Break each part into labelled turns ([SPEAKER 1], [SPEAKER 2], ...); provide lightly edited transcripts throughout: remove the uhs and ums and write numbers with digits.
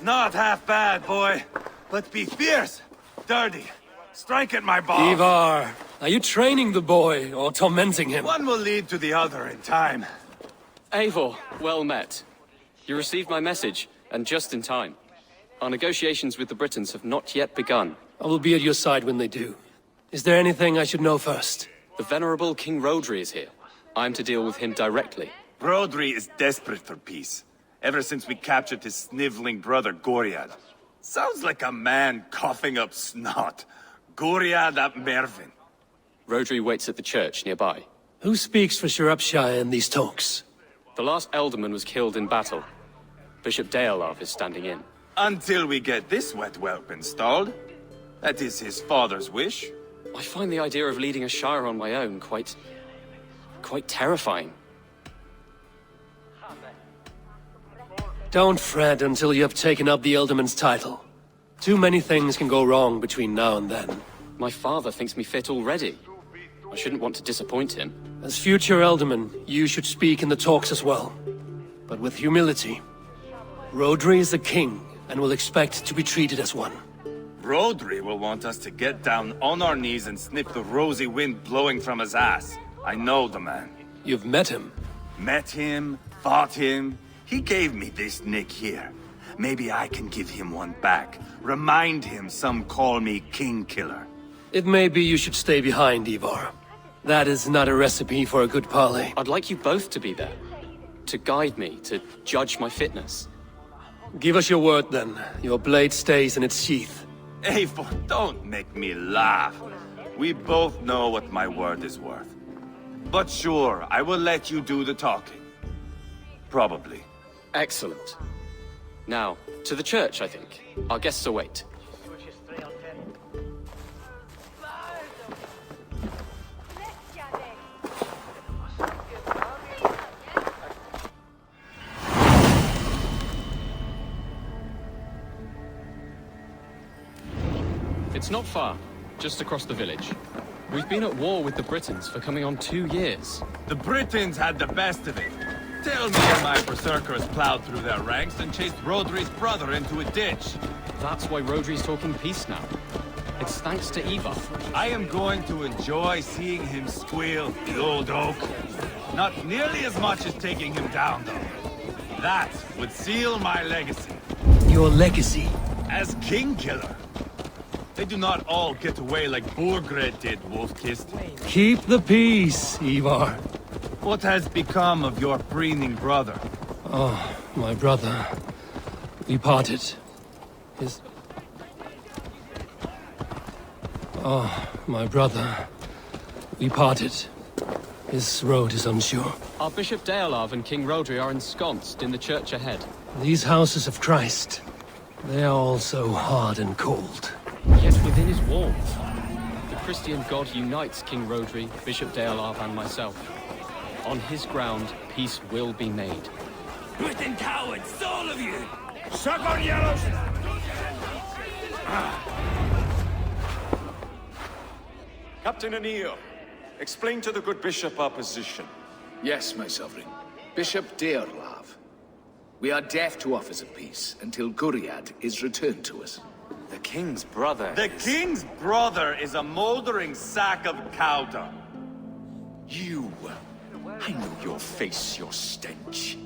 [SPEAKER 1] Not half bad, boy. But be fierce, dirty. Strike at my balls.
[SPEAKER 2] Ivarr, are you training the boy or tormenting him?
[SPEAKER 1] One will lead to the other in time.
[SPEAKER 3] Eivor, well met. You received my message, and just in time. Our negotiations with the Britons have not yet begun.
[SPEAKER 2] I will be at your side when they do. Is there anything I should know first?
[SPEAKER 3] The venerable King Rodri is here. I am to deal with him directly.
[SPEAKER 1] Rodri is desperate for peace. Ever since we captured his sniveling brother Goriad. Sounds like a man coughing up snot. Goriad ap Mervin.
[SPEAKER 3] Rodri waits at the church nearby.
[SPEAKER 2] Who speaks for Shropshire in these talks?
[SPEAKER 3] The last alderman was killed in battle. Bishop Deolav is standing in.
[SPEAKER 1] Until we get this wet whelp installed. That is his father's wish.
[SPEAKER 3] I find the idea of leading a shire on my own quite terrifying.
[SPEAKER 2] Don't fret until you have taken up the Alderman's title. Too many things can go wrong between now and then.
[SPEAKER 3] My father thinks me fit already. I shouldn't want to disappoint him.
[SPEAKER 2] As future Alderman, you should speak in the talks as well. But with humility. Rodri is the king, and will expect to be treated as one.
[SPEAKER 1] Rodri will want us to get down on our knees and sniff the rosy wind blowing from his ass. I know the man.
[SPEAKER 2] You've met him.
[SPEAKER 1] Met him, fought him. He gave me this nick here. Maybe I can give him one back. Remind him some call me King Killer.
[SPEAKER 2] It may be you should stay behind, Ivarr. That is not a recipe for a good parley.
[SPEAKER 3] I'd like you both to be there. To guide me, to judge my fitness.
[SPEAKER 2] Give us your word then. Your blade stays in its sheath.
[SPEAKER 1] Eivor, don't make me laugh. We both know what my word is worth. But sure, I will let you do the talking. Probably.
[SPEAKER 3] Excellent. Now, to the church, I think. Our guests await. It's not far, just across the village. We've been at war with the Britons for coming on 2 years.
[SPEAKER 1] The Britons had the best of it. Tell me if my berserkers plowed through their ranks and chased Rodri's brother into a ditch.
[SPEAKER 3] That's why Rodri's talking peace now. It's thanks to Ivarr.
[SPEAKER 1] I am going to enjoy seeing him squeal, the old oak. Not nearly as much as taking him down, though. That would seal my legacy.
[SPEAKER 2] Your legacy?
[SPEAKER 1] As King Killer. They do not all get away like Borgred did, Wolf-Kissed.
[SPEAKER 2] Keep the peace, Ivarr.
[SPEAKER 1] What has become of your preening brother?
[SPEAKER 2] Oh, my brother. We parted. Oh, my brother. We parted. His road is unsure.
[SPEAKER 3] Our Bishop Deolav and King Rodri are ensconced in the church ahead.
[SPEAKER 2] These houses of Christ, they are all so hard and cold.
[SPEAKER 3] Yet within his walls, the Christian God unites King Rodri, Bishop Deolav, and myself. On his ground, peace will be made.
[SPEAKER 1] Britain cowards, all of you!
[SPEAKER 4] Suck on yellows!
[SPEAKER 5] Captain Anil, explain to the good bishop our position.
[SPEAKER 6] Yes, my sovereign. Bishop Deolav. We are deaf to offers of peace until Goriad is returned to us.
[SPEAKER 5] The king's brother
[SPEAKER 1] The king's brother is a moldering sack of cow dung.
[SPEAKER 5] You! I know your face, your stench.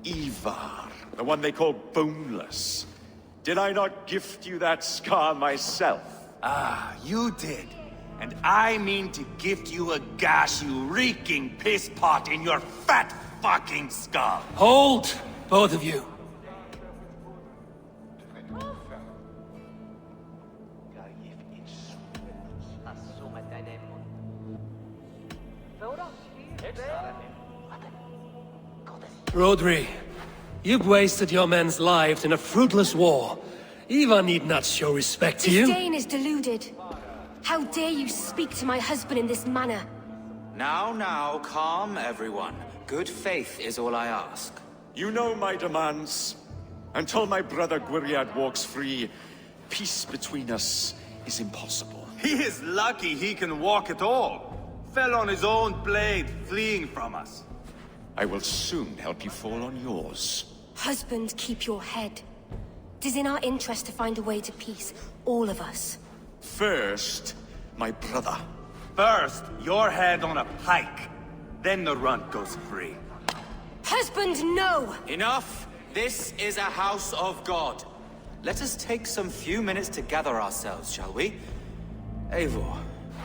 [SPEAKER 5] Ivarr, the one they call boneless. Did I not gift you that scar myself?
[SPEAKER 1] Ah, you did. And I mean to gift you a gash, you reeking piss pot in your fat fucking skull.
[SPEAKER 2] Hold! Both of you. Rodri, you've wasted your men's lives in a fruitless war. Ivarr need not show respect to you.
[SPEAKER 7] Disdain is deluded. How dare you speak to my husband in this manner?
[SPEAKER 8] Now, calm everyone. Good faith is all I ask.
[SPEAKER 5] You know my demands. Until my brother Goriad walks free, peace between us is impossible.
[SPEAKER 1] He is lucky he can walk at all. Fell on his own blade, fleeing from us.
[SPEAKER 5] I will soon help you fall on yours.
[SPEAKER 7] Husband, keep your head. It is in our interest to find a way to peace, all of us.
[SPEAKER 5] First, my brother.
[SPEAKER 1] First, your head on a pike. Then the runt goes free.
[SPEAKER 7] Husband, no!
[SPEAKER 8] Enough! This is a house of God. Let us take some few minutes to gather ourselves, shall we? Eivor,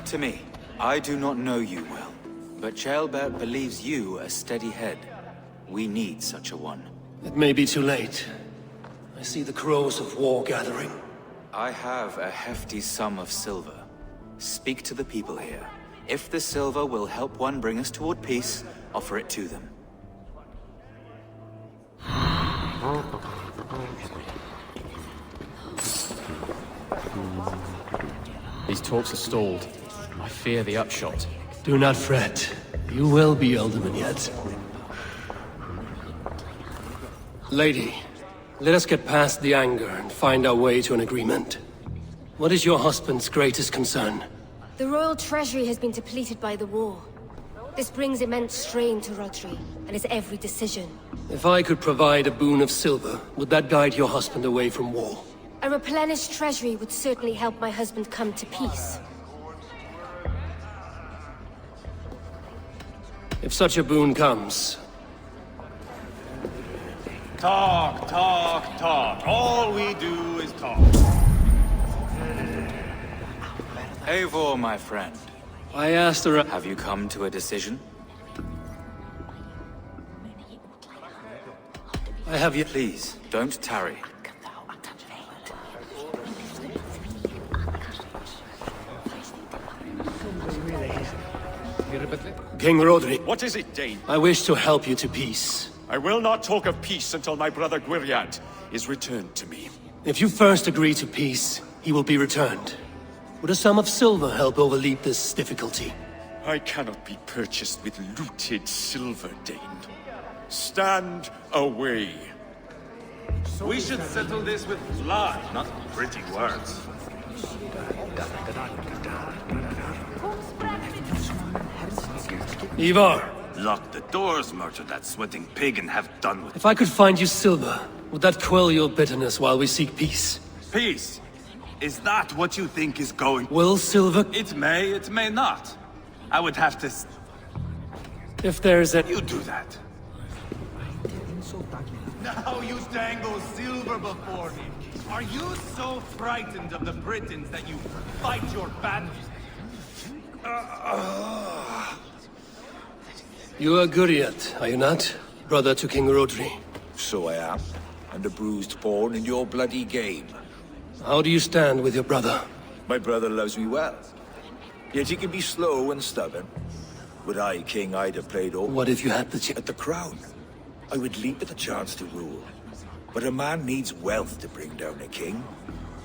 [SPEAKER 8] to me, I do not know you well, but Ceolbert believes you a steady head. We need such a one.
[SPEAKER 2] It may be too late. I see the crows of war gathering.
[SPEAKER 8] I have a hefty sum of silver. Speak to the people here. If the silver will help one bring us toward peace, offer it to them.
[SPEAKER 3] These talks are stalled. I fear the upshot.
[SPEAKER 2] Do not fret. You will be alderman yet. Lady, let us get past the anger and find our way to an agreement. What is your husband's greatest concern?
[SPEAKER 7] The royal treasury has been depleted by the war. This brings immense strain to Rodri, and his every decision.
[SPEAKER 2] If I could provide a boon of silver, would that guide your husband away from war?
[SPEAKER 7] A replenished treasury would certainly help my husband come to peace.
[SPEAKER 2] If such a boon comes...
[SPEAKER 1] Talk, talk, talk. All we do is talk.
[SPEAKER 8] Eivor, my friend.
[SPEAKER 2] I asked her...
[SPEAKER 8] Have you come to a decision?
[SPEAKER 2] I have yet...
[SPEAKER 8] Please, don't tarry.
[SPEAKER 2] King Rodri,
[SPEAKER 5] What is it, Dane?
[SPEAKER 2] I wish to help you to peace.
[SPEAKER 5] I will not talk of peace until my brother Gwiriad is returned to me.
[SPEAKER 2] If you first agree to peace, he will be returned. Would a sum of silver help overleap this difficulty?
[SPEAKER 5] I cannot be purchased with looted silver, Dane. Stand away.
[SPEAKER 1] We should settle this with blood, not pretty words.
[SPEAKER 2] Ivarr,
[SPEAKER 1] Lock the doors, murder that sweating pig, and have done with it.
[SPEAKER 2] if I could find you silver, would that quell your bitterness while we seek peace?
[SPEAKER 1] Peace. Is that what you think is going?
[SPEAKER 2] Will silver...
[SPEAKER 1] It may not. I would have to...
[SPEAKER 2] If there's a...
[SPEAKER 1] You do that. Now you dangle silver before me. Are you so frightened of the Britons that you fight your battles?
[SPEAKER 2] You are Gwiriad, are you not? Brother to King Rodri.
[SPEAKER 6] So I am, and a bruised pawn in your bloody game.
[SPEAKER 2] How do you stand with your brother?
[SPEAKER 6] My brother loves me well. Yet he can be slow and stubborn. Would I, King, I'd have played all
[SPEAKER 2] What if you had the chance?
[SPEAKER 6] at the crown. I would leap at the chance to rule. But a man needs wealth to bring down a king.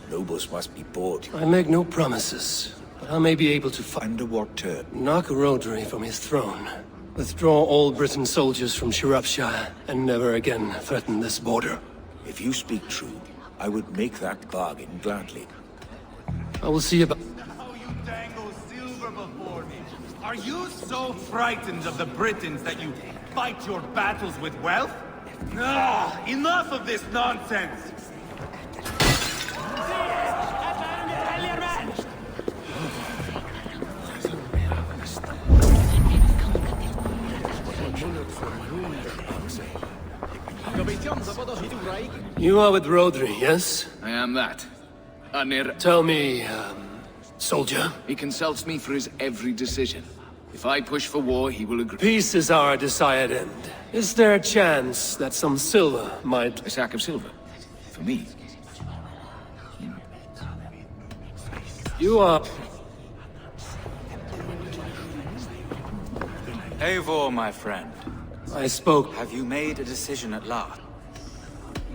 [SPEAKER 6] Nobles must be bought.
[SPEAKER 2] I make no promises, but I may be able to
[SPEAKER 6] Under what term?
[SPEAKER 2] knock Rodri from his throne. Withdraw all Britain soldiers from Shropshire, and never again threaten this border.
[SPEAKER 6] If you speak true, I would make that bargain gladly.
[SPEAKER 2] I will see about...
[SPEAKER 1] Now you dangle silver before me. Are you so frightened of the Britons that you fight your battles with wealth? Enough of this nonsense!
[SPEAKER 2] You are with Rodri, yes?
[SPEAKER 6] I am that. Anir.
[SPEAKER 2] Tell me, soldier.
[SPEAKER 6] He consults me for his every decision. If I push for war, he will agree.
[SPEAKER 2] Peace is our desired end. Is there a chance that some silver might...
[SPEAKER 6] A sack of silver? For me?
[SPEAKER 2] You are...
[SPEAKER 8] Eivor, my friend.
[SPEAKER 2] I spoke.
[SPEAKER 8] Have you made a decision at last?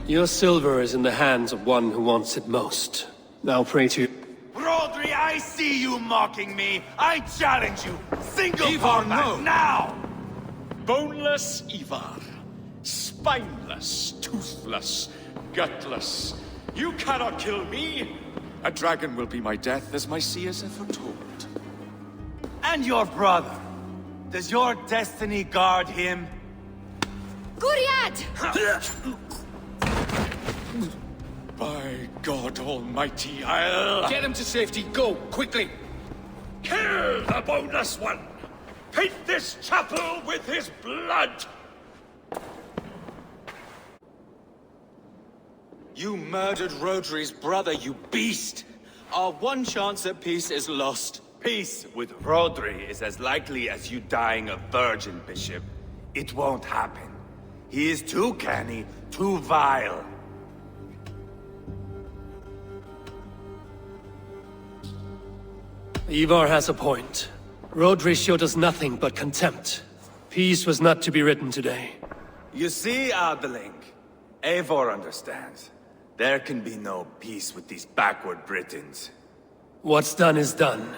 [SPEAKER 2] Your silver is in the hands of one who wants it most. Now pray to you.
[SPEAKER 1] Rodri, I see you mocking me! I challenge you! Single
[SPEAKER 5] Ivarr,
[SPEAKER 1] combat,
[SPEAKER 5] no.
[SPEAKER 1] now!
[SPEAKER 5] Boneless Ivarr. Spineless, toothless, gutless. You cannot kill me! A dragon will be my death, as my seers have foretold.
[SPEAKER 1] And your brother? Does your destiny guard him?
[SPEAKER 7] Guriad!
[SPEAKER 5] By God Almighty, I'll...
[SPEAKER 6] Get him to safety, go, quickly!
[SPEAKER 4] Kill the boneless one! Paint this chapel with his blood!
[SPEAKER 8] You murdered Rodri's brother, you beast! Our one chance at peace is lost.
[SPEAKER 1] Peace with Rodri is as likely as you dying a virgin, Bishop. It won't happen. He is too canny, too vile.
[SPEAKER 2] Ivarr has a point. Rodri showed us nothing but contempt. Peace was not to be written today.
[SPEAKER 1] You see, Adeling, Eivor understands. There can be no peace with these backward Britons.
[SPEAKER 2] What's done is done.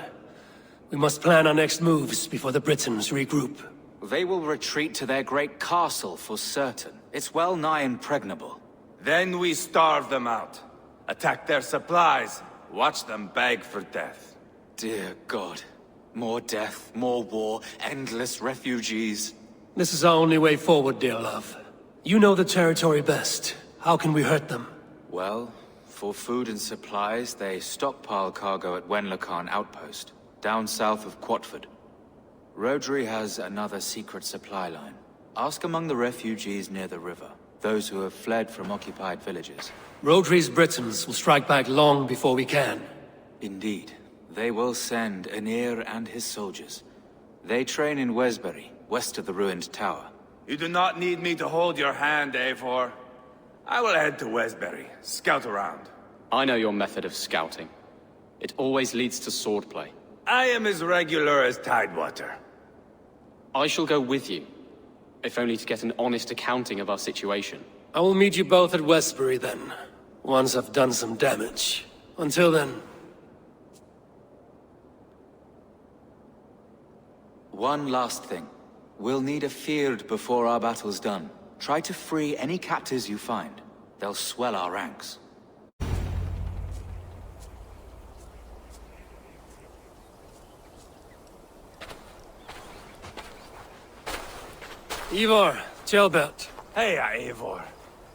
[SPEAKER 2] We must plan our next moves before the Britons regroup.
[SPEAKER 8] They will retreat to their great castle for certain. It's well nigh impregnable.
[SPEAKER 1] Then we starve them out. Attack their supplies. Watch them beg for death.
[SPEAKER 8] Dear God. More death, more war, endless refugees.
[SPEAKER 2] This is our only way forward, dear love. You know the territory best. How can we hurt them?
[SPEAKER 8] Well, for food and supplies, they stockpile cargo at Wenlocan Outpost, down south of Quatford. Rodri has another secret supply line. Ask among the refugees near the river, those who have fled from occupied villages.
[SPEAKER 2] Rodri's Britons will strike back long before we can.
[SPEAKER 8] Indeed. They will send Aenir and his soldiers. They train in Wesbury, west of the ruined tower.
[SPEAKER 1] You do not need me to hold your hand, Eivor. I will head to Wesbury, scout around.
[SPEAKER 3] I know your method of scouting. It always leads to swordplay.
[SPEAKER 1] I am as regular as Tidewater.
[SPEAKER 3] I shall go with you, if only to get an honest accounting of our situation.
[SPEAKER 2] I will meet you both at Westbury then, once I've done some damage. Until then...
[SPEAKER 8] One last thing. We'll need a field before our battle's done. Try to free any captives you find. They'll swell our ranks.
[SPEAKER 2] Ivarr, Ceolbert.
[SPEAKER 1] Hey, Eivor.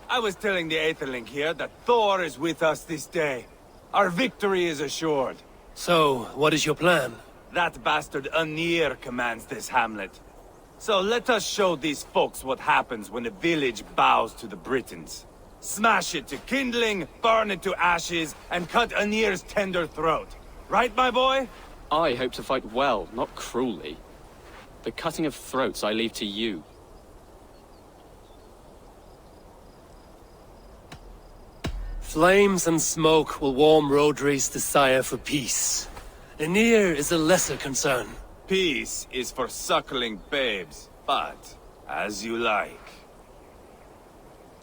[SPEAKER 1] I was telling the Aetherling here that Thor is with us this day. Our victory is assured.
[SPEAKER 2] So, what is your plan?
[SPEAKER 1] That bastard Aenir commands this hamlet. So let us show these folks what happens when a village bows to the Britons. Smash it to kindling, burn it to ashes, and cut Aenir's tender throat. Right, my boy?
[SPEAKER 3] I hope to fight well, not cruelly. The cutting of throats I leave to you.
[SPEAKER 2] Flames and smoke will warm Rodri's desire for peace. Aenir is a lesser concern.
[SPEAKER 1] Peace is for suckling babes, but as you like.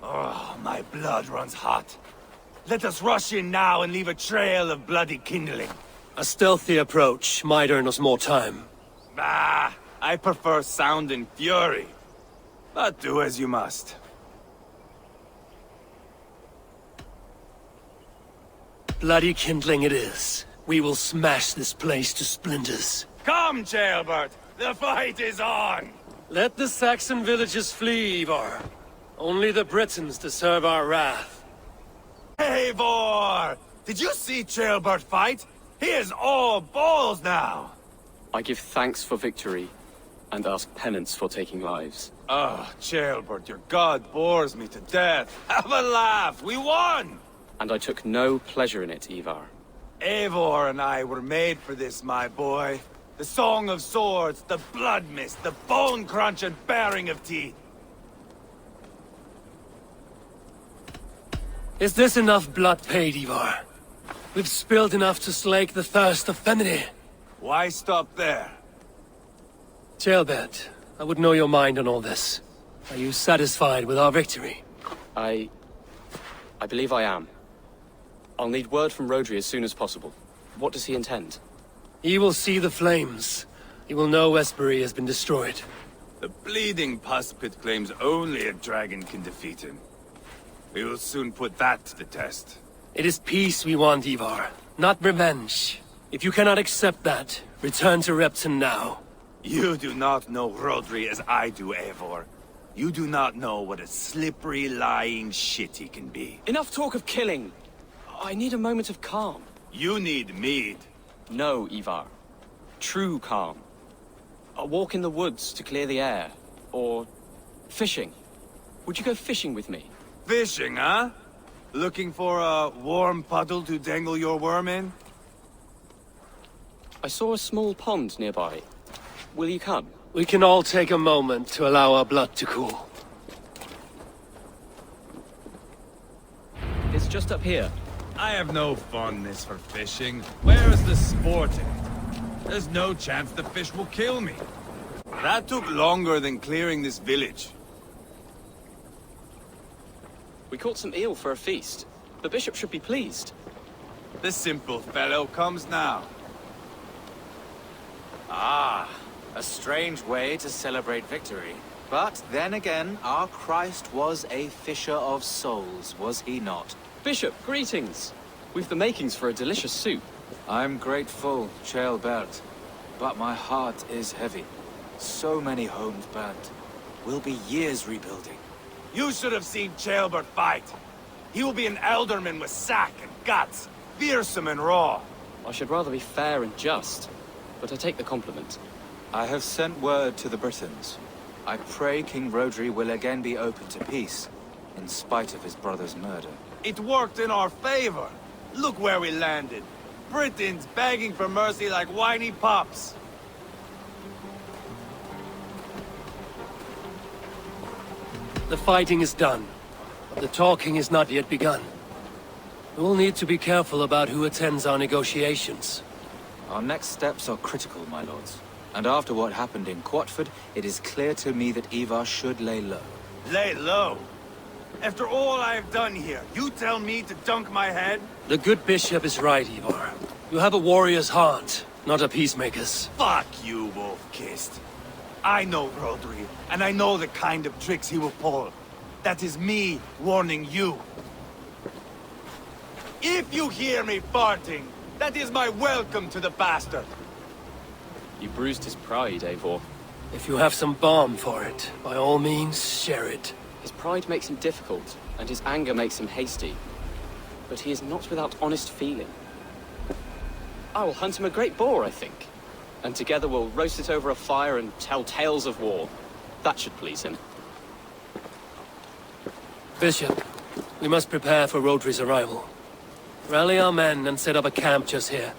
[SPEAKER 1] Oh, my blood runs hot. Let us rush in now and leave a trail of bloody kindling.
[SPEAKER 2] A stealthy approach might earn us more time.
[SPEAKER 1] Bah, I prefer sound and fury. But do as you must.
[SPEAKER 2] Bloody kindling it is. We will smash this place to splinters.
[SPEAKER 1] Come, Ceolbert! The fight is on!
[SPEAKER 2] Let the Saxon villages flee, Ivarr. Only the Britons deserve our wrath.
[SPEAKER 1] Eivor! Did you see Ceolbert fight? He is all balls now!
[SPEAKER 3] I give thanks for victory, and ask penance for taking lives.
[SPEAKER 1] Oh, Ceolbert, your god bores me to death. Have a laugh! We won!
[SPEAKER 3] And I took no pleasure in it, Ivarr.
[SPEAKER 1] Eivor and I were made for this, my boy. The song of swords, the blood mist, the bone crunch and baring of teeth.
[SPEAKER 2] Is this enough blood paid, Ivarr? We've spilled enough to slake the thirst of Fenrir.
[SPEAKER 1] Why stop there?
[SPEAKER 2] Ceolbert, I would know your mind on all this. Are you satisfied with our victory?
[SPEAKER 3] I believe I am. I'll need word from Rodri as soon as possible. What does he intend?
[SPEAKER 2] He will see the flames. He will know Westbury has been destroyed.
[SPEAKER 1] The bleeding pus pit claims only a dragon can defeat him. We will soon put that to the test.
[SPEAKER 2] It is peace we want, Ivarr, not revenge. If you cannot accept that, return to Repton now.
[SPEAKER 1] You do not know Rodri as I do, Eivor. You do not know what a slippery, lying shit he can be.
[SPEAKER 3] Enough talk of killing. I need a moment of calm.
[SPEAKER 1] You need mead.
[SPEAKER 3] No, Ivarr. True calm. A walk in the woods to clear the air. Or fishing. Would you go fishing with me?
[SPEAKER 1] Fishing, huh? Looking for a warm puddle to dangle your worm in?
[SPEAKER 3] I saw a small pond nearby. Will you come?
[SPEAKER 2] We can all take a moment to allow our blood to cool.
[SPEAKER 3] It's just up here.
[SPEAKER 1] I have no fondness for fishing. Where is the sport in it? There's no chance the fish will kill me. That took longer than clearing this village.
[SPEAKER 3] We caught some eel for a feast. The bishop should be pleased.
[SPEAKER 1] The simple fellow comes now.
[SPEAKER 8] Ah, a strange way to celebrate victory. But then again, our Christ was a fisher of souls, was he not?
[SPEAKER 3] Bishop, greetings. We've the makings for a delicious soup.
[SPEAKER 8] I'm grateful, Ceolbert, but my heart is heavy. So many homes burnt. We'll be years rebuilding.
[SPEAKER 1] You should have seen Ceolbert fight. He will be an alderman with sack and guts, fearsome and raw.
[SPEAKER 3] I should rather be fair and just, but I take the compliment.
[SPEAKER 8] I have sent word to the Britons. I pray King Rodri will again be open to peace, in spite of his brother's murder.
[SPEAKER 1] It worked in our favor. Look where we landed. Britons begging for mercy like whiny pups.
[SPEAKER 2] The fighting is done, but the talking is not yet begun. We will need to be careful about who attends our negotiations.
[SPEAKER 8] Our next steps are critical, my lords. And after what happened in Quatford, it is clear to me that Ivarr should lay low.
[SPEAKER 1] Lay low? After all I have done here, you tell me to dunk my head?
[SPEAKER 2] The good bishop is right, Eivor. You have a warrior's heart, not a peacemaker's.
[SPEAKER 1] Fuck you, wolf-kissed. I know Rodri, and I know the kind of tricks he will pull. That is me warning you. If you hear me farting, that is my welcome to the bastard.
[SPEAKER 3] You bruised his pride, Eivor.
[SPEAKER 2] If you have some balm for it, by all means, share it.
[SPEAKER 3] His pride makes him difficult, and his anger makes him hasty. But he is not without honest feeling. I will hunt him a great boar, I think. And together we'll roast it over a fire and tell tales of war. That should please him.
[SPEAKER 2] Bishop, we must prepare for Rodri's arrival. Rally our men and set up a camp just here.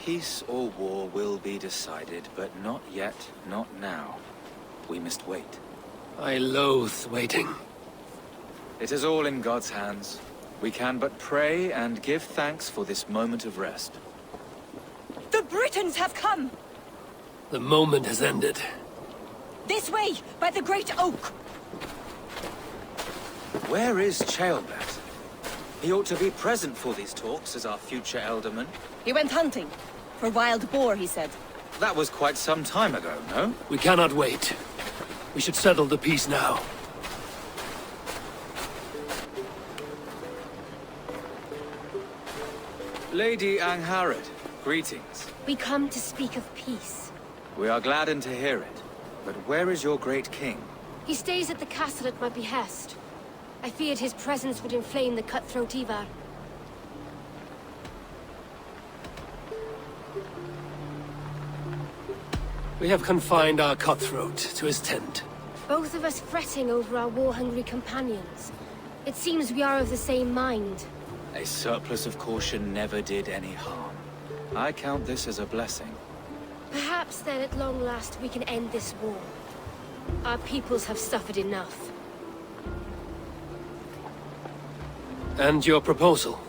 [SPEAKER 8] Peace or war will be decided, but not yet, not now. We must wait.
[SPEAKER 2] I loathe waiting.
[SPEAKER 8] It is all in God's hands. We can but pray and give thanks for this moment of rest.
[SPEAKER 9] The Britons have come!
[SPEAKER 2] The moment has ended.
[SPEAKER 9] This way, by the great oak!
[SPEAKER 8] Where is Ceolbert? He ought to be present for these talks as our future elderman.
[SPEAKER 9] He went hunting. For wild boar, he said.
[SPEAKER 8] That was quite some time ago, no?
[SPEAKER 2] We cannot wait. We should settle the peace now.
[SPEAKER 8] Lady Angharad, greetings.
[SPEAKER 7] We come to speak of peace.
[SPEAKER 8] We are gladdened to hear it. But where is your great king?
[SPEAKER 7] He stays at the castle at my behest. I feared his presence would inflame the cutthroat Ivarr.
[SPEAKER 2] We have confined our cutthroat to his tent.
[SPEAKER 7] Both of us fretting over our war-hungry companions. It seems we are of the same mind.
[SPEAKER 8] A surplus of caution never did any harm. I count this as a blessing.
[SPEAKER 7] Perhaps then at long last we can end this war. Our peoples have suffered enough.
[SPEAKER 2] And your proposal?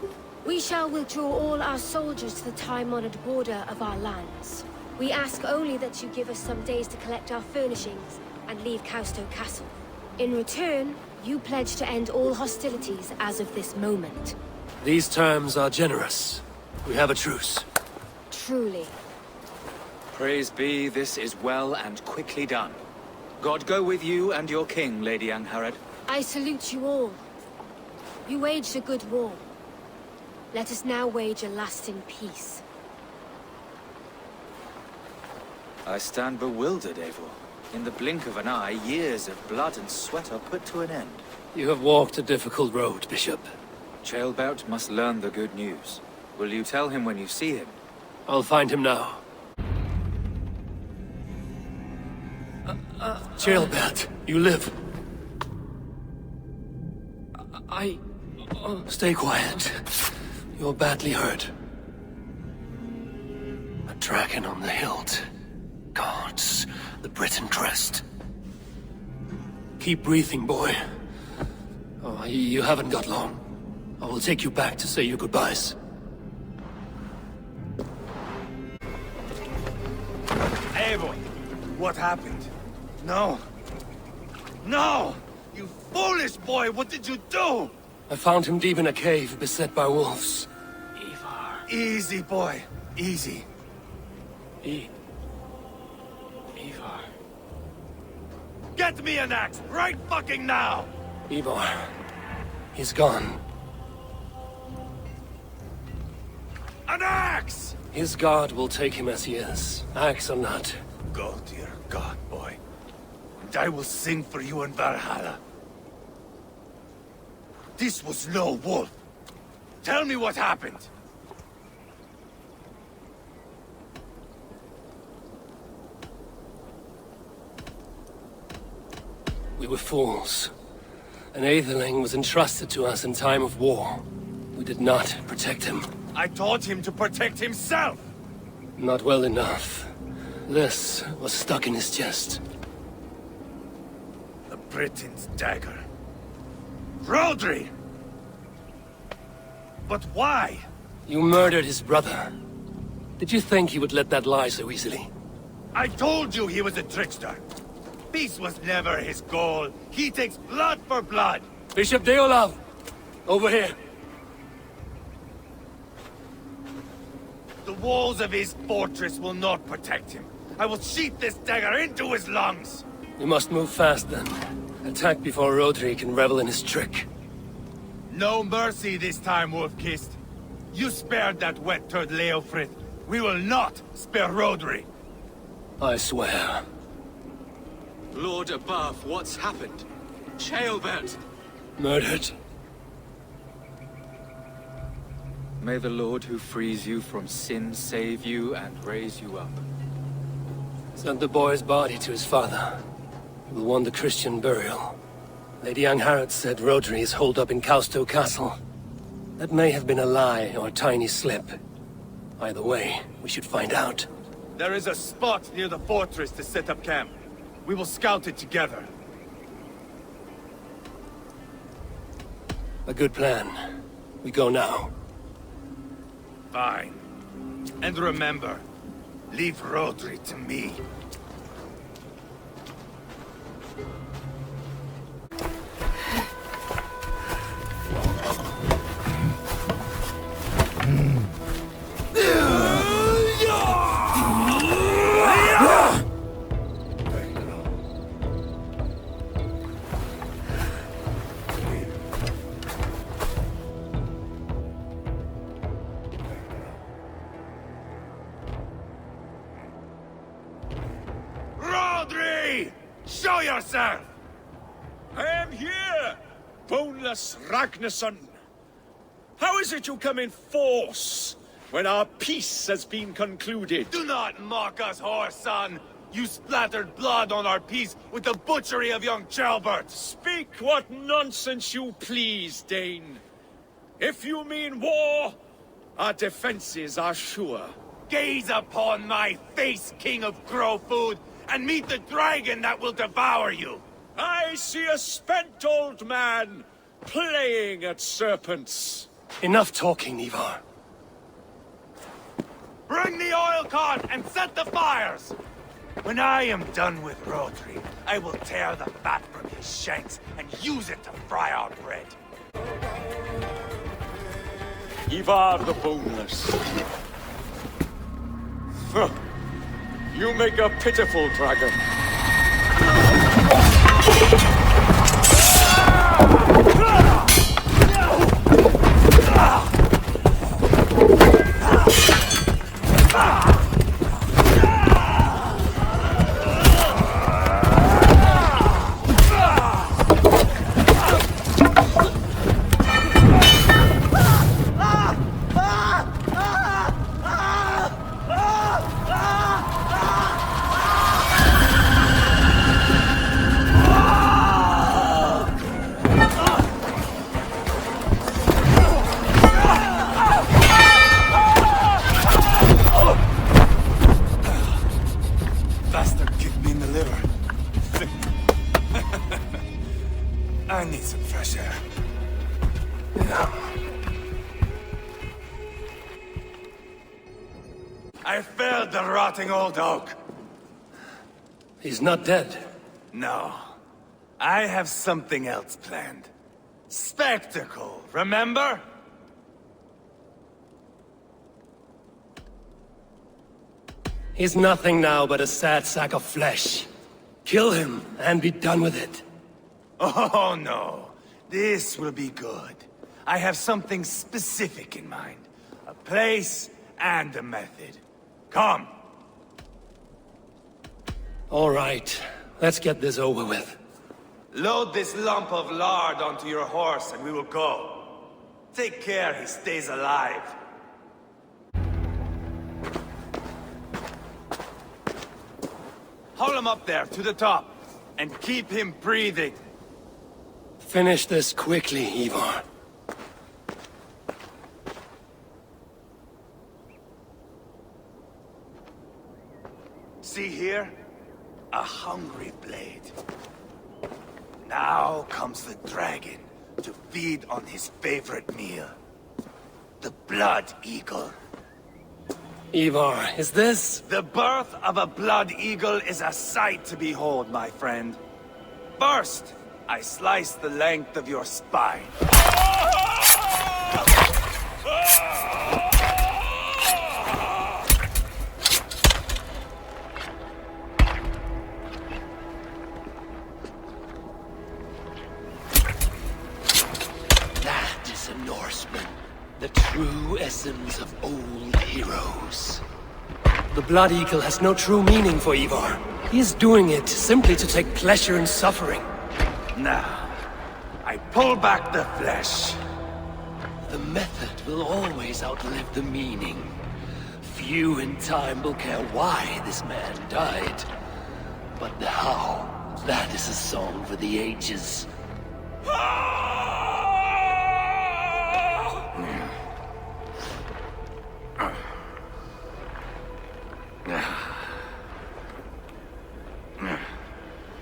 [SPEAKER 7] We shall withdraw all our soldiers to the time-honored border of our lands. We ask only that you give us some days to collect our furnishings and leave Custscenes Castle. In return, you pledge to end all hostilities as of this moment.
[SPEAKER 2] These terms are generous. We have a truce.
[SPEAKER 7] Truly.
[SPEAKER 8] Praise be, this is well and quickly done. God go with you and your king, Lady Angharad.
[SPEAKER 7] I salute you all. You waged a good war. Let us now wage a lasting peace.
[SPEAKER 8] I stand bewildered, Eivor. In the blink of an eye, years of blood and sweat are put to an end.
[SPEAKER 2] You have walked a difficult road, Bishop.
[SPEAKER 8] Ceolbert must learn the good news. Will you tell him when you see him?
[SPEAKER 2] I'll find him now. Ceolbert, you live. Stay quiet. You're badly hurt. A dragon on the hilt. Gods, the Briton crest. Keep breathing, boy. Oh, you haven't got long. I will take you back to say your goodbyes.
[SPEAKER 1] Eivor, what happened? No. No! You foolish boy, what did you do?
[SPEAKER 2] I found him deep in a cave, beset by wolves.
[SPEAKER 1] Ivarr. Easy, boy. Easy.
[SPEAKER 2] Ivarr.
[SPEAKER 1] Get me an axe, right fucking now!
[SPEAKER 2] Eivor. He's gone.
[SPEAKER 1] An axe!
[SPEAKER 2] His god will take him as he is, axe or not.
[SPEAKER 1] Go to your god, boy. And I will sing for you in Valhalla. This was no wolf. Tell me what happened.
[SPEAKER 2] We were fools. An Aetherling was entrusted to us in time of war. We did not protect him.
[SPEAKER 1] I taught him to protect himself!
[SPEAKER 2] Not well enough. This was stuck in his chest.
[SPEAKER 1] The Briton's dagger. Rodri! But why?
[SPEAKER 2] You murdered his brother. Did you think he would let that lie so easily?
[SPEAKER 1] I told you he was a trickster. Peace was never his goal. He takes blood for blood.
[SPEAKER 2] Bishop Deolav! Over here.
[SPEAKER 1] The walls of his fortress will not protect him. I will sheath this dagger into his lungs.
[SPEAKER 2] You must move fast then. Attack before Rodri can revel in his trick.
[SPEAKER 1] No mercy this time, Wolf-Kissed. You spared that wet turd Leofrith. We will not spare Rodri.
[SPEAKER 2] I swear.
[SPEAKER 8] Lord above, what's happened? Ceolbert!
[SPEAKER 2] Murdered.
[SPEAKER 8] May the Lord who frees you from sin save you and raise you up.
[SPEAKER 2] Sent the boy's body to his father. He will want the Christian burial. Lady Angharad said Rodri is holed up in Custscenes Castle. That may have been a lie or a tiny slip. Either way, we should find out.
[SPEAKER 1] There is a spot near the fortress to set up camp. We will scout it together.
[SPEAKER 2] A good plan. We go now.
[SPEAKER 1] Fine. And remember, leave Rodri to me. Rodri! Show yourself!
[SPEAKER 4] I am here, boneless Ragnarsson. How is it you come in force when our peace has been concluded?
[SPEAKER 1] Do not mock us, whore son! You splattered blood on our peace with the butchery of young Ceolbert!
[SPEAKER 4] Speak what nonsense you please, Dane. If you mean war, our defenses are sure.
[SPEAKER 1] Gaze upon my face, King of Grow Food, and meet the dragon that will devour you!
[SPEAKER 4] I see a spent old man playing at serpents.
[SPEAKER 2] Enough talking, Ivarr.
[SPEAKER 1] Bring the oil cart and set the fires! When I am done with Rhodri, I will tear the fat from his shanks and use it to fry our bread.
[SPEAKER 5] Ivarr the Boneless. Huh. You make a pitiful dragon.
[SPEAKER 1] I need some fresh air. I felled the rotting old oak.
[SPEAKER 2] He's not dead.
[SPEAKER 1] No. I have something else planned. Spectacle, remember?
[SPEAKER 2] He's nothing now but a sad sack of flesh. Kill him and be done with it.
[SPEAKER 1] Oh no. This will be good. I have something specific in mind. A place and a method. Come.
[SPEAKER 2] All right. Let's get this over with.
[SPEAKER 1] Load this lump of lard onto your horse and we will go. Take care he stays alive. Haul him up there to the top and keep him breathing.
[SPEAKER 2] Finish this quickly, Eivor.
[SPEAKER 1] See here? A hungry blade. Now comes the dragon to feed on his favorite meal. The blood eagle.
[SPEAKER 2] Eivor, is this?
[SPEAKER 1] The birth of a blood eagle is a sight to behold, my friend. First, I slice the length of your spine.
[SPEAKER 2] That is a Norseman. The true essence of old heroes. The Blood Eagle has no true meaning for Eivor. He is doing it simply to take pleasure in suffering.
[SPEAKER 1] Now, I pull back the flesh.
[SPEAKER 2] The method will always outlive the meaning. Few in time will care why this man died. But the how, that is a song for the ages.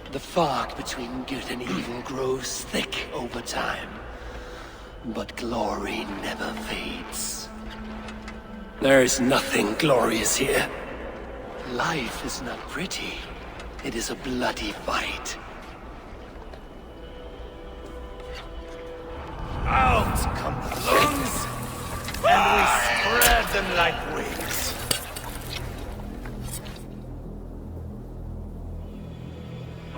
[SPEAKER 2] The fog between good and evil grows thick over time. But glory never fades. There is nothing glorious here. Life is not pretty. It is a bloody fight.
[SPEAKER 1] Out come the lungs, and we spread them like wings.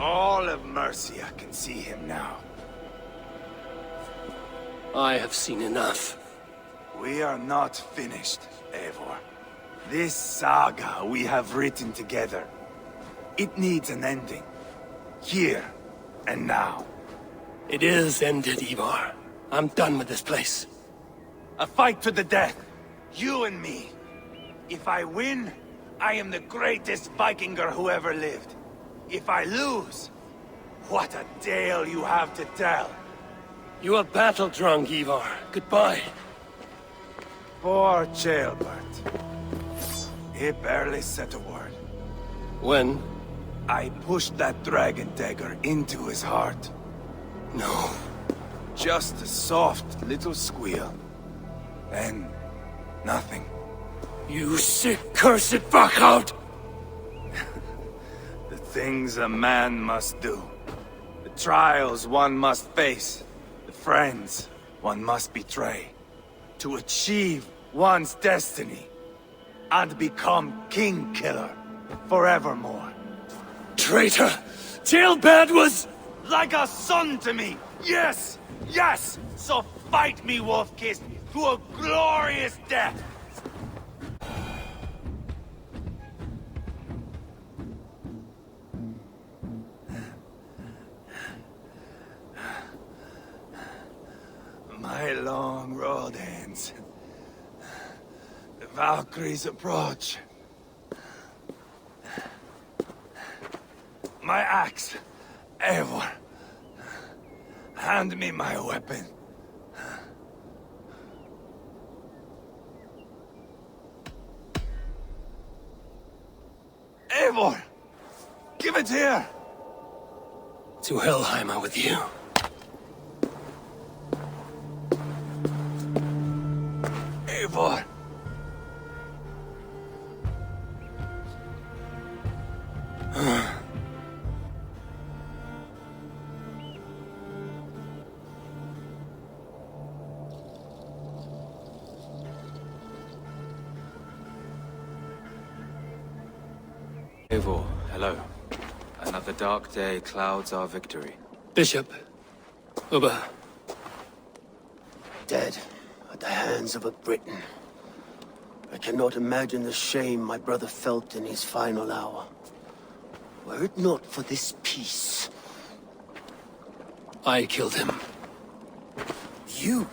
[SPEAKER 1] All of Mercia can see him now.
[SPEAKER 2] I have seen enough.
[SPEAKER 1] We are not finished, Eivor. This saga we have written together, it needs an ending. Here and now.
[SPEAKER 2] It is ended, Eivor. I'm done with this place.
[SPEAKER 1] A fight to the death. You and me. If I win, I am the greatest Vikinger who ever lived. If I lose, what a tale you have to tell.
[SPEAKER 2] You are battle-drunk, Ivarr. Goodbye.
[SPEAKER 1] Poor Ceolbert. He barely said a word.
[SPEAKER 2] When?
[SPEAKER 1] I pushed that dragon dagger into his heart.
[SPEAKER 2] No.
[SPEAKER 1] Just a soft little squeal. Then, nothing.
[SPEAKER 2] You sick, cursed fuck-out!
[SPEAKER 1] The things a man must do. The trials one must face. The friends one must betray. To achieve one's destiny. And become king killer forevermore.
[SPEAKER 2] Traitor! Ceolbert was...
[SPEAKER 1] Like a son to me! Yes! Yes! So fight me, Wolf-Kissed, to a glorious death! My long road ends. The Valkyries approach. My axe, Eivor. Hand me my weapon. Eivor! Give it here!
[SPEAKER 2] To Helheim with you.
[SPEAKER 1] Eivor!
[SPEAKER 8] Eivor, hello. Another dark day clouds our victory.
[SPEAKER 2] Bishop. Uber.
[SPEAKER 10] Dead at the hands of a Briton. I cannot imagine the shame my brother felt in his final hour. Were it not for this peace.
[SPEAKER 2] I killed him.
[SPEAKER 10] You?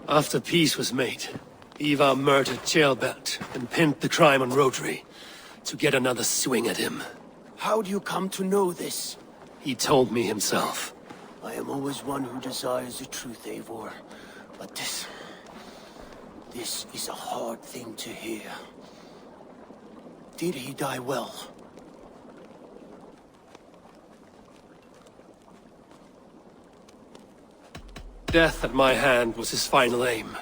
[SPEAKER 2] After peace was made, Ivarr murdered Ceolbert and pinned the crime on Rodri to get another swing at him.
[SPEAKER 10] How do you come to know this?
[SPEAKER 2] He told me himself.
[SPEAKER 10] I am always one who desires the truth, Eivor. But this is a hard thing to hear. Did he die well?
[SPEAKER 2] Death at my hand was his final aim.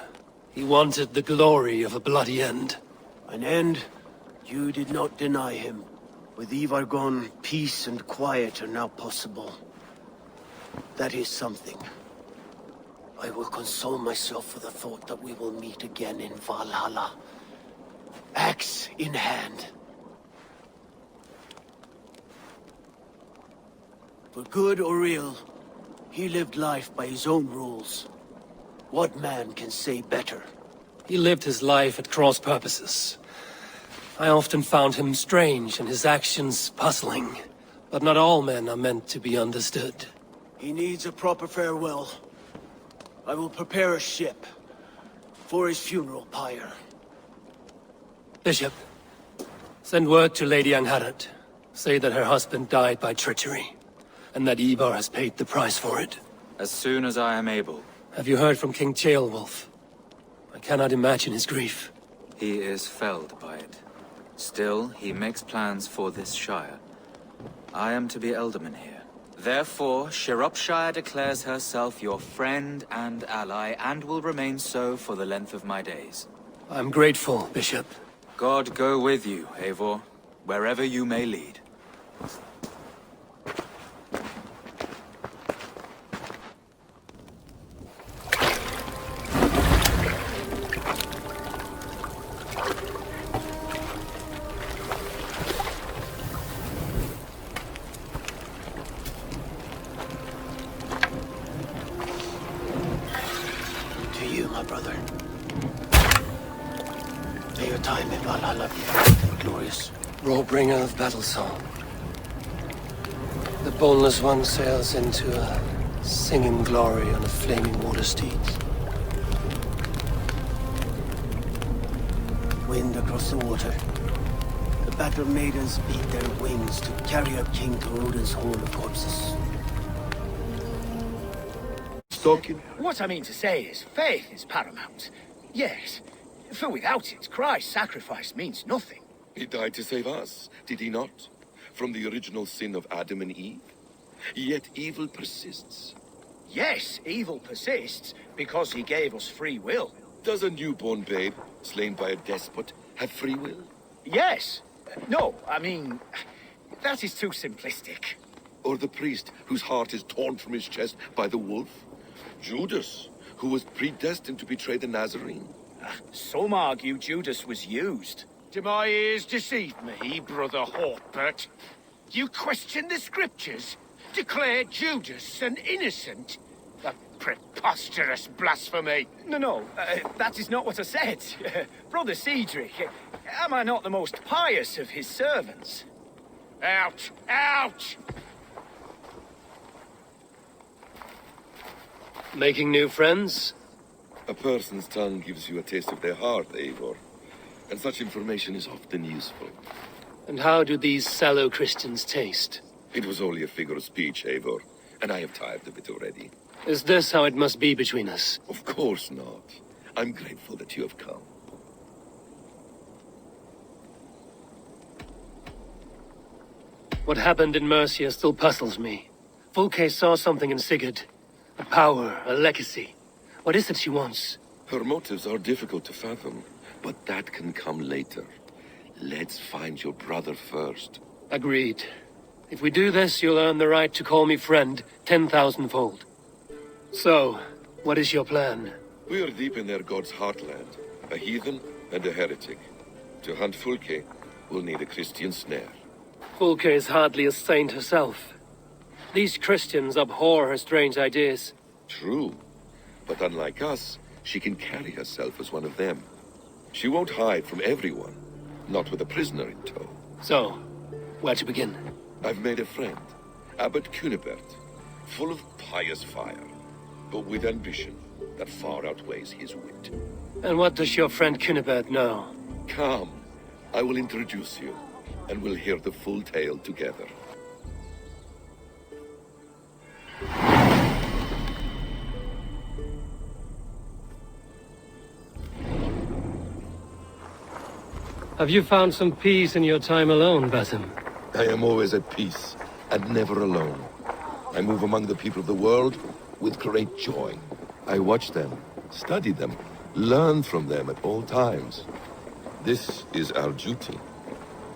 [SPEAKER 2] He wanted the glory of a bloody end.
[SPEAKER 10] An end you did not deny him. With Ivarr gone, peace and quiet are now possible. That is something. I will console myself with the thought that we will meet again in Valhalla. Axe in hand. For good or ill, he lived life by his own rules. What man can say better?
[SPEAKER 2] He lived his life at cross purposes. I often found him strange and his actions puzzling. But not all men are meant to be understood.
[SPEAKER 10] He needs a proper farewell. I will prepare a ship for his funeral pyre.
[SPEAKER 2] Bishop, send word to Lady Angharad. Say that her husband died by treachery, and that Ivarr has paid the price for it.
[SPEAKER 8] As soon as I am able.
[SPEAKER 2] Have you heard from King Ceolwulf? I cannot imagine his grief.
[SPEAKER 8] He is felled by it. Still, he makes plans for this shire. I am to be Elderman here. Therefore, Shropshire declares herself your friend and ally, and will remain so for the length of my days.
[SPEAKER 2] I'm grateful, Bishop.
[SPEAKER 8] God go with you, Eivor, wherever you may lead.
[SPEAKER 10] Brother. May your time in Valhalla be glorious.
[SPEAKER 2] Roarbringer of battle song. The boneless one sails into a singing glory on a flaming water steed.
[SPEAKER 10] Wind across the water. The battle maidens beat their wings to carry our king to Odin's hall of corpses.
[SPEAKER 11] What I mean to say is, faith is paramount. Yes, for without it, Christ's sacrifice means nothing.
[SPEAKER 12] He died to save us, did he not? From the original sin of Adam and Eve? Yet evil persists.
[SPEAKER 11] Yes, evil persists, because he gave us free will.
[SPEAKER 12] Does a newborn babe, slain by a despot, have free will?
[SPEAKER 11] Yes. No, I mean, that is too simplistic.
[SPEAKER 12] Or the priest whose heart is torn from his chest by the wolf? Judas, who was predestined to betray the Nazarene?
[SPEAKER 11] Some argue Judas was used.
[SPEAKER 4] Do my ears deceive me, Brother Jorvik? You question the scriptures? Declare Judas an innocent? A preposterous blasphemy!
[SPEAKER 11] No, that is not what I said. Brother Cedric, am I not the most pious of his servants?
[SPEAKER 4] Out! Out!
[SPEAKER 2] Making new friends?
[SPEAKER 12] A person's tongue gives you a taste of their heart, Eivor. And such information is often useful.
[SPEAKER 2] And how do these sallow Christians taste?
[SPEAKER 12] It was only a figure of speech, Eivor, and I have tired of it already.
[SPEAKER 2] Is this how it must be between us?
[SPEAKER 12] Of course not. I'm grateful that you have come.
[SPEAKER 2] What happened in Mercia still puzzles me. Fulke saw something in Sigurd. A power, a legacy. What is it she wants?
[SPEAKER 12] Her motives are difficult to fathom, but that can come later. Let's find your brother first.
[SPEAKER 2] Agreed. If we do this, you'll earn the right to call me friend 10,000-fold. So, what is your plan?
[SPEAKER 12] We are deep in their god's heartland, a heathen and a heretic. To hunt Fulke, we'll need a Christian snare.
[SPEAKER 2] Fulke is hardly a saint herself. These Christians abhor her strange ideas.
[SPEAKER 12] True, but unlike us, she can carry herself as one of them. She won't hide from everyone, not with a prisoner in tow.
[SPEAKER 2] So, where to begin?
[SPEAKER 12] I've made a friend, Abbot Cunibert, full of pious fire, but with ambition that far outweighs his wit.
[SPEAKER 2] And what does your friend Cunibert know?
[SPEAKER 12] Come, I will introduce you, and we'll hear the full tale together.
[SPEAKER 2] Have you found some peace in your time alone, Basim?
[SPEAKER 12] I am always at peace, and never alone. I move among the people of the world with great joy. I watch them, study them, learn from them at all times. This is our duty,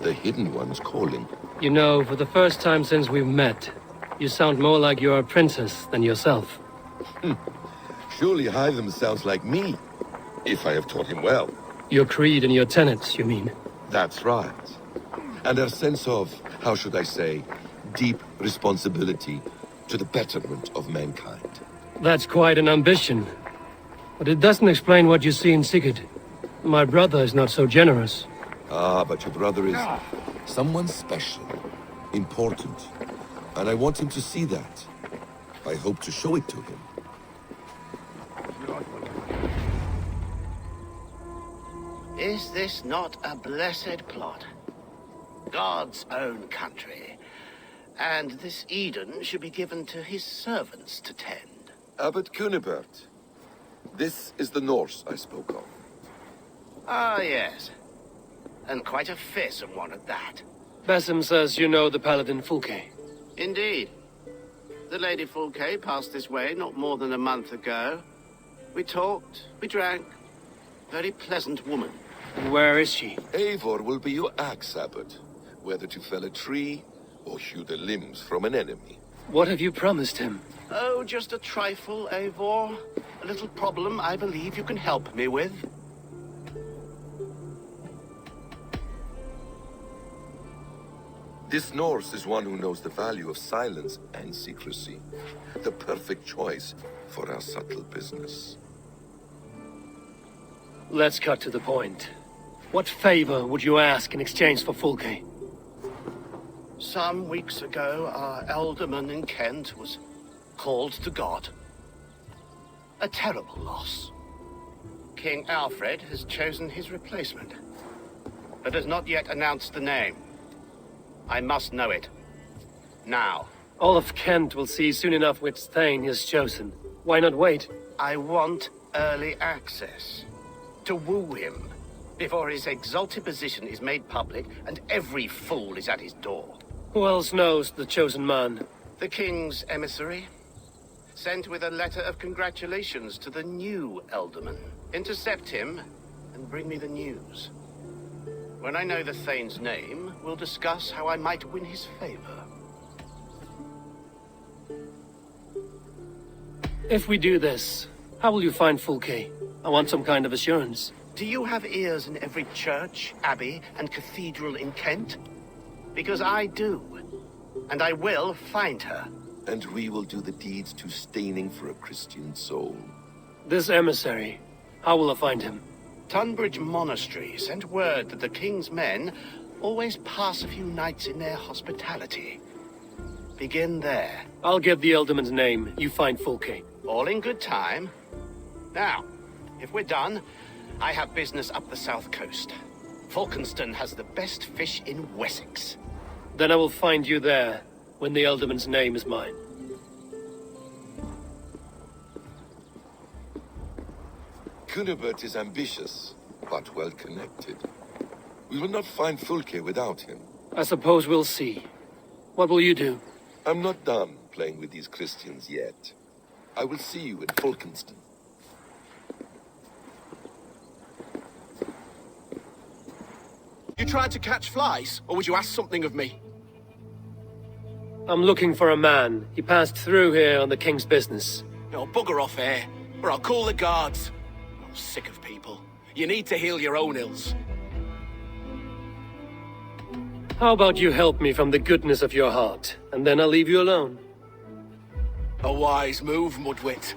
[SPEAKER 12] the Hidden One's calling.
[SPEAKER 2] You know, for the first time since we've met, you sound more like you're a princess than yourself.
[SPEAKER 12] Surely Hytham sounds like me, if I have taught him well.
[SPEAKER 2] Your creed and your tenets, you mean?
[SPEAKER 12] That's right. And a sense of, how should I say, deep responsibility to the betterment of mankind.
[SPEAKER 2] That's quite an ambition. But it doesn't explain what you see in Sigurd. My brother is not so generous.
[SPEAKER 12] Ah, but your brother is someone special, important. And I want him to see that. I hope to show it to him.
[SPEAKER 10] Is this not a blessed plot? God's own country. And this Eden should be given to his servants to tend.
[SPEAKER 12] Abbot Cunibert. This is the Norse I spoke of.
[SPEAKER 10] Ah, yes. And quite a fearsome one at that.
[SPEAKER 2] Basim says you know the paladin Fulke.
[SPEAKER 10] Indeed. The Lady Fulke passed this way not more than a month ago. We talked, we drank. Very pleasant woman.
[SPEAKER 2] And where is she?
[SPEAKER 12] Eivor will be your axe, Abbot. Whether to fell a tree or hew the limbs from an enemy.
[SPEAKER 2] What have you promised him?
[SPEAKER 10] Oh, just a trifle, Eivor. A little problem I believe you can help me with.
[SPEAKER 12] This Norse is one who knows the value of silence and secrecy. The perfect choice for our subtle business.
[SPEAKER 2] Let's cut to the point. What favor would you ask in exchange for Fulke?
[SPEAKER 10] Some weeks ago, our alderman in Kent was called to God. A terrible loss. King Alfred has chosen his replacement.
[SPEAKER 11] but has not yet announced the name. I must know it. Now.
[SPEAKER 2] All of Kent will see soon enough which Thane he has chosen. Why not wait?
[SPEAKER 11] I want early access. To woo him, before his exalted position is made public and every fool is at his door.
[SPEAKER 2] Who else knows the chosen man?
[SPEAKER 11] The king's emissary. Sent with a letter of congratulations to the new Elderman. Intercept him and bring me the news. When I know the Thane's name, we'll discuss how I might win his favor.
[SPEAKER 2] If we do this, how will you find Fulke? I want some kind of assurance.
[SPEAKER 11] Do you have ears in every church, abbey, and cathedral in Kent? Because I do. And I will find her.
[SPEAKER 12] And we will do the deeds too staining for a Christian soul.
[SPEAKER 2] This emissary, how will I find him?
[SPEAKER 11] Tunbridge Monastery sent word that the king's men always pass a few nights in their hospitality. Begin there.
[SPEAKER 2] I'll get the Elderman's name, you find Fulke.
[SPEAKER 11] All in good time. Now, if we're done, I have business up the south coast. Falkenston has the best fish in Wessex.
[SPEAKER 2] Then I will find you there, when the Elderman's name is mine.
[SPEAKER 12] Ceolbert is ambitious, but well connected. We will not find Fulke without him.
[SPEAKER 2] I suppose we'll see. What will you do?
[SPEAKER 12] I'm not done playing with these Christians yet. I will see you in Falkenston.
[SPEAKER 13] You tried to catch flies, or would you ask something of me?
[SPEAKER 2] I'm looking for a man. He passed through here on the king's business.
[SPEAKER 13] No, bugger off here, or I'll call the guards. I'm sick of people. You need to heal your own ills.
[SPEAKER 2] How about you help me from the goodness of your heart, and then I'll leave you alone.
[SPEAKER 13] A wise move, Mudwit.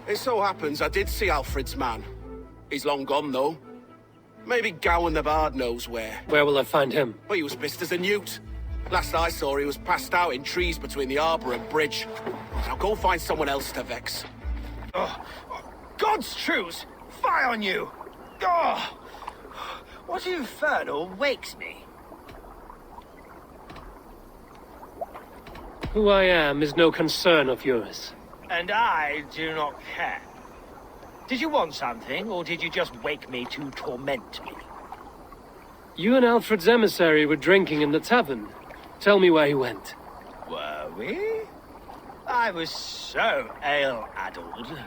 [SPEAKER 13] It so happens I did see Alfred's man. He's long gone, though. Maybe Gowan the Bard knows where.
[SPEAKER 2] Where will I find him?
[SPEAKER 13] Well, he was pissed as a newt. Last I saw, he was passed out in trees between the arbor and bridge. Now go find someone else to vex.
[SPEAKER 11] Oh, God's truce! Fie on you! Oh, what infernal wakes me?
[SPEAKER 2] Who I am is no concern of yours.
[SPEAKER 11] And I do not care. Did you want something, or did you just wake me to torment me?
[SPEAKER 2] You and Alfred's emissary were drinking in the tavern. Tell me where he went.
[SPEAKER 11] Were we? I was so ale-addled.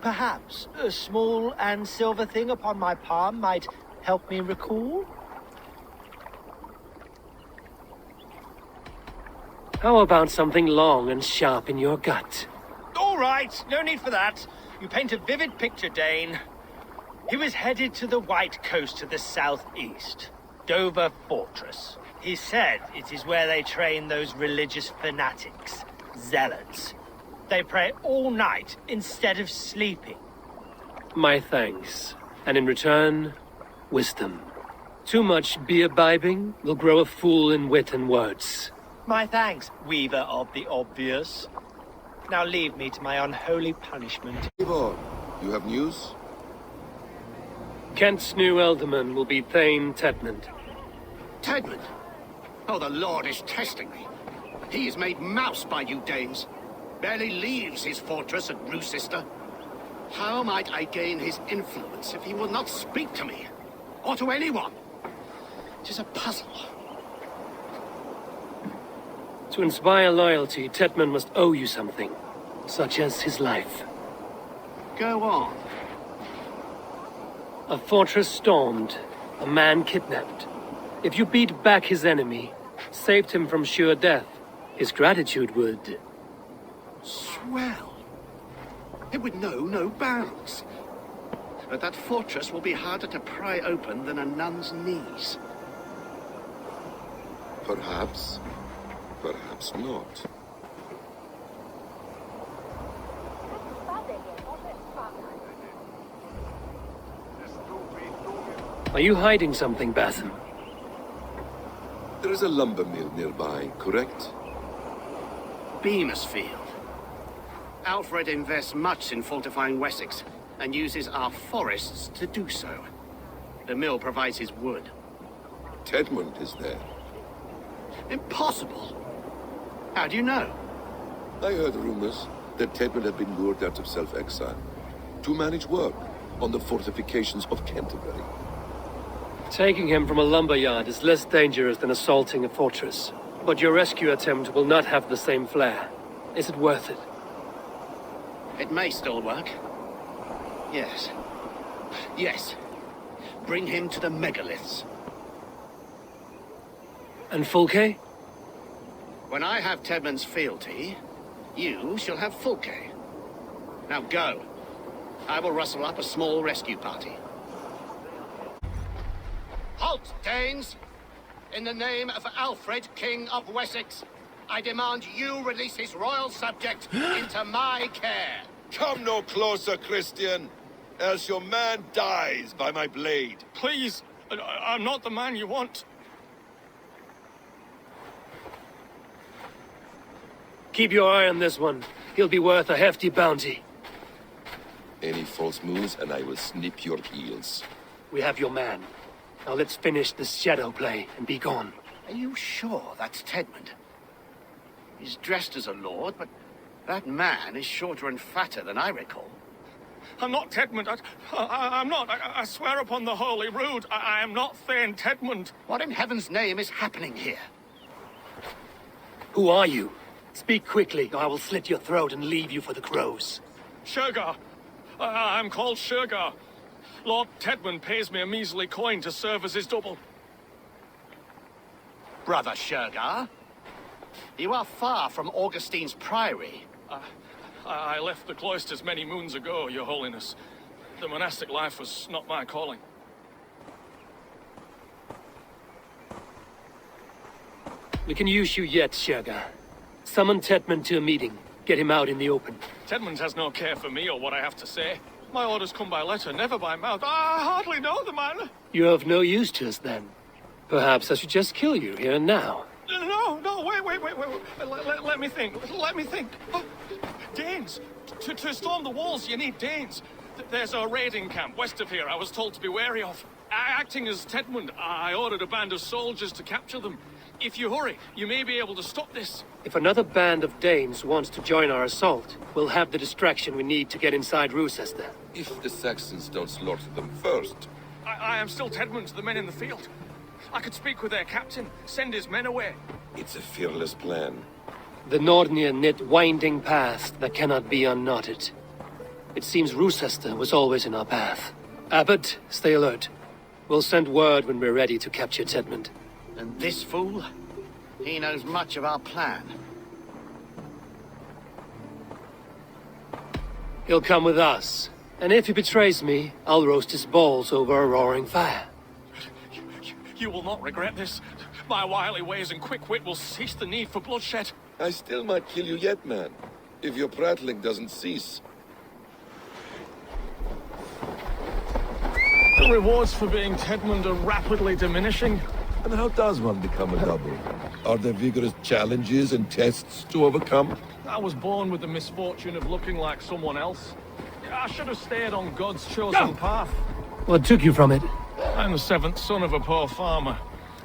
[SPEAKER 11] Perhaps a small and silver thing upon my palm might help me recall?
[SPEAKER 2] How about something long and sharp in your gut?
[SPEAKER 11] All right, no need for that. You paint a vivid picture, Dane. He was headed to the White Coast to the southeast, Dover Fortress. He said it is where they train those religious fanatics, zealots. They pray all night instead of sleeping.
[SPEAKER 2] My thanks. And in return, wisdom. Too much beer-bibbing will grow a fool in wit and words.
[SPEAKER 11] My thanks, Weaver of the Obvious. Now leave me to my unholy punishment.
[SPEAKER 12] Eivor, you have news?
[SPEAKER 2] Kent's new Elderman will be Thane Tedmund.
[SPEAKER 11] Tedmund? Oh, the Lord is testing me. He is made mouse by you Danes. Barely leaves his fortress at Roosister. How might I gain his influence if he will not speak to me? Or to anyone? It is a puzzle.
[SPEAKER 2] To inspire loyalty, Tedmund must owe you something, such as his life.
[SPEAKER 11] Go on.
[SPEAKER 2] A fortress stormed, a man kidnapped. If you beat back his enemy, saved him from sure death, his gratitude would...
[SPEAKER 11] Swell. It would know no bounds. But that fortress will be harder to pry open than a nun's knees.
[SPEAKER 12] Perhaps. Perhaps not.
[SPEAKER 2] Are you hiding something, Batham?
[SPEAKER 12] There is a lumber mill nearby, correct?
[SPEAKER 11] Beamisfield. Alfred invests much in fortifying Wessex, and uses our forests to do so. The mill provides his wood.
[SPEAKER 12] Tedmund is there.
[SPEAKER 4] Impossible. How do you know?
[SPEAKER 12] I heard rumors that Tedmund had been lured out of self-exile to manage work on the fortifications of Canterbury.
[SPEAKER 2] Taking him from a lumberyard is less dangerous than assaulting a fortress. But your rescue attempt will not have the same flair. Is it worth it?
[SPEAKER 4] It may still work. Yes. Yes. Bring him to the megaliths.
[SPEAKER 2] And Fulke?
[SPEAKER 4] When I have Tedmund's fealty, you shall have Fulke. Now go. I will rustle up a small rescue party. Halt, Danes! In the name of Alfred, King of Wessex, I demand you release his royal subject into my care.
[SPEAKER 12] Come no closer, Christian, else your man dies by my blade.
[SPEAKER 11] Please, I'm not the man you want.
[SPEAKER 2] Keep your eye on this one. He'll be worth a hefty bounty.
[SPEAKER 12] Any false moves and I will snip your heels.
[SPEAKER 2] We have your man. Now let's finish this shadow play and be gone.
[SPEAKER 4] Are you sure that's Tedmund? He's dressed as a lord, but that man is shorter and fatter than I recall.
[SPEAKER 11] I'm not Tedmund. I'm not. I swear upon the Holy Rood, I am not Thane Tedmund.
[SPEAKER 4] What in heaven's name is happening here?
[SPEAKER 2] Who are you? Speak quickly, or I will slit your throat and leave you for the crows.
[SPEAKER 11] Shergar. I'm called Shergar. Lord Tedmund pays me a measly coin to serve as his double.
[SPEAKER 4] Brother Shergar, you are far from Augustine's priory.
[SPEAKER 11] I left the cloisters many moons ago, Your Holiness. The monastic life was not my calling.
[SPEAKER 2] We can use you yet, Shergar. Summon Tedmund to a meeting. Get him out in the open.
[SPEAKER 11] Tedmund has no care for me or what I have to say. My orders come by letter, never by mouth. I hardly know the man.
[SPEAKER 2] You're of no use to us, then. Perhaps I should just kill you here and now.
[SPEAKER 11] No, wait. Let me think. Oh, Danes. To storm the walls, you need Danes. There's a raiding camp west of here I was told to be wary of. Acting as Tedmund, I ordered a band of soldiers to capture them. If you hurry, you may be able to stop this.
[SPEAKER 2] If another band of Danes wants to join our assault, we'll have the distraction we need to get inside Rochester.
[SPEAKER 12] If the Saxons don't slaughter them first.
[SPEAKER 11] I am still Tedmund to the men in the field. I could speak with their captain, send his men away.
[SPEAKER 12] It's a fearless plan.
[SPEAKER 2] The Nordnir knit winding paths that cannot be unknotted. It seems Rochester was always in our path. Abbot, stay alert. We'll send word when we're ready to capture Tedmund.
[SPEAKER 4] And this fool? He knows much of our plan.
[SPEAKER 2] He'll come with us. And if he betrays me, I'll roast his balls over a roaring fire.
[SPEAKER 11] You will not regret this. My wily ways and quick wit will cease the need for bloodshed.
[SPEAKER 12] I still might kill you yet, man. If your prattling doesn't cease.
[SPEAKER 11] The rewards for being Tedmund are rapidly diminishing.
[SPEAKER 12] And how does one become a double? Are there vigorous challenges and tests to overcome?
[SPEAKER 11] I was born with the misfortune of looking like someone else. I should have stayed on God's chosen path.
[SPEAKER 2] What took you from it?
[SPEAKER 11] I'm the seventh son of a poor farmer.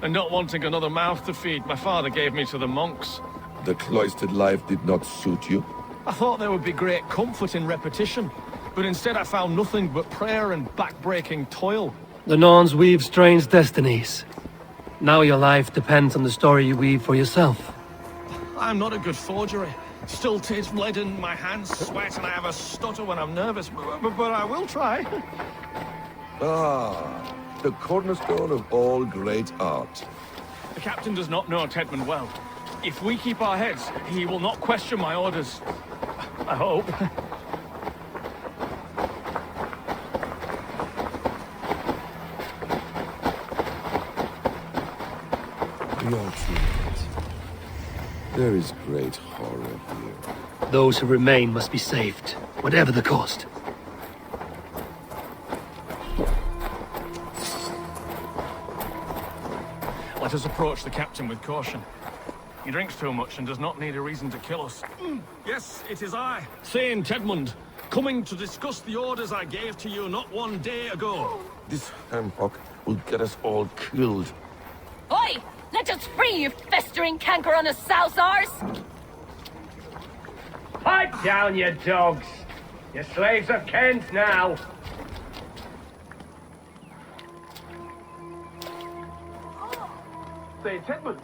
[SPEAKER 11] And not wanting another mouth to feed, my father gave me to the monks.
[SPEAKER 12] The cloistered life did not suit you?
[SPEAKER 11] I thought there would be great comfort in repetition. But instead I found nothing but prayer and back-breaking toil.
[SPEAKER 2] The Norns weave strange destinies. Now your life depends on the story you weave for yourself.
[SPEAKER 11] I'm not a good forgery. Still tastes lead in my hands, sweat, and I have a stutter when I'm nervous. But I will try.
[SPEAKER 12] Ah, the cornerstone of all great art.
[SPEAKER 11] The captain does not know Tedmund well. If we keep our heads, he will not question my orders. I hope.
[SPEAKER 12] We are true. There is great horror here.
[SPEAKER 2] Those who remain must be saved, whatever the cost.
[SPEAKER 11] Let us approach the captain with caution. He drinks too much and does not need a reason to kill us. Yes, it is I, Thane Tedmund, coming to discuss the orders I gave to you not one day ago.
[SPEAKER 12] This hamhock will get us all killed.
[SPEAKER 9] Oi! Let us free, you festering canker on the Salzars!
[SPEAKER 11] Pipe down, you dogs! Your slaves are Kent now!
[SPEAKER 13] Say, Tedmund,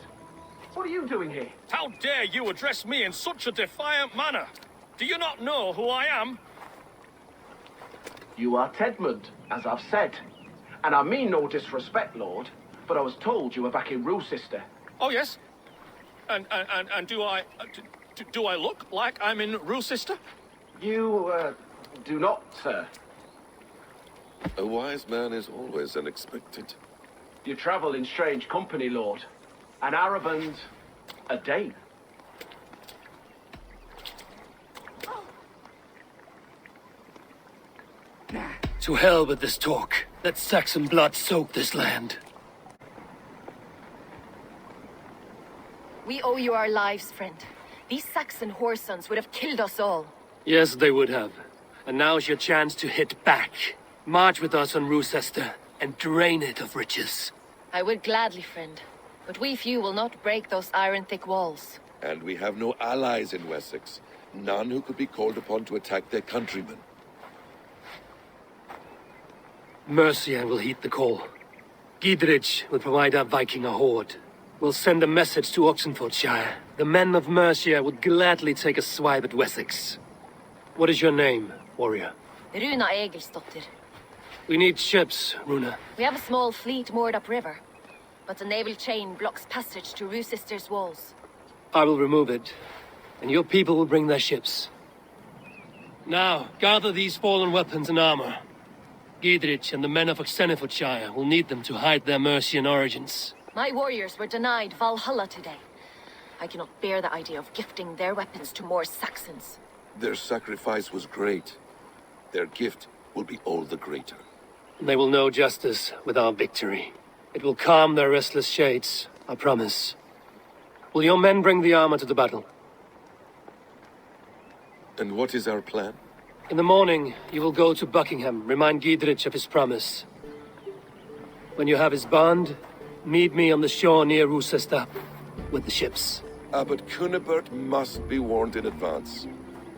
[SPEAKER 13] what are you doing here?
[SPEAKER 14] How dare you address me in such a defiant manner? Do you not know who I am?
[SPEAKER 13] You are Tedmund, as I've said. And I mean no disrespect, Lord, but I was told you were back in Rochester.
[SPEAKER 14] Oh, yes? And do I... do I look like I'm in Rochester?
[SPEAKER 13] You, do not, sir.
[SPEAKER 12] A wise man is always unexpected.
[SPEAKER 13] You travel in strange company, Lord. An Arab and a Dane.
[SPEAKER 2] To hell with this talk. Let Saxon blood soak this land.
[SPEAKER 9] We owe you our lives, friend. These Saxon whoresons would have killed us all.
[SPEAKER 2] Yes, they would have. And now's your chance to hit back. March with us on Rochester and drain it of riches.
[SPEAKER 9] I would gladly, friend. But we few will not break those iron-thick walls.
[SPEAKER 12] And we have no allies in Wessex. None who could be called upon to attack their countrymen.
[SPEAKER 2] Mercia will heed the call. Gidrich will provide our Viking a horde. We'll send a message to Oxenfordshire. The men of Mercia would gladly take a swipe at Wessex. What is your name, warrior?
[SPEAKER 9] Runa Egilsdotter.
[SPEAKER 2] We need ships, Runa.
[SPEAKER 9] We have a small fleet moored upriver, but the naval chain blocks passage to Rochester's walls.
[SPEAKER 2] I will remove it, and your people will bring their ships. Now, gather these fallen weapons and armor. Gidrich and the men of Oxenfordshire will need them to hide their Mercian origins.
[SPEAKER 9] My warriors were denied Valhalla today. I cannot bear the idea of gifting their weapons to more Saxons.
[SPEAKER 12] Their sacrifice was great. Their gift will be all the greater.
[SPEAKER 2] They will know justice with our victory. It will calm their restless shades, I promise. Will your men bring the armor to the battle?
[SPEAKER 12] And what is our plan?
[SPEAKER 2] In the morning, you will go to Buckingham, remind Gidrich of his promise. When you have his bond, meet me on the shore near Rochester with the ships.
[SPEAKER 12] But Cunibert must be warned in advance.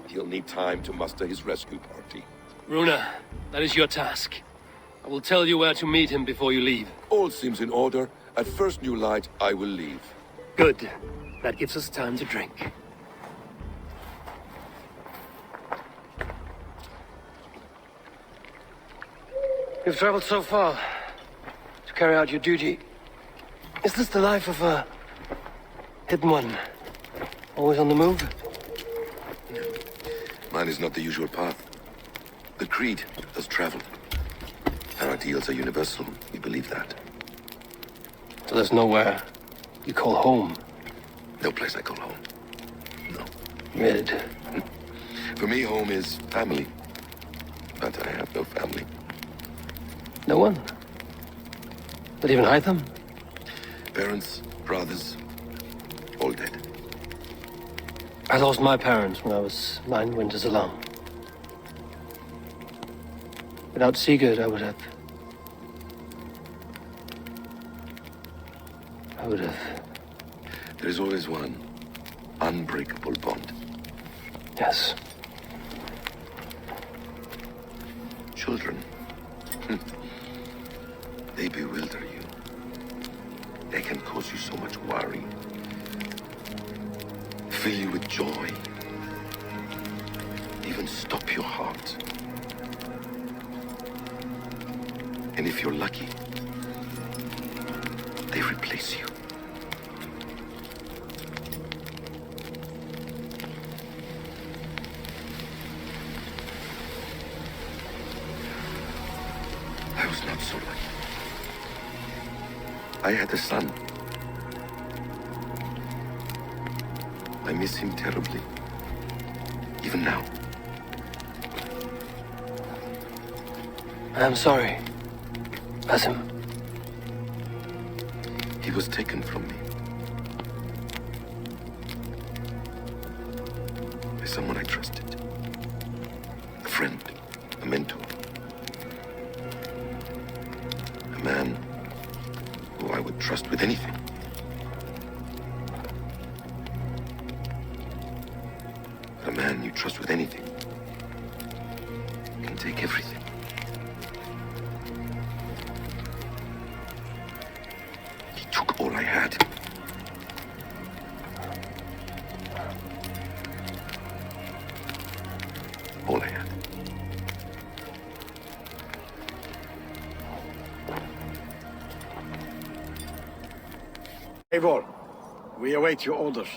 [SPEAKER 12] He'll need time to muster his rescue party.
[SPEAKER 2] Runa, that is your task. I will tell you where to meet him before you leave.
[SPEAKER 12] All seems in order. At first new light, I will leave.
[SPEAKER 2] Good. That gives us time to drink. You've traveled so far to carry out your duty. Is this the life of a hidden one? Always on the move?
[SPEAKER 12] Mine is not the usual path. The Creed has traveled. Our ideals are universal. We believe that.
[SPEAKER 2] So there's nowhere you call home?
[SPEAKER 12] No place I call home. No.
[SPEAKER 2] Mid.
[SPEAKER 12] For me, home is family. But I have no family.
[SPEAKER 2] No one? Not even Hytham?
[SPEAKER 12] Parents, brothers, all dead.
[SPEAKER 2] I lost my parents when I was 9 winters alone. Without Sigurd, I would have...
[SPEAKER 12] There is always one unbreakable bond.
[SPEAKER 2] Yes.
[SPEAKER 12] Children. They bewilder you. They can cause you so much worry. Fill you with joy. Even stop your heart. And if you're lucky, they replace you. I was not so lucky. I had a son. I miss him terribly. Even now.
[SPEAKER 2] I am sorry. Basim.
[SPEAKER 12] He was taken from me. By someone I trusted. A friend. A mentor. A man who I would trust with anything. A man you trust with anything can take everything. He took all I had. All I had.
[SPEAKER 15] Eivor, we await your orders.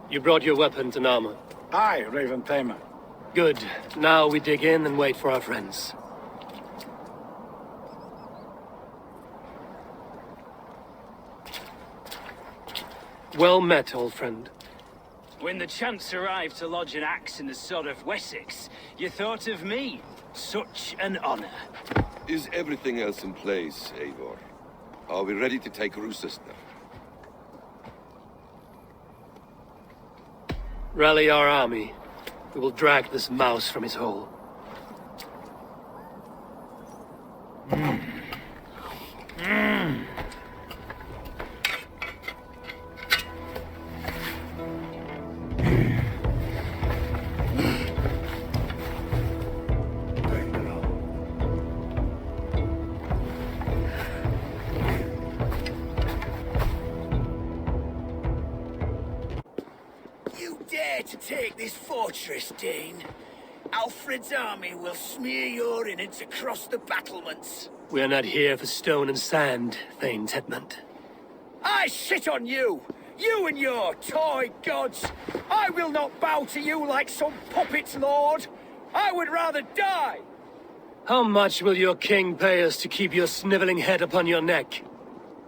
[SPEAKER 2] You brought your weapons and armor.
[SPEAKER 15] Aye, Raven Tamer.
[SPEAKER 2] Good. Now we dig in and wait for our friends. Well met, old friend.
[SPEAKER 11] When the chance arrived to lodge an axe in the sod of Wessex, you thought of me. Such an honor.
[SPEAKER 12] Is everything else in place, Eivor? Are we ready to take Rochester?
[SPEAKER 2] Rally our army. We will drag this mouse from his hole.
[SPEAKER 4] You dare to take this fortress, Dane? Alfred's army will smear your innards across the battlements.
[SPEAKER 2] We are not here for stone and sand, Thane Tedmund.
[SPEAKER 4] I shit on you! You and your toy gods! I will not bow to you like some puppet's lord! I would rather die!
[SPEAKER 2] How much will your king pay us to keep your sniveling head upon your neck?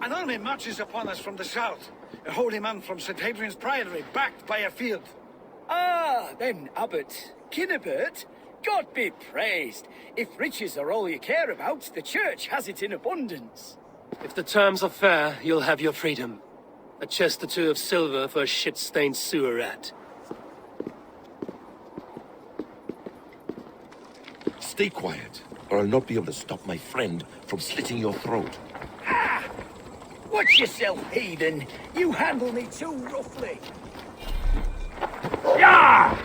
[SPEAKER 15] An army marches upon us from the south. A holy man from St. Hadrian's Priory, backed by a field.
[SPEAKER 4] Ah, then, Abbot. Ceolbert, God be praised. If riches are all you care about, the church has it in abundance.
[SPEAKER 2] If the terms are fair, you'll have your freedom. A chest or two of silver for a shit-stained sewer rat.
[SPEAKER 12] Stay quiet, or I'll not be able to stop my friend from slitting your throat.
[SPEAKER 4] Watch yourself, heathen. You handle me too roughly.
[SPEAKER 15] Yeah!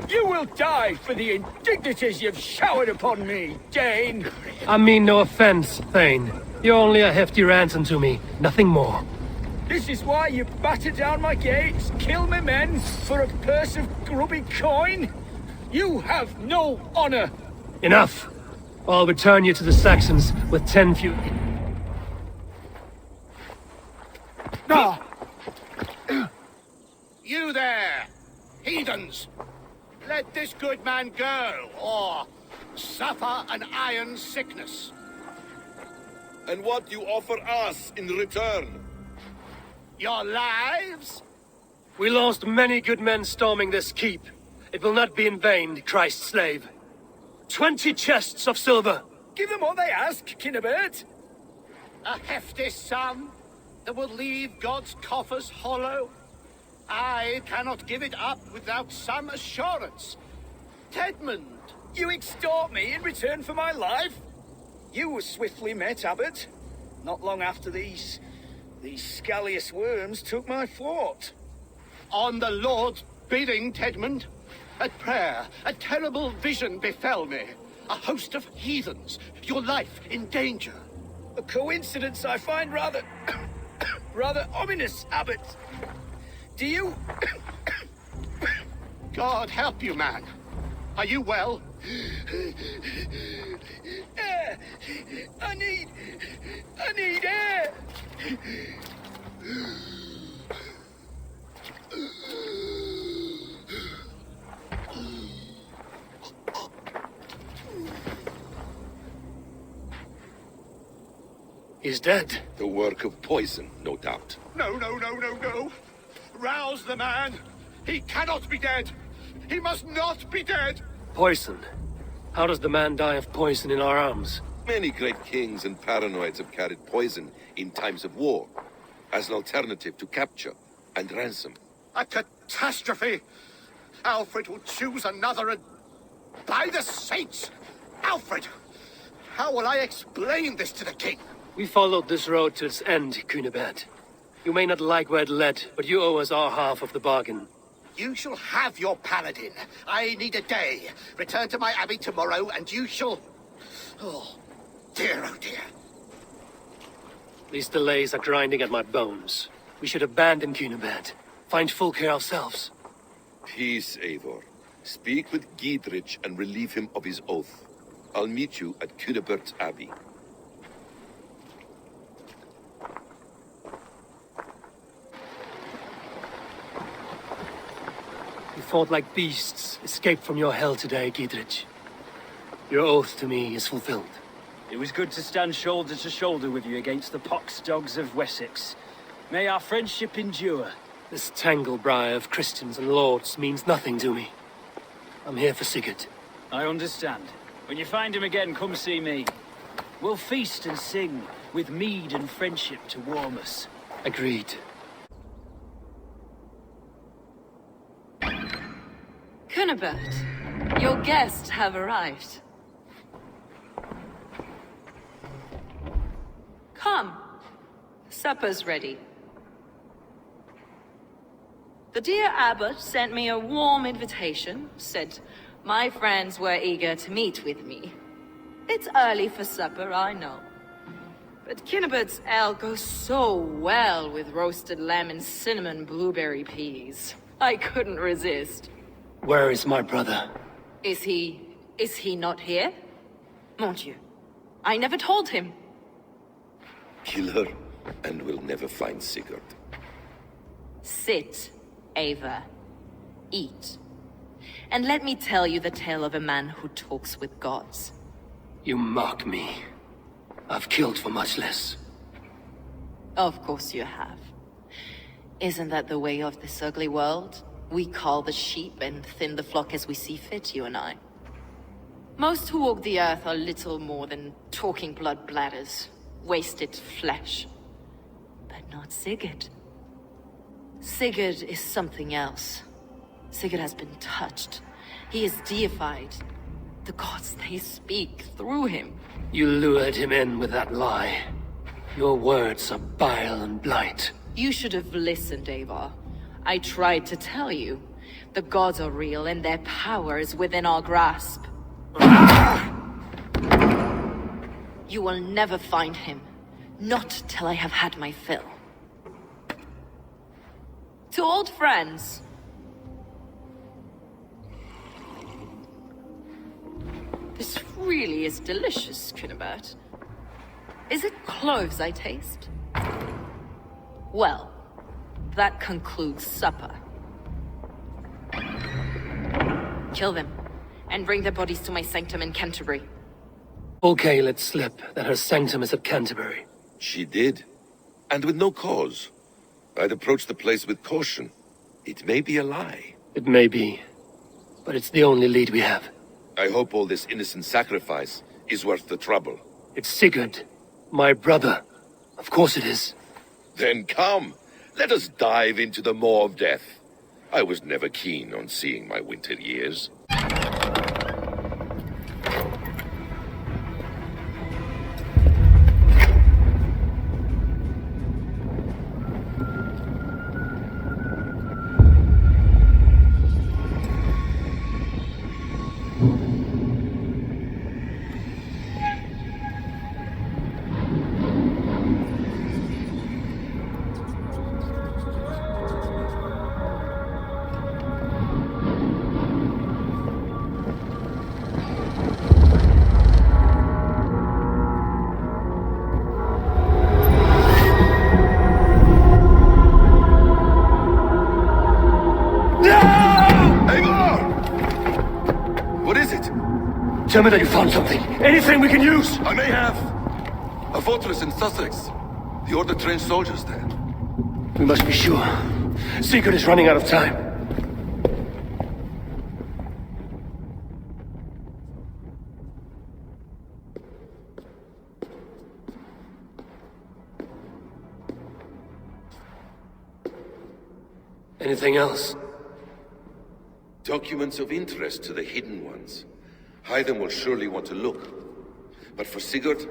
[SPEAKER 4] You will die for the indignities you've showered upon me, Dane.
[SPEAKER 2] I mean no offense, Thane. You're only a hefty ransom to me, nothing more.
[SPEAKER 4] This is why you batter down my gates, kill my men for a purse of grubby coin? You have no honor.
[SPEAKER 2] Enough! I'll return you to the Saxons with 10 few...
[SPEAKER 13] No! You there, heathens! Let this good man go, or suffer an iron sickness.
[SPEAKER 12] And what you offer us in return?
[SPEAKER 13] Your lives?
[SPEAKER 2] We lost many good men storming this keep. It will not be in vain, Christ's slave. 20 chests of silver!
[SPEAKER 4] Give them what they ask, Ceolbert.
[SPEAKER 13] A hefty sum that will leave God's coffers hollow? I cannot give it up without some assurance. Tedmund!
[SPEAKER 4] You extort me in return for my life? You were swiftly met, Abbot. Not long after these scallious worms took my fort.
[SPEAKER 13] On the Lord's bidding, Tedmund. At prayer, a terrible vision befell me. A host of heathens, your life in danger.
[SPEAKER 4] A coincidence I find rather... rather ominous, Abbot. Do you...
[SPEAKER 13] God help you, man. Are you well?
[SPEAKER 4] Air! I need air!
[SPEAKER 2] He's dead.
[SPEAKER 12] The work of poison, no doubt.
[SPEAKER 13] No. Rouse the man. He cannot be dead. He must not be dead.
[SPEAKER 2] Poison. How does the man die of poison in our arms?
[SPEAKER 12] Many great kings and paranoids have carried poison in times of war, as an alternative to capture and ransom.
[SPEAKER 13] A catastrophe. Alfred will choose another and
[SPEAKER 4] By the saints! Alfred! How will I explain this to the king?
[SPEAKER 2] We followed this road to its end, Cunibert. You may not like where it led, but you owe us our half of the bargain.
[SPEAKER 4] You shall have your paladin. I need a day. Return to my abbey tomorrow, and you shall... Oh dear.
[SPEAKER 2] These delays are grinding at my bones. We should abandon Cunibert. Find Fulke ourselves.
[SPEAKER 12] Peace, Eivor. Speak with Giedrich and relieve him of his oath. I'll meet you at Cunebert's Abbey.
[SPEAKER 2] You fought like beasts, escaped from your hell today, Giedrich. Your oath to me is fulfilled.
[SPEAKER 11] It was good to stand shoulder to shoulder with you against the pox dogs of Wessex. May our friendship endure.
[SPEAKER 2] This tangle-briar of Christians and lords means nothing to me. I'm here for Sigurd.
[SPEAKER 11] I understand. When you find him again, come see me. We'll feast and sing, with mead and friendship to warm us.
[SPEAKER 2] Agreed.
[SPEAKER 16] Cunibert, your guests have arrived. Come. Supper's ready. The dear abbot sent me a warm invitation, said my friends were eager to meet with me. It's early for supper, I know. But Cunibert's ale goes so well with roasted lamb and cinnamon blueberry peas. I couldn't resist.
[SPEAKER 2] Where is my brother?
[SPEAKER 16] Is he not here? Mon Dieu. I never told him.
[SPEAKER 12] Kill her, and we'll never find Sigurd.
[SPEAKER 16] Sit, Eivor. Eat. And let me tell you the tale of a man who talks with gods.
[SPEAKER 2] You mock me. I've killed for much less.
[SPEAKER 16] Of course you have. Isn't that the way of this ugly world? We cull the sheep and thin the flock as we see fit, you and I. Most who walk the earth are little more than talking blood bladders, wasted flesh. But not Sigurd. Sigurd is something else. Sigurd has been touched. He is deified. The gods, they speak through him.
[SPEAKER 2] You lured him in with that lie. Your words are bile and blight.
[SPEAKER 16] You should have listened, Eivor. I tried to tell you. The gods are real and their power is within our grasp. You will never find him. Not till I have had my fill. To old friends. This really is delicious, Cunibert. Is it cloves I taste? Well, that concludes supper. Kill them, and bring their bodies to my sanctum in Canterbury.
[SPEAKER 2] Fulke let slip that her sanctum is at Canterbury.
[SPEAKER 12] She did, and with no cause. I'd approach the place with caution. It may be a lie.
[SPEAKER 2] It may be, but it's the only lead we have.
[SPEAKER 12] I hope all this innocent sacrifice is worth the trouble.
[SPEAKER 2] It's Sigurd, my brother. Of course it is.
[SPEAKER 12] Then come, let us dive into the maw of death. I was never keen on seeing my winter years.
[SPEAKER 2] Tell me that you found something. Anything we can use!
[SPEAKER 12] I may have. A fortress in Sussex. The Order trained soldiers there.
[SPEAKER 2] We must be sure. Sigurd is running out of time. Anything else?
[SPEAKER 12] Documents of interest to the Hidden Ones. Hyden will surely want to look. But for Sigurd,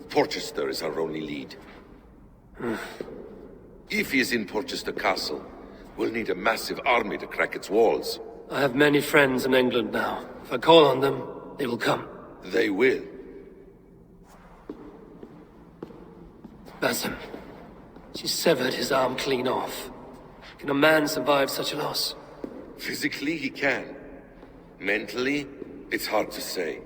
[SPEAKER 12] Porchester is our only lead. If he is in Porchester Castle, we'll need a massive army to crack its walls.
[SPEAKER 2] I have many friends in England now. If I call on them, they will come.
[SPEAKER 12] They will.
[SPEAKER 2] Basim. She severed his arm clean off. Can a man survive such a loss?
[SPEAKER 12] Physically, he can. Mentally, it's hard to say.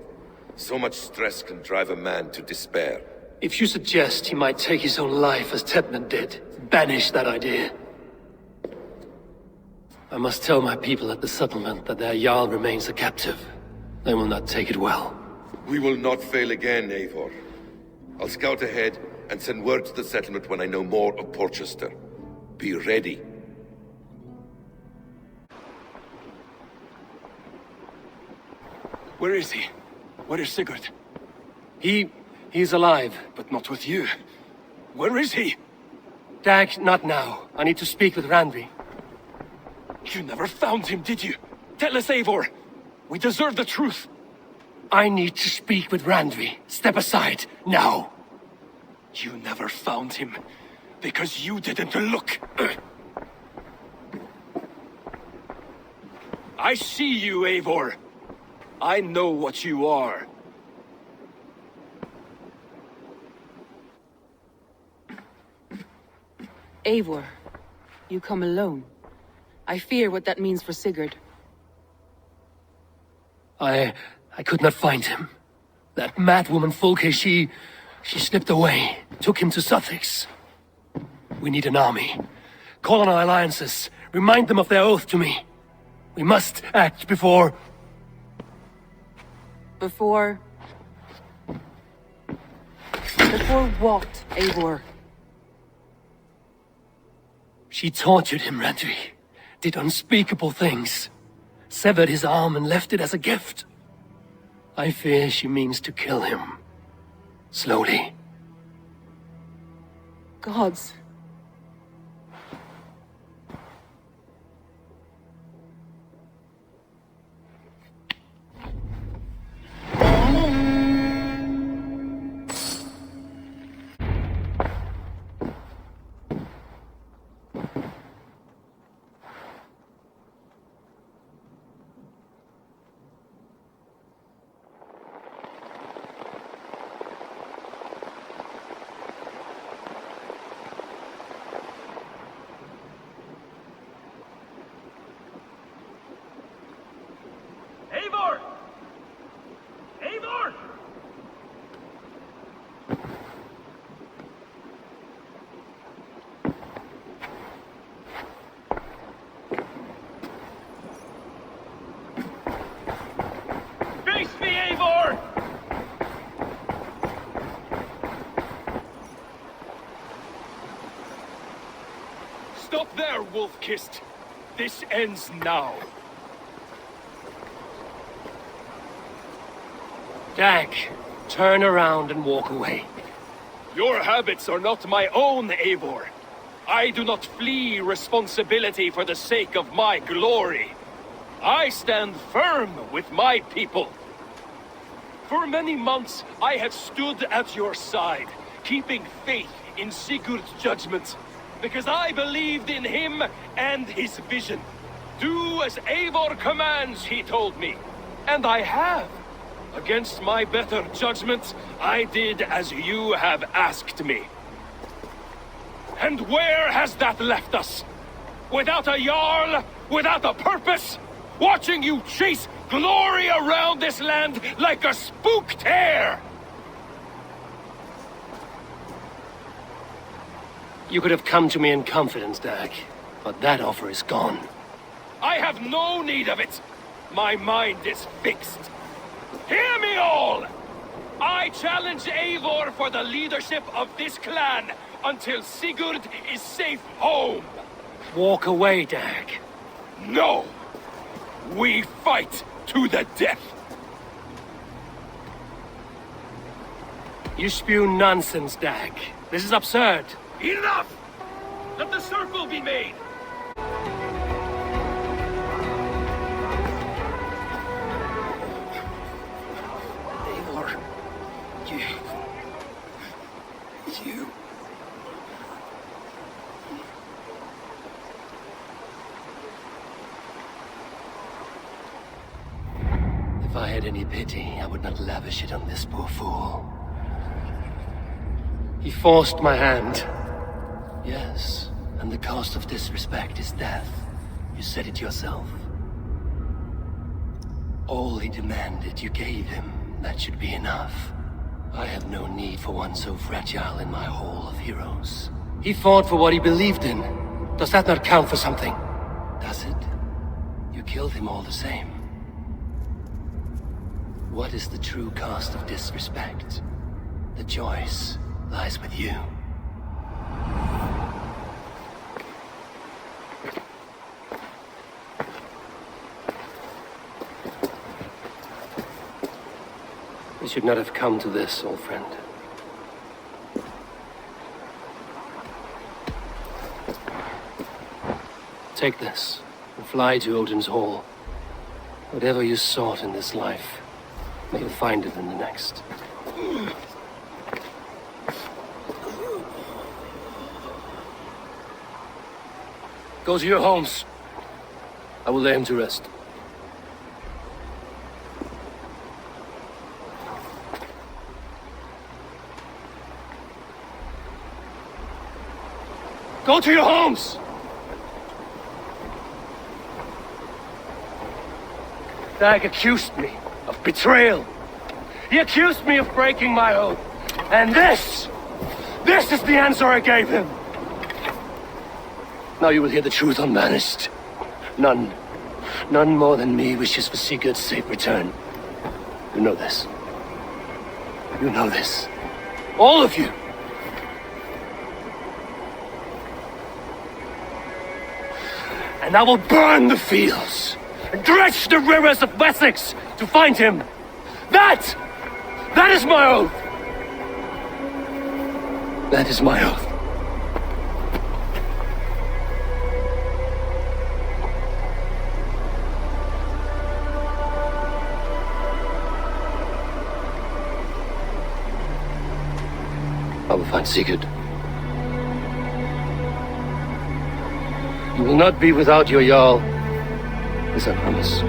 [SPEAKER 12] So much stress can drive a man to despair.
[SPEAKER 2] If you suggest he might take his own life as Tepman did, banish that idea. I must tell my people at the settlement that their Jarl remains a captive. They will not take it well.
[SPEAKER 12] We will not fail again, Eivor. I'll scout ahead and send word to the settlement when I know more of Porchester. Be ready.
[SPEAKER 14] Where is he? Where is Sigurd?
[SPEAKER 2] He's alive.
[SPEAKER 14] But not with you. Where is he?
[SPEAKER 2] Dag, not now. I need to speak with Randvi.
[SPEAKER 14] You never found him, did you? Tell us, Eivor. We deserve the truth.
[SPEAKER 2] I need to speak with Randvi. Step aside, now.
[SPEAKER 14] You never found him, because you didn't look. I see you, Eivor. I know what you are.
[SPEAKER 17] Eivor, you come alone. I fear what that means for Sigurd.
[SPEAKER 2] I could not find him. That madwoman Fulke, she slipped away, took him to Sussex. We need an army. Call on our alliances. Remind them of their oath to me. We must act before...
[SPEAKER 17] Before what, Eivor?
[SPEAKER 2] She tortured him, Randvi. Did unspeakable things. Severed his arm and left it as a gift. I fear she means to kill him. Slowly.
[SPEAKER 17] Gods.
[SPEAKER 11] Eivor! Eivor! Face me, Eivor!
[SPEAKER 14] Stop there, wolf-kissed. This ends now.
[SPEAKER 2] Dag, turn around and walk away.
[SPEAKER 14] Your habits are not my own, Eivor. I do not flee responsibility for the sake of my glory. I stand firm with my people. For many months, I have stood at your side, keeping faith in Sigurd's judgment, because I believed in him and his vision. Do as Eivor commands, he told me, and I have. Against my better judgment, I did as you have asked me. And where has that left us? Without a Jarl, without a purpose, watching you chase glory around this land like a spooked hare!
[SPEAKER 2] You could have come to me in confidence, Dag, but that offer is gone.
[SPEAKER 14] I have no need of it. My mind is fixed. Hear me all! I challenge Eivor for the leadership of this clan until Sigurd is safe home.
[SPEAKER 2] Walk away, Dag.
[SPEAKER 14] No! We fight to the death!
[SPEAKER 2] You spew nonsense, Dag. This is absurd.
[SPEAKER 14] Enough! Let the circle be made!
[SPEAKER 2] had any pity, I would not lavish it on this poor fool. He forced my hand. Yes, and the cost of disrespect is death. You said it yourself. All he demanded, you gave him. That should be enough. I have no need for one so fragile in my hall of heroes. He fought for what he believed in. Does that not count for something? Does it? You killed him all the same. What is the true cost of disrespect? The choice lies with you. We should not have come to this, old friend. Take this, and fly to Odin's Hall. Whatever you sought in this life, may you find it in the next. Go to your homes. I will lay him to rest. Go to your homes! Dag accused me of betrayal. He accused me of breaking my oath. And this is the answer I gave him. Now you will hear the truth unbanished. None more than me wishes for Sigurd's safe return. You know this. You know this. All of you. And I will burn the fields and dredge the rivers of Wessex to find him. That is my oath. That is my oath. I will find Sigurd. You will not be without your Jarl. This I promise.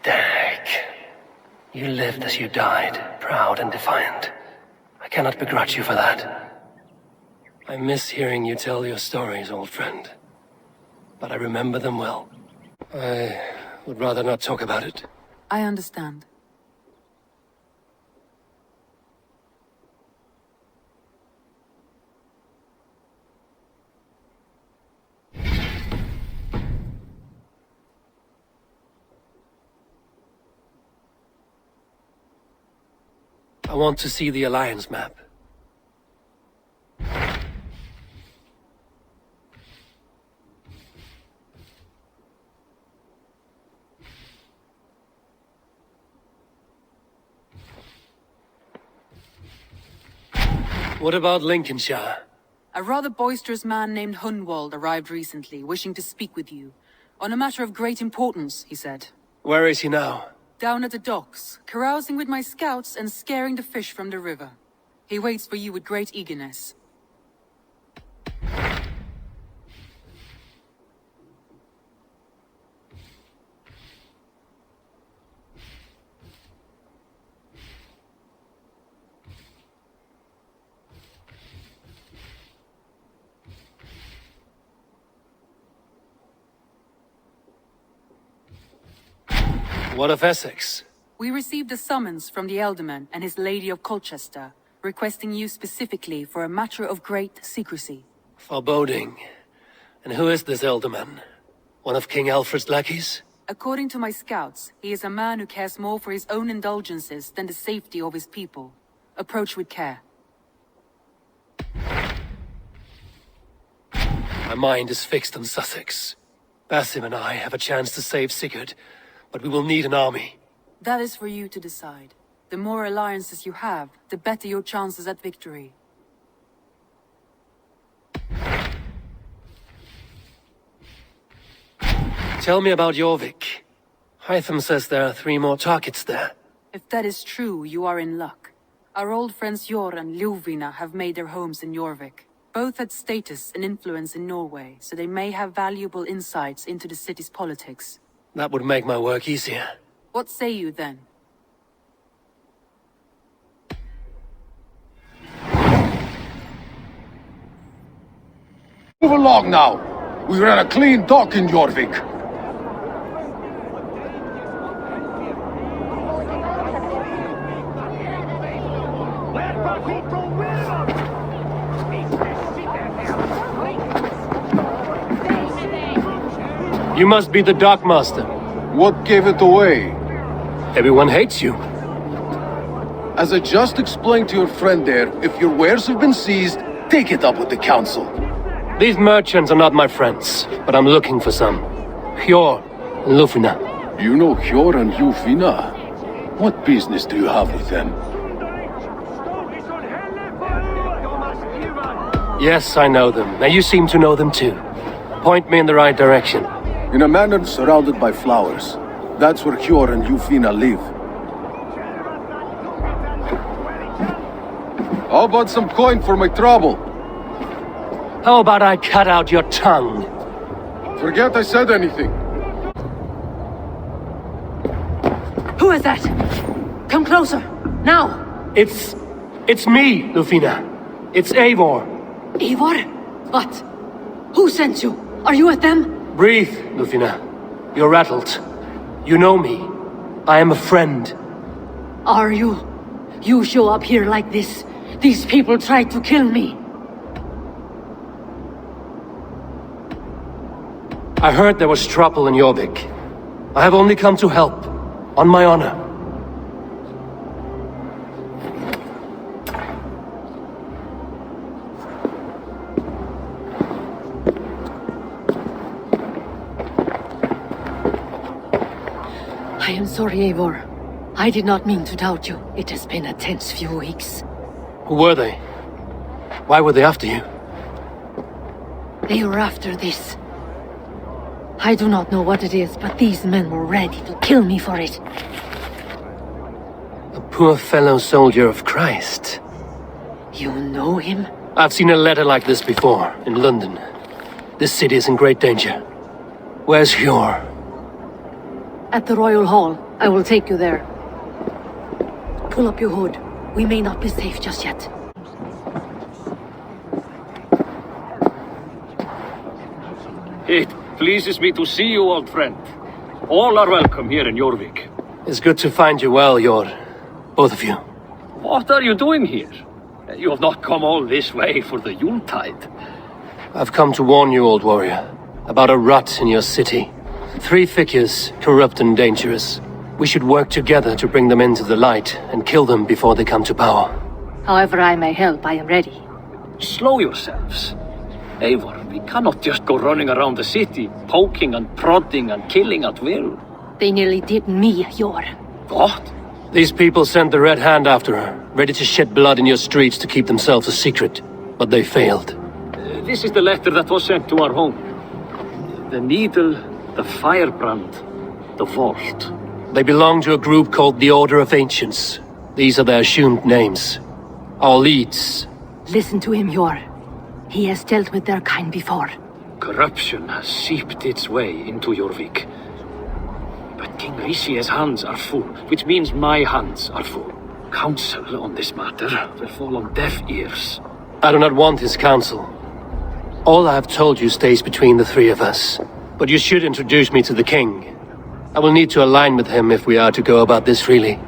[SPEAKER 2] Dag. You lived as you died, proud and defiant. I cannot begrudge you for that. I miss hearing you tell your stories, old friend. But I remember them well. I would rather not talk about it.
[SPEAKER 17] I understand.
[SPEAKER 2] I want to see the Alliance map. What about Lincolnshire?
[SPEAKER 17] A rather boisterous man named Hunwald arrived recently, wishing to speak with you. On a matter of great importance, he said.
[SPEAKER 2] Where is he now?
[SPEAKER 17] Down at the docks, carousing with my scouts and scaring the fish from the river. He waits for you with great eagerness.
[SPEAKER 2] What of Essex?
[SPEAKER 17] We received a summons from the Elderman and his Lady of Colchester, requesting you specifically for a matter of great secrecy.
[SPEAKER 2] Foreboding. And who is this Elderman? One of King Alfred's lackeys?
[SPEAKER 17] According to my scouts, he is a man who cares more for his own indulgences than the safety of his people. Approach with care.
[SPEAKER 2] My mind is fixed on Sussex. Basim and I have a chance to save Sigurd, but we will need an army.
[SPEAKER 17] That is for you to decide. The more alliances you have, the better your chances at victory.
[SPEAKER 2] Tell me about Jorvik. Hytham says there are 3 more targets there.
[SPEAKER 17] If that is true, you are in luck. Our old friends Jor and Ljuvina have made their homes in Jorvik. Both had status and influence in Norway, so they may have valuable insights into the city's politics.
[SPEAKER 2] That would make my work easier.
[SPEAKER 17] What say you then?
[SPEAKER 18] Move along now. We ran a clean dock in Jorvik.
[SPEAKER 2] You must be the Dockmaster.
[SPEAKER 18] What gave it away?
[SPEAKER 2] Everyone hates you.
[SPEAKER 18] As I just explained to your friend there, if your wares have been seized, take it up with the council.
[SPEAKER 2] These merchants are not my friends, but I'm looking for some. Hjor and Ljuvina.
[SPEAKER 18] You know Hjor and Ljuvina? What business do you have with them?
[SPEAKER 2] Yes, I know them, and you seem to know them too. Point me in the right direction.
[SPEAKER 18] In a manor surrounded by flowers. That's where Hjor and Ljuvina live. How about some coin for my trouble?
[SPEAKER 2] How about I cut out your tongue?
[SPEAKER 18] Forget I said anything.
[SPEAKER 9] Who is that? Come closer, now!
[SPEAKER 2] It's me, Ljuvina. It's Eivor.
[SPEAKER 9] Eivor? What? Who sent you? Are you with them?
[SPEAKER 2] Breathe, Ljuvina. You're rattled. You know me. I am a friend.
[SPEAKER 9] Are you? You show up here like this. These people tried to kill me.
[SPEAKER 2] I heard there was trouble in Jorvik. I have only come to help. On my honor.
[SPEAKER 9] I am sorry, Eivor. I did not mean to doubt you. It has been a tense few weeks.
[SPEAKER 2] Who were they? Why were they after you?
[SPEAKER 9] They were after this. I do not know what it is, but these men were ready to kill me for it.
[SPEAKER 2] A poor fellow soldier of Christ.
[SPEAKER 9] You know him?
[SPEAKER 2] I've seen a letter like this before, in London. This city is in great danger. Where's Hjor?
[SPEAKER 9] At the Royal Hall. I will take you there. Pull up your hood. We may not be safe just yet.
[SPEAKER 14] It pleases me to see you, old friend. All are welcome here in Jorvik.
[SPEAKER 2] It's good to find you well, Jor. Both of you.
[SPEAKER 14] What are you doing here? You have not come all this way for the Yuletide.
[SPEAKER 2] I've come to warn you, old warrior, about a rot in your city. 3 figures, corrupt and dangerous. We should work together to bring them into the light and kill them before they come to power.
[SPEAKER 9] However I may help, I am ready.
[SPEAKER 14] Slow yourselves. Eivor, we cannot just go running around the city, poking and prodding and killing at will.
[SPEAKER 9] They nearly did me, Jor.
[SPEAKER 14] What?
[SPEAKER 2] These people sent the Red Hand after her, ready to shed blood in your streets to keep themselves a secret. But they failed.
[SPEAKER 14] This is the letter that was sent to our home. The needle, the firebrand, the vault.
[SPEAKER 2] They belong to a group called the Order of Ancients. These are their assumed names. Our leads.
[SPEAKER 9] Listen to him, Jor. He has dealt with their kind before.
[SPEAKER 14] Corruption has seeped its way into Jorvik. But King Ricige's hands are full, which means my hands are full. Counsel on this matter will fall on deaf ears.
[SPEAKER 2] I do not want his counsel. All I have told you stays between the 3 of us. But you should introduce me to the king. I will need to align with him if we are to go about this freely.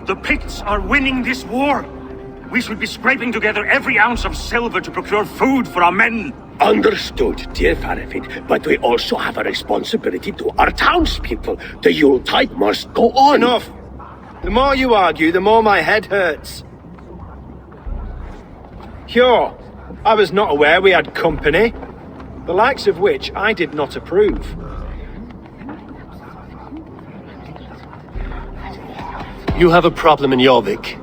[SPEAKER 19] The Picts are winning this war. We should be scraping together every ounce of silver to procure food for our men.
[SPEAKER 20] Understood, dear Farafin, but we also have a responsibility to our townspeople. The Yuletide must go on.
[SPEAKER 11] Enough! The more you argue, the more my head hurts. Hjor, I was not aware we had company, the likes of which I did not approve.
[SPEAKER 2] You have a problem in Jorvik.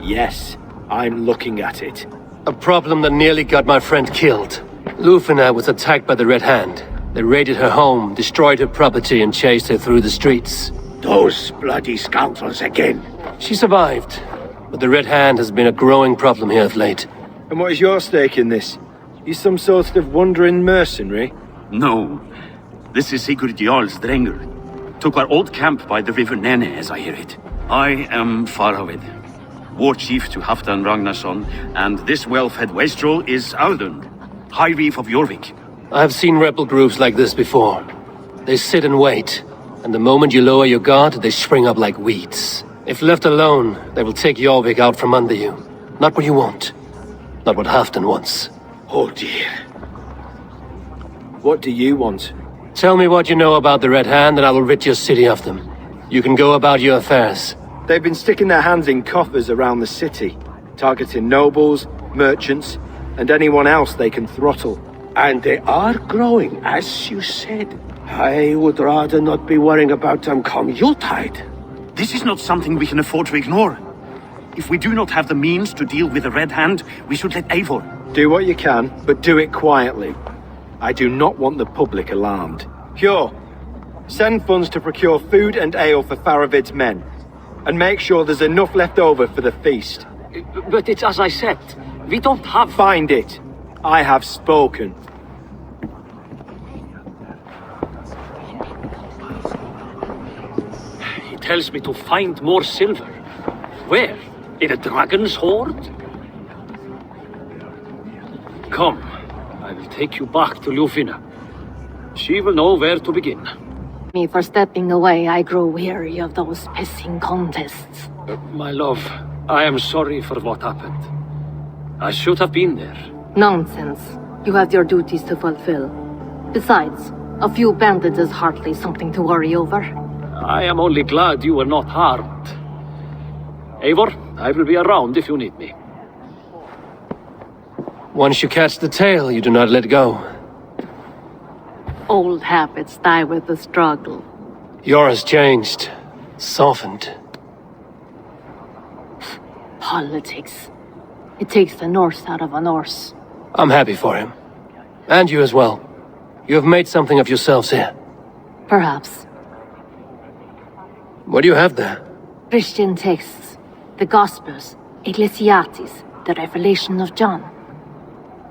[SPEAKER 20] Yes, I'm looking at it.
[SPEAKER 2] A problem that nearly got my friend killed. Lufina was attacked by the Red Hand. They raided her home, destroyed her property, and chased her through the streets.
[SPEAKER 20] Those bloody scoundrels again.
[SPEAKER 2] She survived, but the Red Hand has been a growing problem here of late.
[SPEAKER 21] And what is your stake in this? You some sort of wandering mercenary?
[SPEAKER 19] No. This is Sigurd Jarl's Drenger. Took our old camp by the river Nene, as I hear it. I am Farawid, war chief to Halfdan Ragnarsson, and this whelf-head wastrel is Audun, High Reef of Jorvik.
[SPEAKER 2] I have seen rebel groups like this before. They sit and wait, and the moment you lower your guard, they spring up like weeds. If left alone, they will take Jorvik out from under you. Not what you want. Not what Halfdan wants.
[SPEAKER 20] Oh dear.
[SPEAKER 21] What do you want?
[SPEAKER 2] Tell me what you know about the Red Hand, and I will rid your city of them. You can go about your affairs.
[SPEAKER 21] They've been sticking their hands in coffers around the city, targeting nobles, merchants, and anyone else they can throttle.
[SPEAKER 20] And they are growing, as you said. I would rather not be worrying about them come Yuletide.
[SPEAKER 19] This is not something we can afford to ignore. If we do not have the means to deal with the Red Hand, we should let Eivor.
[SPEAKER 21] Do what you can, but do it quietly. I do not want the public alarmed. Cure. Send funds to procure food and ale for Faravid's men. And make sure there's enough left over for the feast.
[SPEAKER 20] But it's as I said. We don't have...
[SPEAKER 21] Find it. I have spoken.
[SPEAKER 20] He tells me to find more silver. Where? In a dragon's hoard? Come. I will take you back to Lufina. She will know where to begin.
[SPEAKER 9] Me for stepping away, I grow weary of those pissing contests.
[SPEAKER 20] My love, I am sorry for what happened. I should have been there.
[SPEAKER 9] Nonsense. You have your duties to fulfill. Besides, a few bandits is hardly something to worry over.
[SPEAKER 20] I am only glad you were not harmed. Eivor, I will be around if you need me.
[SPEAKER 2] Once you catch the tail, you do not let go.
[SPEAKER 9] Old habits die with the struggle.
[SPEAKER 2] Yours changed. Softened.
[SPEAKER 9] Politics. It takes the Norse out of a Norse.
[SPEAKER 2] I'm happy for him. And you as well. You have made something of yourselves here.
[SPEAKER 9] Perhaps.
[SPEAKER 2] What do you have there?
[SPEAKER 9] Christian texts. The Gospels. Ecclesiastes. The Revelation of John.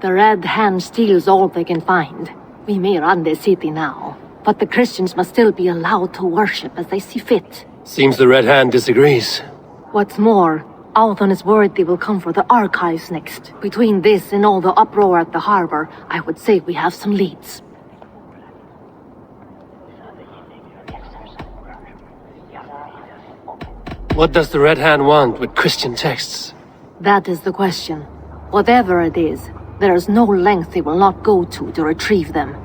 [SPEAKER 9] The Red Hand steals all they can find. We may run the city now, but the Christians must still be allowed to worship as they see fit.
[SPEAKER 2] Seems the Red Hand disagrees.
[SPEAKER 9] What's more, Alton is worried they will come for the archives next. Between this and all the uproar at the harbor, I would say we have some leads.
[SPEAKER 2] What does the Red Hand want with Christian texts?
[SPEAKER 9] That is the question. Whatever it is, there is no length they will not go to retrieve them.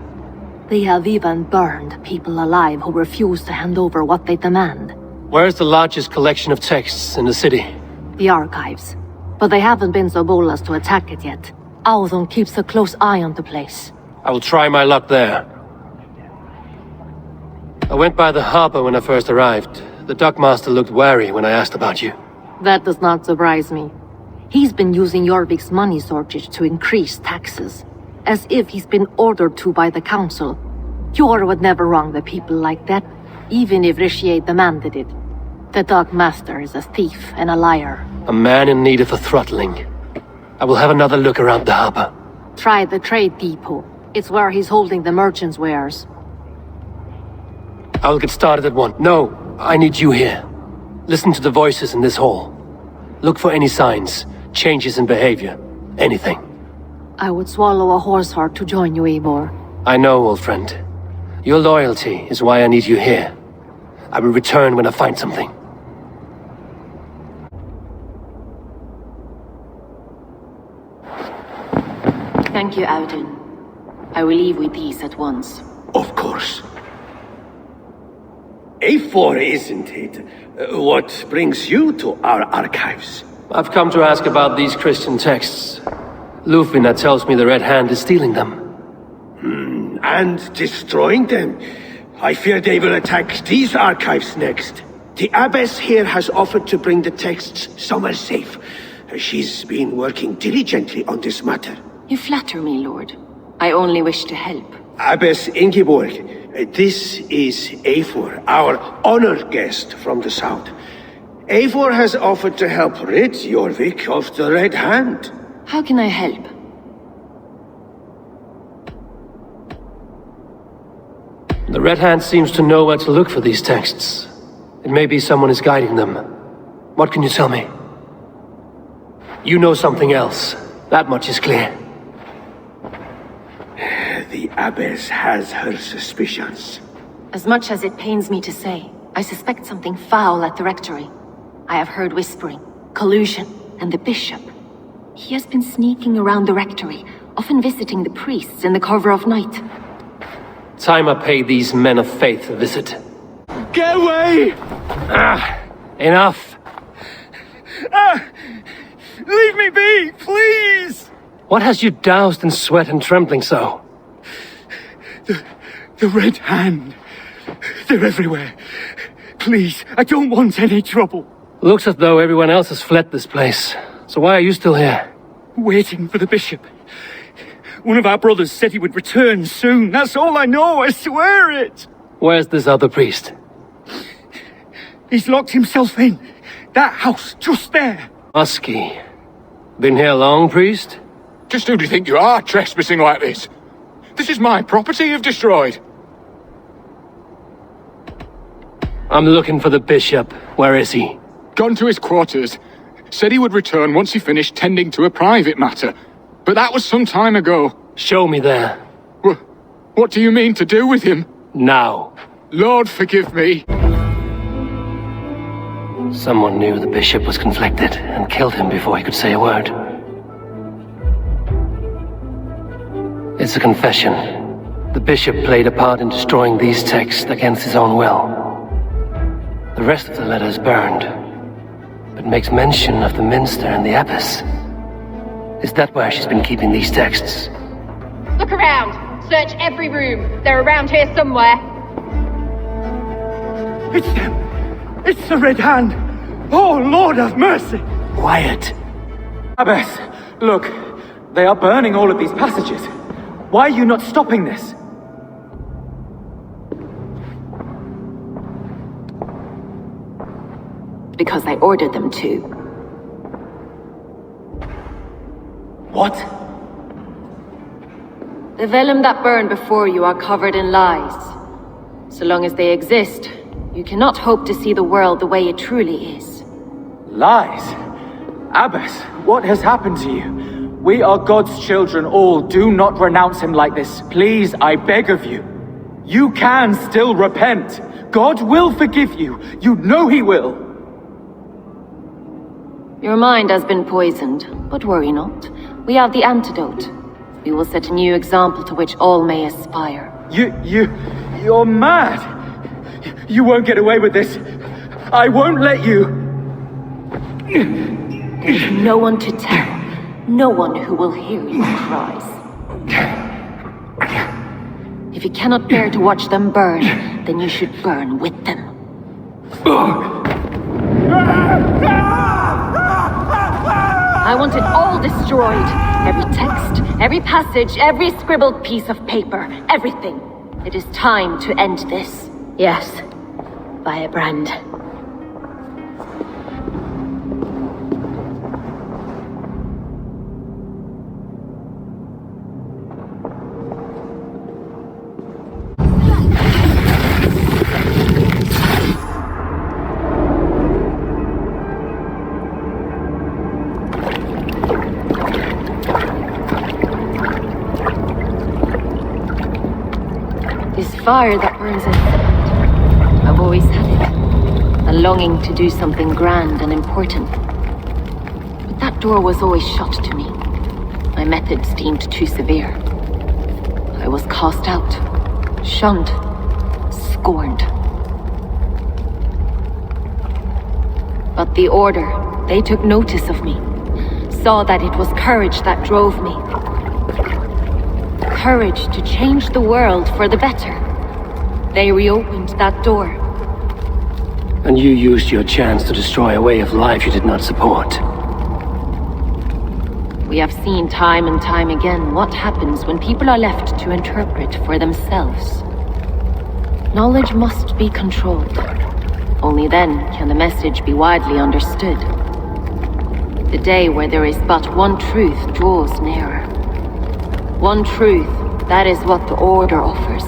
[SPEAKER 9] They have even burned people alive who refuse to hand over what they demand.
[SPEAKER 2] Where is the largest collection of texts in the city?
[SPEAKER 9] The archives. But they haven't been so bold as to attack it yet. Audun keeps a close eye on the place.
[SPEAKER 2] I will try my luck there. I went by the harbor when I first arrived. The dockmaster looked wary when I asked about you.
[SPEAKER 9] That does not surprise me. He's been using Jorvik's money shortage to increase taxes. As if he's been ordered to by the council. Jor would never wrong the people like that, even if Ricsige demanded it. The dockmaster is a thief and a liar.
[SPEAKER 2] A man in need of a throttling. I will have another look around the harbor.
[SPEAKER 9] Try the trade depot. It's where he's holding the merchants' wares.
[SPEAKER 2] I will get started at once. No, I need you here. Listen to the voices in this hall. Look for any signs, changes in behavior, anything.
[SPEAKER 9] I would swallow a horse heart to join you, Eivor.
[SPEAKER 2] I know, old friend. Your loyalty is why I need you here. I will return when I find something.
[SPEAKER 22] Thank you, Audun. I will leave with these at once.
[SPEAKER 20] Of course. Eivor, isn't it? What brings you to our archives?
[SPEAKER 2] I've come to ask about these Christian texts. Lufina tells me the Red Hand is stealing them.
[SPEAKER 20] And destroying them? I fear they will attack these archives next. The abbess here has offered to bring the texts somewhere safe. She's been working diligently on this matter.
[SPEAKER 22] You flatter me, Lord. I only wish to help.
[SPEAKER 20] Abbess Ingeborg, this is Eivor, our honored guest from the south. Eivor has offered to help rid Jorvik of the Red Hand.
[SPEAKER 22] How can I help?
[SPEAKER 2] The Red Hand seems to know where to look for these texts. It may be someone is guiding them. What can you tell me? You know something else. That much is clear.
[SPEAKER 20] The abbess has her suspicions.
[SPEAKER 22] As much as it pains me to say, I suspect something foul at the rectory. I have heard whispering, collusion, and the bishop. He has been sneaking around the rectory, often visiting the priests in the cover of night.
[SPEAKER 2] Time I pay these men of faith a visit.
[SPEAKER 14] Get away!
[SPEAKER 2] Enough!
[SPEAKER 14] Leave me be, please!
[SPEAKER 2] What has you doused in sweat and trembling so?
[SPEAKER 14] The Red Hand. They're everywhere. Please, I don't want any trouble.
[SPEAKER 2] Looks as though everyone else has fled this place. So why are you still here?
[SPEAKER 14] Waiting for the bishop. One of our brothers said he would return soon. That's all I know, I swear it!
[SPEAKER 2] Where's this other priest?
[SPEAKER 14] He's locked himself in. That house, just there.
[SPEAKER 2] Musky. Been here long, priest?
[SPEAKER 3] Just who do you think you are, trespassing like this? This is my property you've destroyed.
[SPEAKER 2] I'm looking for the bishop. Where is he?
[SPEAKER 3] Gone to his quarters. Said he would return once he finished tending to a private matter. But that was some time ago.
[SPEAKER 2] Show me there.
[SPEAKER 3] What do you mean to do with him?
[SPEAKER 2] Now.
[SPEAKER 3] Lord, forgive me.
[SPEAKER 2] Someone knew the bishop was conflicted and killed him before he could say a word. It's a confession. The bishop played a part in destroying these texts against his own will. The rest of the letter is burned, but makes mention of the minster and the abbess. Is that where she's been keeping these texts?
[SPEAKER 6] Look around! Search every room! They're around here somewhere!
[SPEAKER 14] It's them! It's the Red Hand! Oh, Lord have mercy!
[SPEAKER 2] Quiet.
[SPEAKER 23] Abbess, look. They are burning all of these passages. Why are you not stopping this?
[SPEAKER 22] Because I ordered them to.
[SPEAKER 23] What?
[SPEAKER 22] The vellum that burned before you are covered in lies. So long as they exist, you cannot hope to see the world the way it truly is.
[SPEAKER 23] Lies? Abbess, what has happened to you? We are God's children all. Do not renounce him like this. Please, I beg of you. You can still repent. God will forgive you. You know he will.
[SPEAKER 22] Your mind has been poisoned, but worry not. We have the antidote. We will set a new example to which all may aspire.
[SPEAKER 23] You're mad. You won't get away with this. I won't let you.
[SPEAKER 22] There's no one to tell. No one who will hear your cries. If you cannot bear to watch them burn, then you should burn with them. I want it all destroyed. Every text, every passage, every scribbled piece of paper, everything. It is time to end this. Yes, by a brand. Fire that burns inside. I've always had it. A longing to do something grand and important. But that door was always shut to me. My methods deemed too severe. I was cast out, shunned, scorned. But the Order, they took notice of me. Saw that it was courage that drove me. Courage to change the world for the better. They reopened that door.
[SPEAKER 2] And you used your chance to destroy a way of life you did not support.
[SPEAKER 22] We have seen time and time again what happens when people are left to interpret for themselves. Knowledge must be controlled. Only then can the message be widely understood. The day where there is but one truth draws nearer. One truth, that is what the Order offers.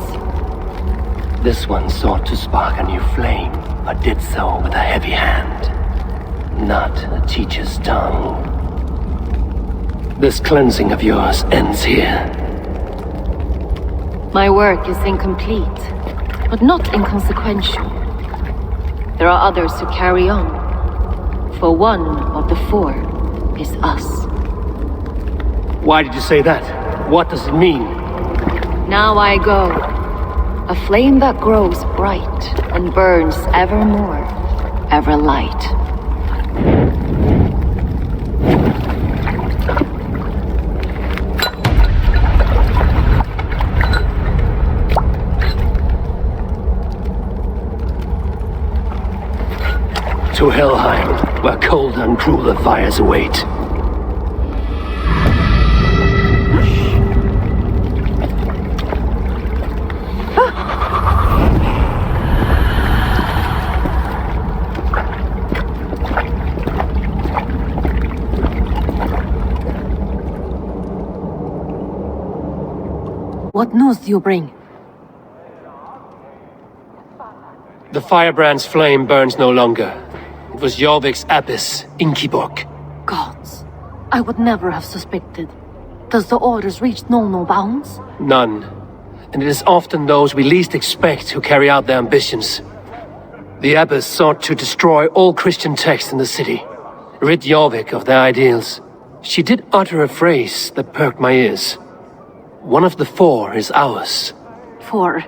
[SPEAKER 2] This one sought to spark a new flame, but did so with a heavy hand, not a teacher's tongue. This cleansing of yours ends here.
[SPEAKER 22] My work is incomplete, but not inconsequential. There are others who carry on. For one of the four is us.
[SPEAKER 2] Why did you say that? What does it mean?
[SPEAKER 22] Now I go. A flame that grows bright and burns ever more, ever light.
[SPEAKER 2] To Helheim, where cold and crueler fires await.
[SPEAKER 9] What news do you bring?
[SPEAKER 2] The firebrand's flame burns no longer. It was Jorvik's abyss, Inkiborg.
[SPEAKER 9] Gods, I would never have suspected. Does the orders reach no bounds?
[SPEAKER 2] None. And it is often those we least expect who carry out their ambitions. The abbess sought to destroy all Christian texts in the city, rid Jorvik of their ideals. She did utter a phrase that perked my ears. One of the four is ours.
[SPEAKER 9] 4.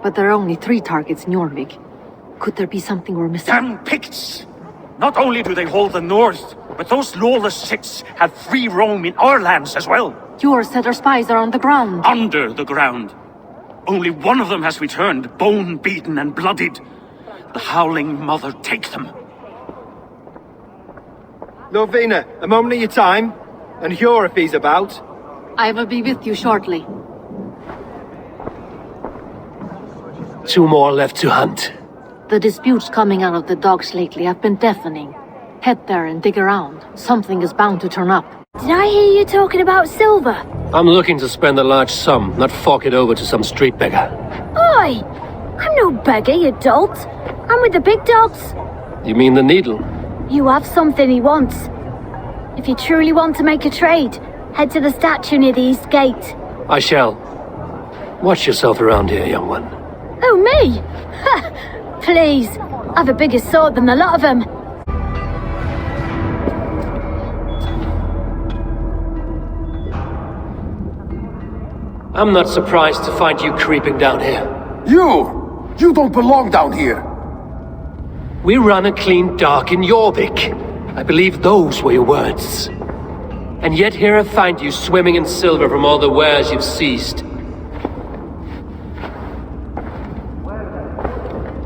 [SPEAKER 9] But there are only 3 targets in Jorvik. Could there be something we're missing?
[SPEAKER 19] Damn Picts! Not only do they hold the north, but those lawless Six have free roam in our lands as well.
[SPEAKER 9] Yours said our spies are on the ground.
[SPEAKER 19] Under the ground. Only one of them has returned, bone-beaten and bloodied. The Howling Mother take them.
[SPEAKER 21] Lovina, a moment of your time. And Hjor if he's about.
[SPEAKER 9] I will be with you shortly.
[SPEAKER 2] 2 more left to hunt.
[SPEAKER 9] The disputes coming out of the docks lately have been deafening. Head there and dig around. Something is bound to turn up.
[SPEAKER 1] Did I hear you talking about silver?
[SPEAKER 2] I'm looking to spend a large sum, not fork it over to some street beggar.
[SPEAKER 1] Oi! I'm no beggar, you dolt. I'm with the big dogs.
[SPEAKER 2] You mean the needle?
[SPEAKER 1] You have something he wants. If you truly want to make a trade, head to the statue near the east gate.
[SPEAKER 2] I shall. Watch yourself around here, young one.
[SPEAKER 1] Oh, me? Ha! Please, I've a bigger sword than the lot of them.
[SPEAKER 2] I'm not surprised to find you creeping down here.
[SPEAKER 18] You don't belong down here!
[SPEAKER 2] We run a clean dock in Jorvik. I believe those were your words. And yet here I find you swimming in silver from all the wares you've seized.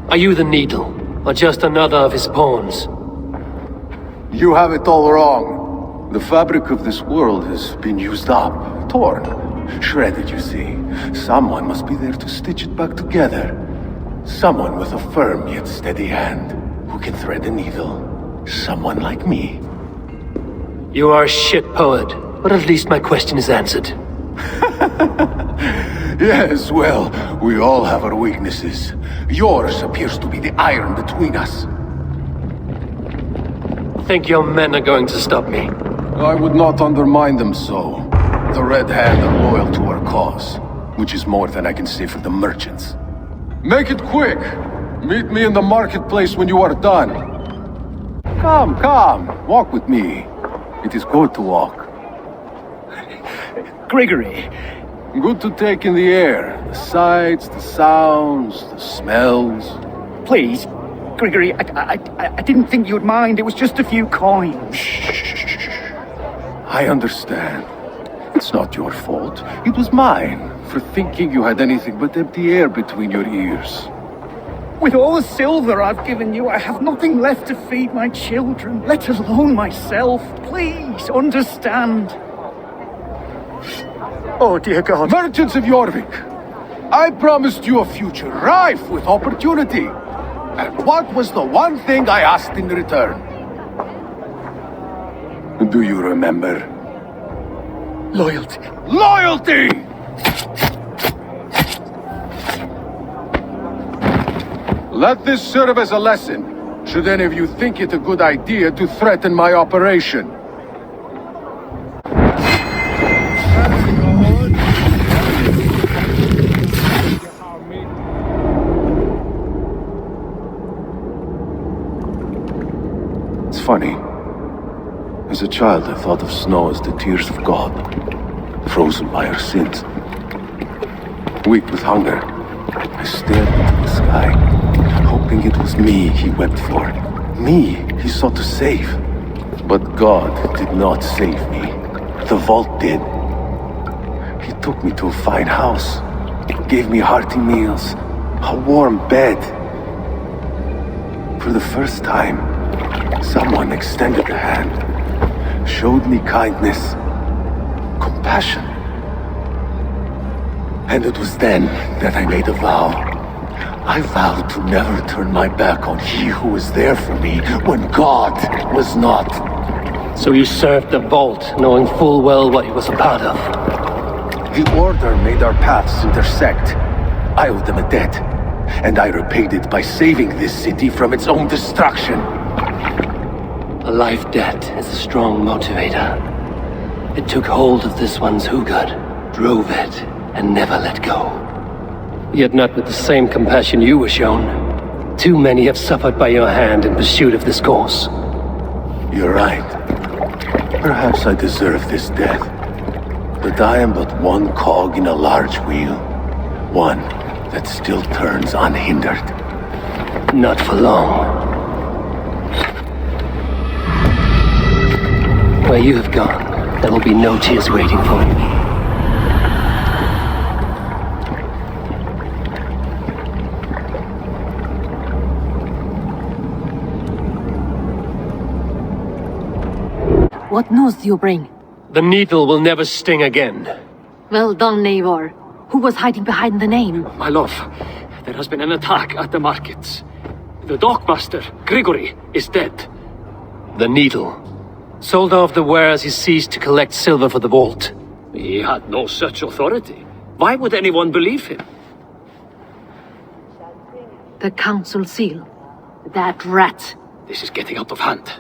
[SPEAKER 2] Are you the needle, or just another of his pawns?
[SPEAKER 18] You have it all wrong. The fabric of this world has been used up, torn, shredded, you see. Someone must be there to stitch it back together. Someone with a firm yet steady hand, who can thread a needle. Someone like me.
[SPEAKER 2] You are a shit poet, but at least my question is answered.
[SPEAKER 18] Yes, well, we all have our weaknesses. Yours appears to be the iron between us.
[SPEAKER 2] Think your men are going to stop me?
[SPEAKER 18] I would not undermine them so. The Red Hand are loyal to our cause, which is more than I can say for the merchants. Make it quick! Meet me in the marketplace when you are done. Come, walk with me. It is good to walk.
[SPEAKER 21] Grigory.
[SPEAKER 18] Good to take in the air. The sights, the sounds, the smells.
[SPEAKER 21] Please, Grigory, I didn't think you'd mind. It was just a few coins.
[SPEAKER 18] Shh. I understand. It's not your fault. It was mine, for thinking you had anything but empty air between your ears.
[SPEAKER 15] With all the silver I've given you, I have nothing left to feed my children, let alone myself. Please, understand. Oh, dear God.
[SPEAKER 18] Merchants of Jorvik, I promised you a future rife with opportunity. And what was the one thing I asked in return? Do you remember?
[SPEAKER 15] Loyalty.
[SPEAKER 18] Loyalty! Let this serve as a lesson, should any of you think it a good idea to threaten my operation. It's funny. As a child, I thought of snow as the tears of God, frozen by our sins. Weak with hunger, I stared into the sky, hoping it was me he wept for. Me he sought to save. But God did not save me. The vault did. He took me to a fine house, gave me hearty meals, a warm bed. For the first time, someone extended a hand, showed me kindness, compassion. And it was then that I made a vow. I vowed to never turn my back on he who was there for me when God was not.
[SPEAKER 2] So you served the Vault, knowing full well what it was a part of.
[SPEAKER 18] The Order made our paths intersect. I owed them a debt, and I repaid it by saving this city from its own destruction.
[SPEAKER 2] A life debt is a strong motivator. It took hold of this one's Hugad, drove it, and never let go. Yet not with the same compassion you were shown. Too many have suffered by your hand in pursuit of this cause.
[SPEAKER 18] You're right. Perhaps I deserve this death. But I am but one cog in a large wheel. One that still turns unhindered.
[SPEAKER 2] Not for long. Where you have gone, there will be no tears waiting for you.
[SPEAKER 9] What news do you bring?
[SPEAKER 2] The needle will never sting again.
[SPEAKER 9] Well done, Eivor. Who was hiding behind the name?
[SPEAKER 19] My love, there has been an attack at the markets. The dockmaster, Grigory, is dead.
[SPEAKER 2] The needle. Sold off the wares he seized to collect silver for the vault.
[SPEAKER 19] He had no such authority. Why would anyone believe him?
[SPEAKER 9] The council seal. That rat.
[SPEAKER 19] This is getting out of hand.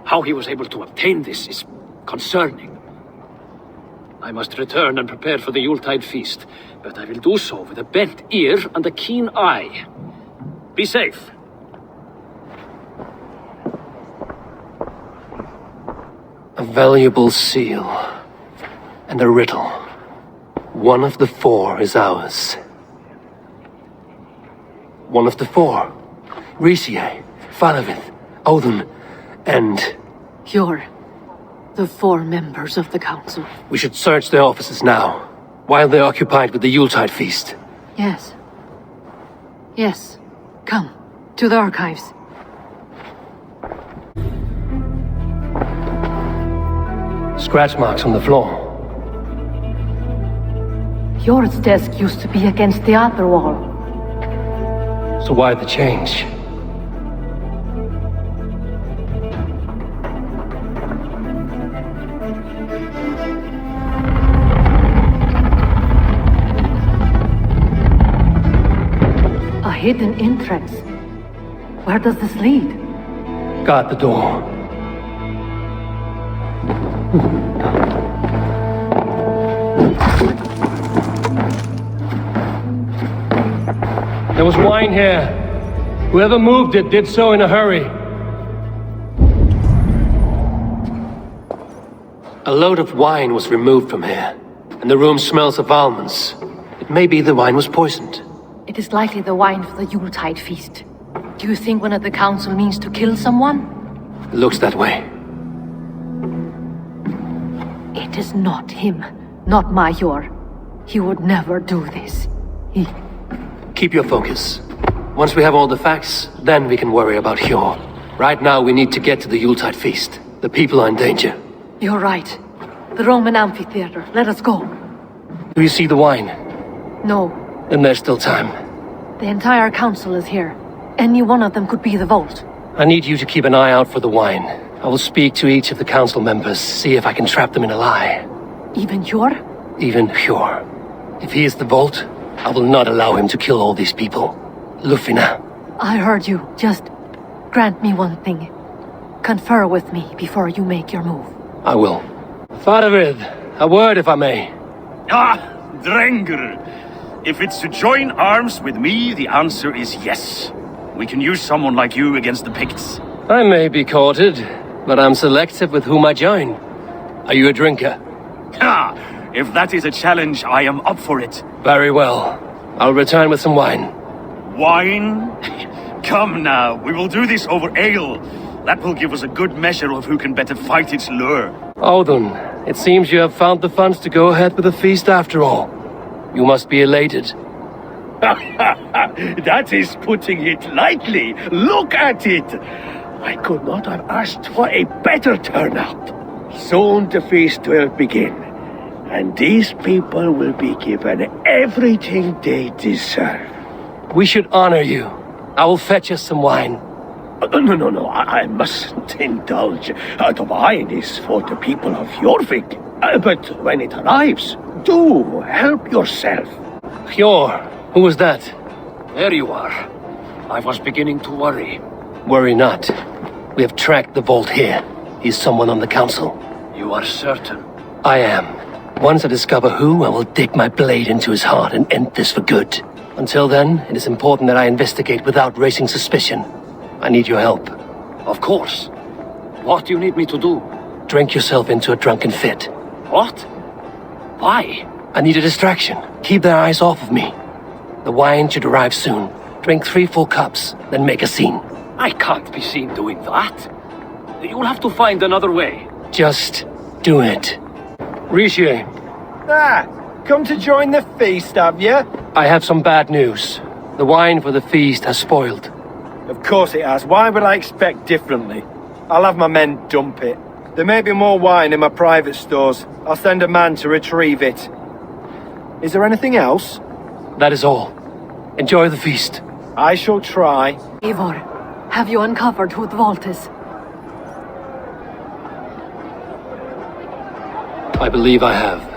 [SPEAKER 19] How he was able to obtain this is concerning. I must return and prepare for the Yuletide feast, but I will do so with a bent ear and a keen eye. Be safe.
[SPEAKER 2] A valuable seal. And a riddle. One of the four is ours. One of the four. Ricsige, Falavith, Odin, and...
[SPEAKER 9] You're the four members of the council.
[SPEAKER 2] We should search their offices now, while they're occupied with the Yuletide feast.
[SPEAKER 9] Yes. Yes. Come, to the archives.
[SPEAKER 2] Scratch marks on the floor.
[SPEAKER 9] Jor's desk used to be against the other wall.
[SPEAKER 2] So why the change?
[SPEAKER 9] A hidden entrance. Where does this lead?
[SPEAKER 2] Guard the door. There was wine here. Whoever moved it did so in a hurry. A load of wine was removed from here, and the room smells of almonds. It may be the wine was poisoned.
[SPEAKER 9] It is likely the wine for the Yuletide feast. Do you think one of the council means to kill someone?
[SPEAKER 2] It looks that way.
[SPEAKER 9] It is not him, not Major. He would never do this.
[SPEAKER 2] Keep your focus. Once we have all the facts, then we can worry about Hjor. Right now, we need to get to the Yuletide feast. The people are in danger.
[SPEAKER 9] You're right. The Roman amphitheater. Let us go.
[SPEAKER 2] Do you see the wine?
[SPEAKER 9] No.
[SPEAKER 2] Then there's still time.
[SPEAKER 9] The entire council is here. Any one of them could be the vault.
[SPEAKER 2] I need you to keep an eye out for the wine. I will speak to each of the council members, see if I can trap them in a lie.
[SPEAKER 9] Even Hjor?
[SPEAKER 2] Even Hjor. If he is the vault, I will not allow him to kill all these people. Lufina.
[SPEAKER 9] I heard you. Just grant me one thing. Confer with me before you make your move.
[SPEAKER 2] I will. Faravid, a word if I may.
[SPEAKER 19] Ah, Drengr. If it's to join arms with me, the answer is yes. We can use someone like you against the Picts.
[SPEAKER 2] I may be courted, but I'm selective with whom I join. Are you a drinker?
[SPEAKER 19] Ha! If that is a challenge, I am up for it.
[SPEAKER 2] Very well. I'll return with some wine.
[SPEAKER 19] Wine? Come now, we will do this over ale. That will give us a good measure of who can better fight its lure.
[SPEAKER 2] Audun, it seems you have found the funds to go ahead with the feast after all. You must be elated.
[SPEAKER 20] That is putting it lightly. Look at it. I could not have asked for a better turnout. Soon the feast will begin, and these people will be given everything they deserve.
[SPEAKER 2] We should honor you. I will fetch us some wine.
[SPEAKER 20] No, I mustn't indulge. The wine is for the people of Jorvik. But when it arrives, do help yourself.
[SPEAKER 2] Hjor, who was that?
[SPEAKER 5] There you are. I was beginning to worry.
[SPEAKER 2] Worry not. We have tracked the vault here. He's someone on the council.
[SPEAKER 5] You are certain?
[SPEAKER 2] I am. Once I discover who, I will dig my blade into his heart and end this for good. Until then, it is important that I investigate without raising suspicion. I need your help.
[SPEAKER 5] Of course. What do you need me to do?
[SPEAKER 2] Drink yourself into a drunken fit.
[SPEAKER 5] What? Why?
[SPEAKER 2] I need a distraction. Keep their eyes off of me. The wine should arrive soon. Drink 3 full cups, then make a scene.
[SPEAKER 5] I can't be seen doing that. You'll have to find another way.
[SPEAKER 2] Just do it. Ricsige.
[SPEAKER 21] Come to join the feast, have you?
[SPEAKER 2] I have some bad news. The wine for the feast has spoiled.
[SPEAKER 21] Of course it has. Why would I expect differently? I'll have my men dump it. There may be more wine in my private stores. I'll send a man to retrieve it. Is there anything else?
[SPEAKER 2] That is all. Enjoy the feast.
[SPEAKER 21] I shall try.
[SPEAKER 9] Eivor, have you uncovered who the vault is?
[SPEAKER 2] I believe I have.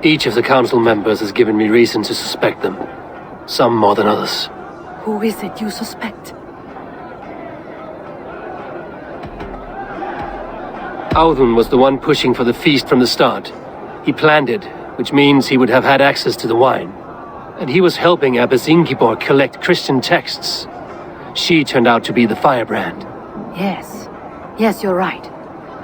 [SPEAKER 2] Each of the council members has given me reason to suspect them. Some more than others.
[SPEAKER 9] Who is it you suspect?
[SPEAKER 2] Audun was the one pushing for the feast from the start. He planned it, which means he would have had access to the wine. And he was helping Abbess Ingeborg collect Christian texts. She turned out to be the firebrand.
[SPEAKER 9] Yes. Yes, you're right.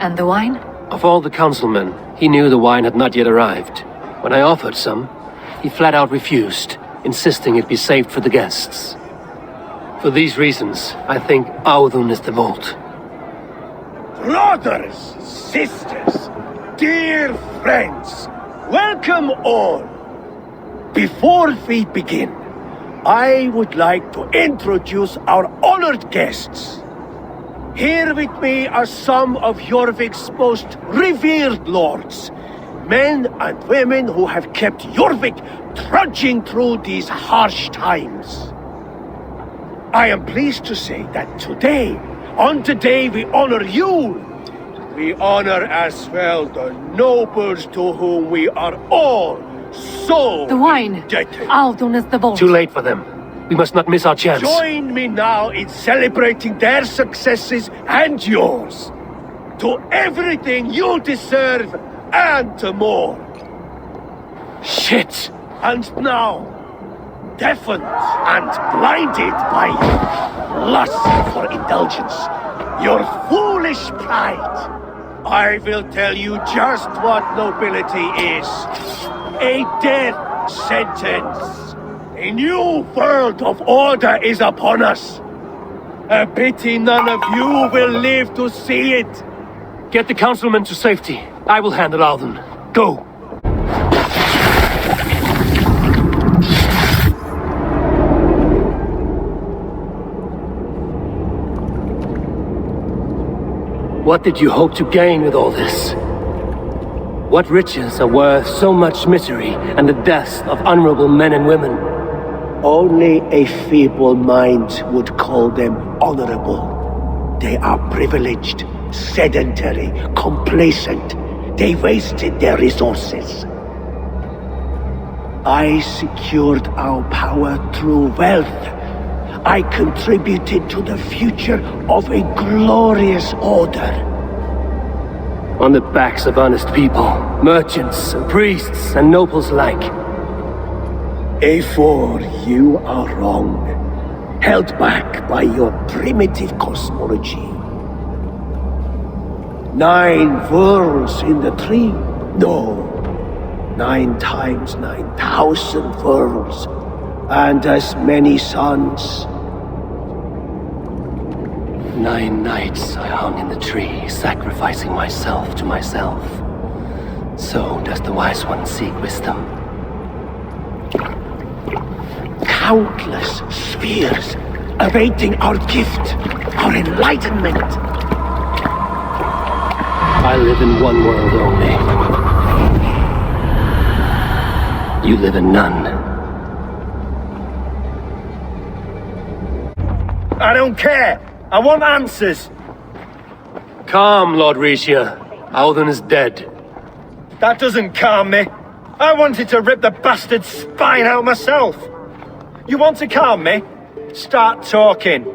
[SPEAKER 9] And the wine?
[SPEAKER 2] Of all the councilmen, he knew the wine had not yet arrived. When I offered some, he flat out refused, insisting it be saved for the guests. For these reasons, I think Audun is the vault.
[SPEAKER 20] Brothers, sisters, dear friends, welcome all. Before we begin, I would like to introduce our honored guests. Here with me are some of Jorvik's most revered lords, men and women who have kept Jorvik trudging through these harsh times. I am pleased to say that today, on the day we honor you, we honor as well the nobles to whom we are all so
[SPEAKER 9] the wine.
[SPEAKER 20] indebted.
[SPEAKER 9] Audun is the vault.
[SPEAKER 2] Too late for them. We must not miss our chance.
[SPEAKER 20] Join me now in celebrating their successes and yours. To everything you deserve and more.
[SPEAKER 2] Shit!
[SPEAKER 20] And now, deafened and blinded by your lust for indulgence, your foolish pride, I will tell you just what nobility is. A death sentence. A new world of order is upon us. A pity none of you will live to see it.
[SPEAKER 2] Get the councilmen to safety. I will handle Audun. Go! What did you hope to gain with all this? What riches are worth so much misery and the deaths of honorable men and women?
[SPEAKER 20] Only a feeble mind would call them honorable. They are privileged, sedentary, complacent. They wasted their resources. I secured our power through wealth. I contributed to the future of a glorious order.
[SPEAKER 2] On the backs of honest people, merchants and priests and nobles alike.
[SPEAKER 20] Eivor, you are wrong. Held back by your primitive cosmology. 9 worlds in the tree? No. 9 times 9,000 worlds. And as many suns.
[SPEAKER 2] 9 nights I hung in the tree, sacrificing myself to myself. So does the Wise One seek wisdom.
[SPEAKER 20] Countless spheres awaiting our gift, our enlightenment.
[SPEAKER 2] I live in one world only. You live in none.
[SPEAKER 20] I don't care! I want answers!
[SPEAKER 2] Calm, Lord Ricsige. Alden is dead.
[SPEAKER 20] That doesn't calm me. I wanted to rip the bastard's spine out myself. You want to calm me? Start talking.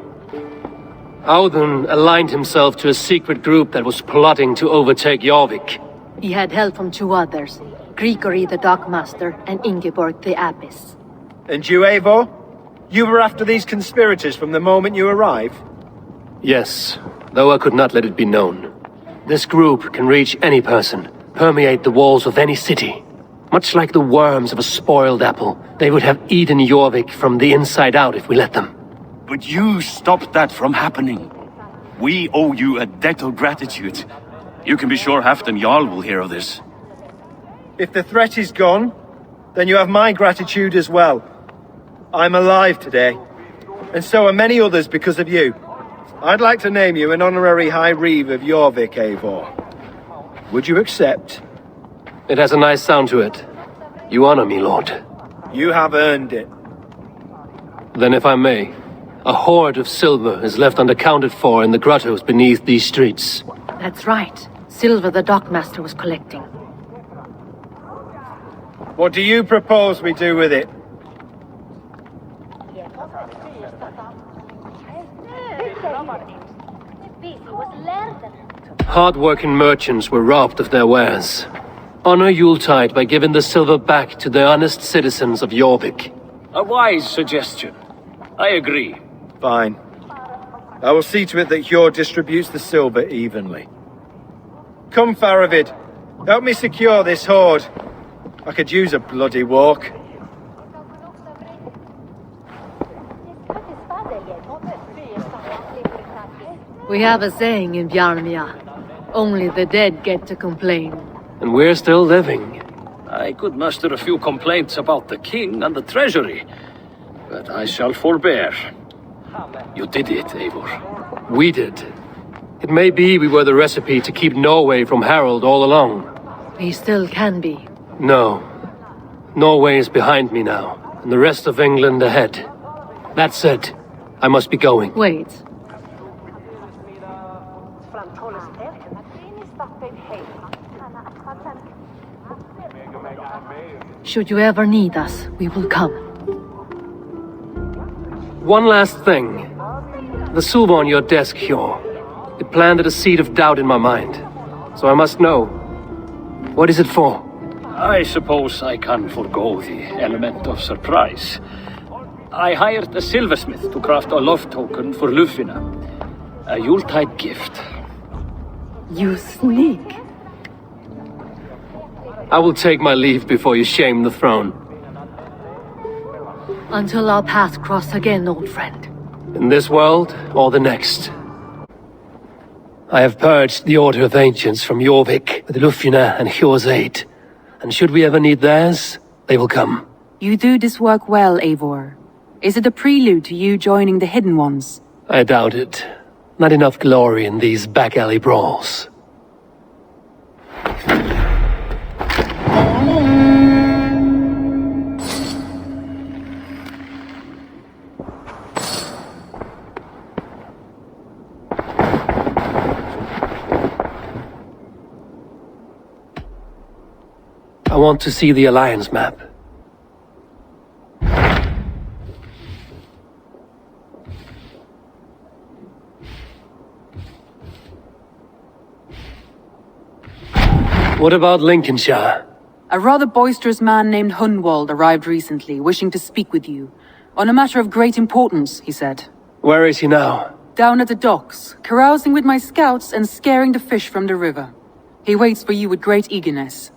[SPEAKER 2] Alden aligned himself to a secret group that was plotting to overtake Jorvik.
[SPEAKER 9] He had help from 2 others, Grigory the Dockmaster and Ingeborg the Abbess.
[SPEAKER 21] And you, Eivor? You were after these conspirators from the moment you arrived?
[SPEAKER 2] Yes, though I could not let it be known. This group can reach any person, permeate the walls of any city. Much like the worms of a spoiled apple, they would have eaten Jorvik from the inside out if we let them.
[SPEAKER 19] But you stopped that from happening. We owe you a debt of gratitude. You can be sure Halfdan Jarl will hear of this.
[SPEAKER 21] If the threat is gone, then you have my gratitude as well. I'm alive today, and so are many others because of you. I'd like to name you an honorary High Reeve of Jorvik, Eivor. Would you accept?
[SPEAKER 2] It has a nice sound to it. You honor me, Lord.
[SPEAKER 21] You have earned it.
[SPEAKER 2] Then if I may, a hoard of silver is left unaccounted for in the grottos beneath these streets.
[SPEAKER 9] That's right. Silver the Dockmaster was collecting.
[SPEAKER 21] What do you propose we do with it?
[SPEAKER 2] Hard-working merchants were robbed of their wares. Honor Yuletide by giving the silver back to the honest citizens of Jorvik.
[SPEAKER 14] A wise suggestion. I agree.
[SPEAKER 21] Fine. I will see to it that Hjord distributes the silver evenly. Come, Faravid. Help me secure this hoard. I could use a bloody walk.
[SPEAKER 9] We have a saying in Bjarmia. Only the dead get to complain.
[SPEAKER 2] And we're still living.
[SPEAKER 14] I could muster a few complaints about the king and the treasury, but I shall forbear. You did it, Eivor.
[SPEAKER 2] We did. It may be we were the recipe to keep Norway from Harald all along.
[SPEAKER 9] We still can be.
[SPEAKER 2] No. Norway is behind me now, and the rest of England ahead. That said, I must be going.
[SPEAKER 9] Wait. Should you ever need us, we will come.
[SPEAKER 2] One last thing. The silver on your desk, Hjord. It planted a seed of doubt in my mind. So I must know. What is it for?
[SPEAKER 14] I suppose I can forgo the element of surprise. I hired a silversmith to craft a love token for Lufina. A Yuletide gift.
[SPEAKER 9] You sneak.
[SPEAKER 2] I will take my leave before you shame the throne.
[SPEAKER 9] Until our paths cross again, old friend.
[SPEAKER 2] In this world, or the next. I have purged the Order of Ancients from Jorvik with Lufina and Hjord's aid. And should we ever need theirs, they will come.
[SPEAKER 17] You do this work well, Eivor. Is it a prelude to you joining the Hidden Ones?
[SPEAKER 2] I doubt it. Not enough glory in these back-alley brawls. I want to see the Alliance map. What about Lincolnshire?
[SPEAKER 17] A rather boisterous man named Hunwald arrived recently, wishing to speak with you. On a matter of great importance, he said.
[SPEAKER 2] Where is he now?
[SPEAKER 17] Down at the docks, carousing with my scouts and scaring the fish from the river. He waits for you with great eagerness.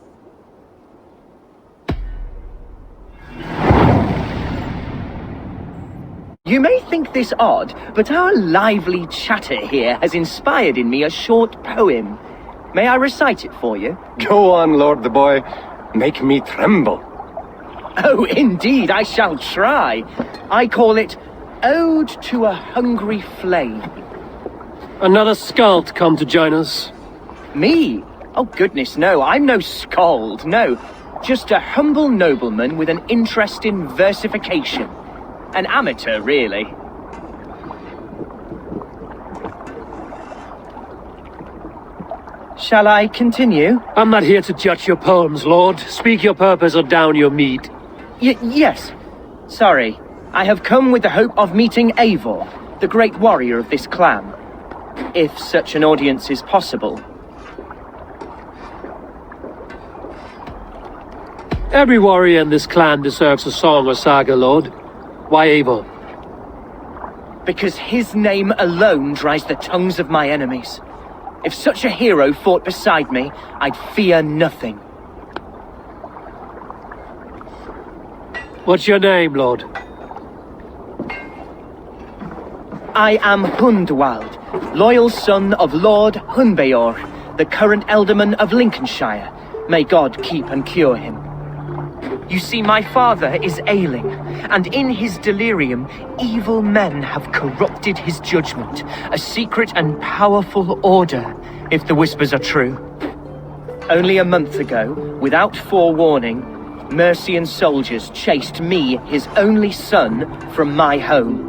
[SPEAKER 7] You may think this odd, but our lively chatter here has inspired in me a short poem. May I recite it for you?
[SPEAKER 21] Go on, Lord the Boy. Make me tremble.
[SPEAKER 7] Oh, indeed, I shall try. I call it Ode to a Hungry Flame.
[SPEAKER 2] Another skald come to join us?
[SPEAKER 7] Me? Oh, goodness, no. I'm no skald, no. Just a humble nobleman with an interest in versification. An amateur, really. Shall I continue?
[SPEAKER 2] I'm not here to judge your poems, Lord. Speak your purpose or down your meat.
[SPEAKER 7] Yes. Sorry. I have come with the hope of meeting Eivor, the great warrior of this clan. If such an audience is possible.
[SPEAKER 2] Every warrior in this clan deserves a song or saga, Lord. Why Eivor?
[SPEAKER 7] Because his name alone dries the tongues of my enemies. If such a hero fought beside me, I'd fear nothing.
[SPEAKER 2] What's your name, Lord?
[SPEAKER 7] I am Hunwald, loyal son of Lord Hunwald, the current Alderman of Lincolnshire. May God keep and cure him. You see, my father is ailing, and in his delirium, evil men have corrupted his judgment. A secret and powerful order, if the whispers are true. Only a month ago, without forewarning, Mercian soldiers chased me, his only son, from my home.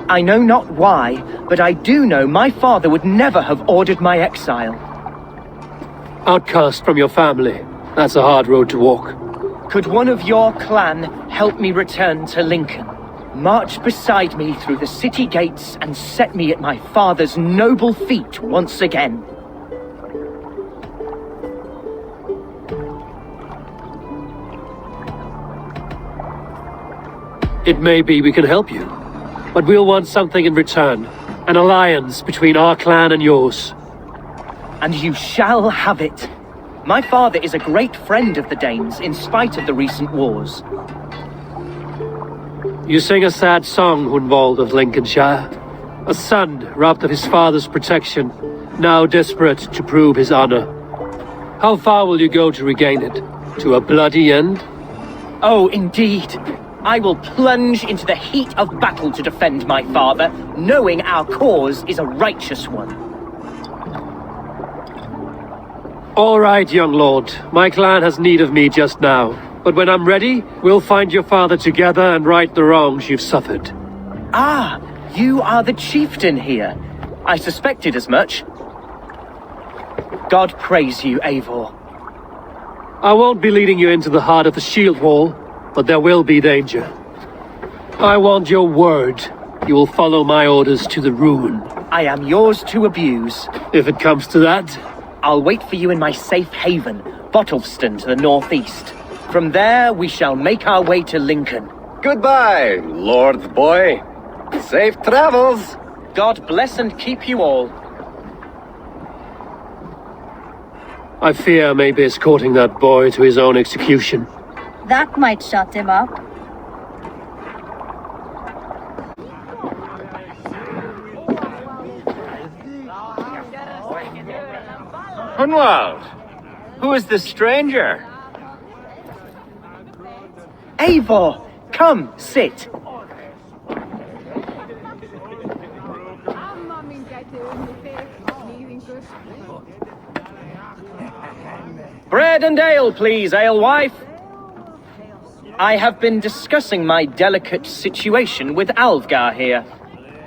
[SPEAKER 7] I know not why, but I do know my father would never have ordered my exile.
[SPEAKER 2] Outcast from your family. That's a hard road to walk.
[SPEAKER 7] Could one of your clan help me return to Lincoln? March beside me through the city gates and set me at my father's noble feet once again.
[SPEAKER 2] It may be we can help you, but we'll want something in return. An alliance between our clan and yours.
[SPEAKER 7] And you shall have it. My father is a great friend of the Danes, in spite of the recent wars.
[SPEAKER 2] You sing a sad song, Hunwald of Lincolnshire. A son robbed of his father's protection, now desperate to prove his honor. How far will you go to regain it? To a bloody end?
[SPEAKER 7] Oh, indeed. I will plunge into the heat of battle to defend my father, knowing our cause is a righteous one.
[SPEAKER 2] All right, young lord. My clan has need of me just now. But when I'm ready, we'll find your father together and right the wrongs you've suffered.
[SPEAKER 7] Ah, you are the chieftain here. I suspected as much. God praise you, Eivor.
[SPEAKER 2] I won't be leading you into the heart of the shield wall, but there will be danger. I want your word. You will follow my orders to the ruin.
[SPEAKER 7] I am yours to abuse.
[SPEAKER 2] If it comes to that.
[SPEAKER 7] I'll wait for you in my safe haven, Bottleston to the northeast. From there, we shall make our way to Lincoln.
[SPEAKER 21] Goodbye, Lord Boy. Safe travels.
[SPEAKER 7] God bless and keep you all.
[SPEAKER 2] I fear I may be escorting that boy to his own execution.
[SPEAKER 1] That might shut him up.
[SPEAKER 21] Hunwald, who is this stranger?
[SPEAKER 7] Eivor, come, sit. bread and ale, please, alewife. I have been discussing my delicate situation with Alfgar here.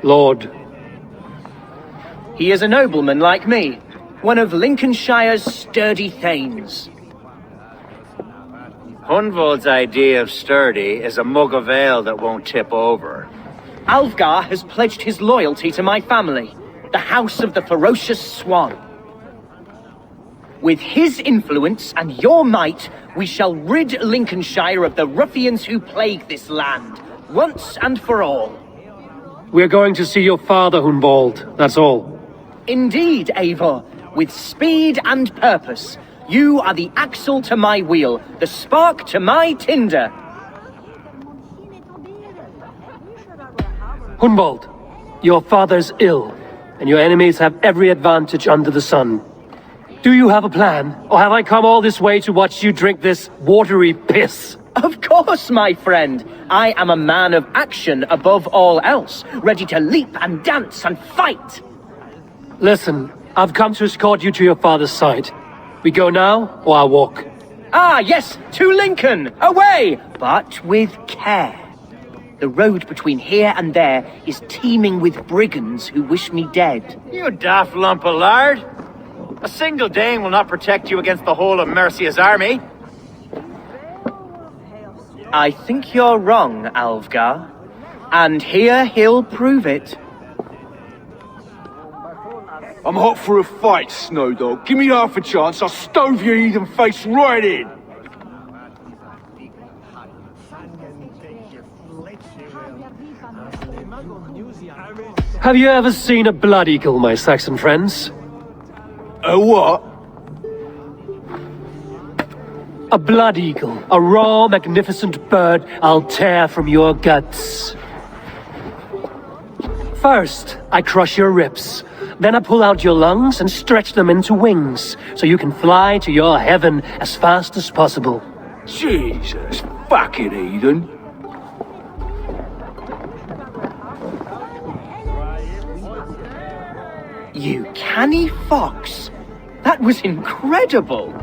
[SPEAKER 2] Lord.
[SPEAKER 7] He is a nobleman like me, one of Lincolnshire's sturdy thanes.
[SPEAKER 8] Hunwald's idea of sturdy is a mug of ale that won't tip over.
[SPEAKER 7] Alfgar has pledged his loyalty to my family, the House of the Ferocious Swan. With his influence and your might, we shall rid Lincolnshire of the ruffians who plague this land, once and for all.
[SPEAKER 2] We're going to see your father, Hunwald, that's all.
[SPEAKER 7] Indeed, Eivor, with speed and purpose. You are the axle to my wheel, the spark to my tinder.
[SPEAKER 2] Hunwald, your father's ill, and your enemies have every advantage under the sun. Do you have a plan, or have I come all this way to watch you drink this watery piss?
[SPEAKER 7] Of course, my friend. I am a man of action above all else, ready to leap and dance and fight.
[SPEAKER 2] Listen, I've come to escort you to your father's side. We go now, or I'll walk?
[SPEAKER 7] Ah, yes, to Lincoln! Away! But with care. The road between here and there is teeming with brigands who wish me dead.
[SPEAKER 8] You daft lump of lard! A single Dane will not protect you against the whole of Mercia's army.
[SPEAKER 7] I think you're wrong, Alfgar. And here he'll prove it.
[SPEAKER 20] I'm hot for a fight, Snowdog. Give me half a chance, I'll stove your heathen face right in.
[SPEAKER 2] Have you ever seen a blood eagle, my Saxon friends?
[SPEAKER 20] A what?
[SPEAKER 2] A blood eagle. A raw, magnificent bird I'll tear from your guts. First, I crush your ribs. Then I pull out your lungs and stretch them into wings, so you can fly to your heaven as fast as possible.
[SPEAKER 20] Jesus fucking heathen.
[SPEAKER 7] You canny fox. That was incredible.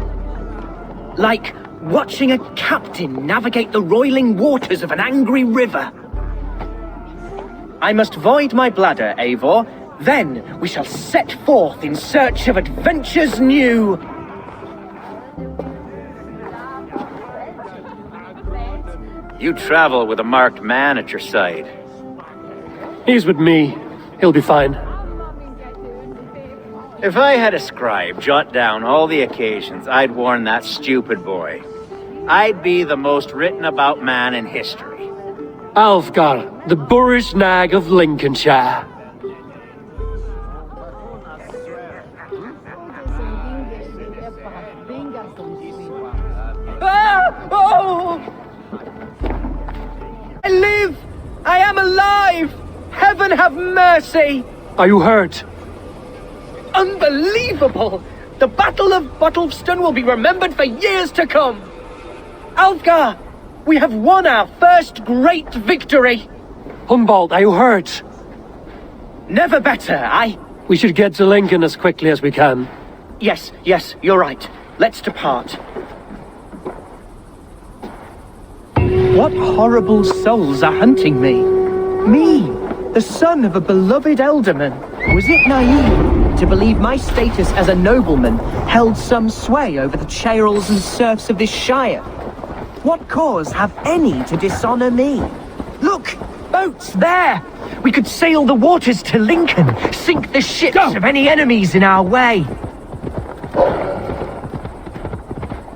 [SPEAKER 7] Like watching a captain navigate the roiling waters of an angry river. I must void my bladder, Eivor. Then we shall set forth in search of adventures new.
[SPEAKER 8] You travel with a marked man at your side.
[SPEAKER 2] He's with me. He'll be fine.
[SPEAKER 8] If I had a scribe jot down all the occasions I'd warn that stupid boy, I'd be the most written about man in history.
[SPEAKER 2] Alfgar, the boorish nag of Lincolnshire.
[SPEAKER 7] Ah! Oh! I live! I am alive! Heaven have mercy!
[SPEAKER 2] Are you hurt?
[SPEAKER 7] Unbelievable! The Battle of Bottleston will be remembered for years to come! Alfgar! We have won our first great victory!
[SPEAKER 2] Hunwald, are you hurt?
[SPEAKER 7] Never better,
[SPEAKER 2] We should get to Lincoln as quickly as we can.
[SPEAKER 7] Yes, you're right. Let's depart. What horrible souls are hunting me? Me, the son of a beloved elderman. Was it naive to believe my status as a nobleman held some sway over the churls and serfs of this shire? What cause have any to dishonor me? Look, boats there! We could sail the waters to Lincoln, sink the ships of any enemies in our way.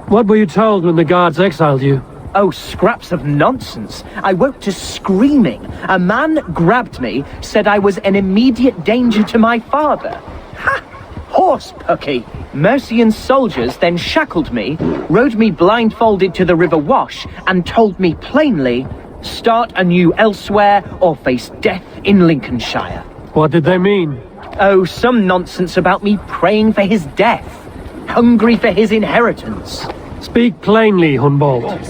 [SPEAKER 2] What were you told when the guards exiled you?
[SPEAKER 7] Oh, scraps of nonsense. I woke to screaming. A man grabbed me, said I was an immediate danger to my father. Ha! Horse pucky. Mercian soldiers then shackled me, rode me blindfolded to the River Wash, and told me plainly, start anew elsewhere or face death in Lincolnshire.
[SPEAKER 2] What did they mean?
[SPEAKER 7] Oh, some nonsense about me praying for his death. Hungry for his inheritance.
[SPEAKER 2] Speak plainly, Hunwald.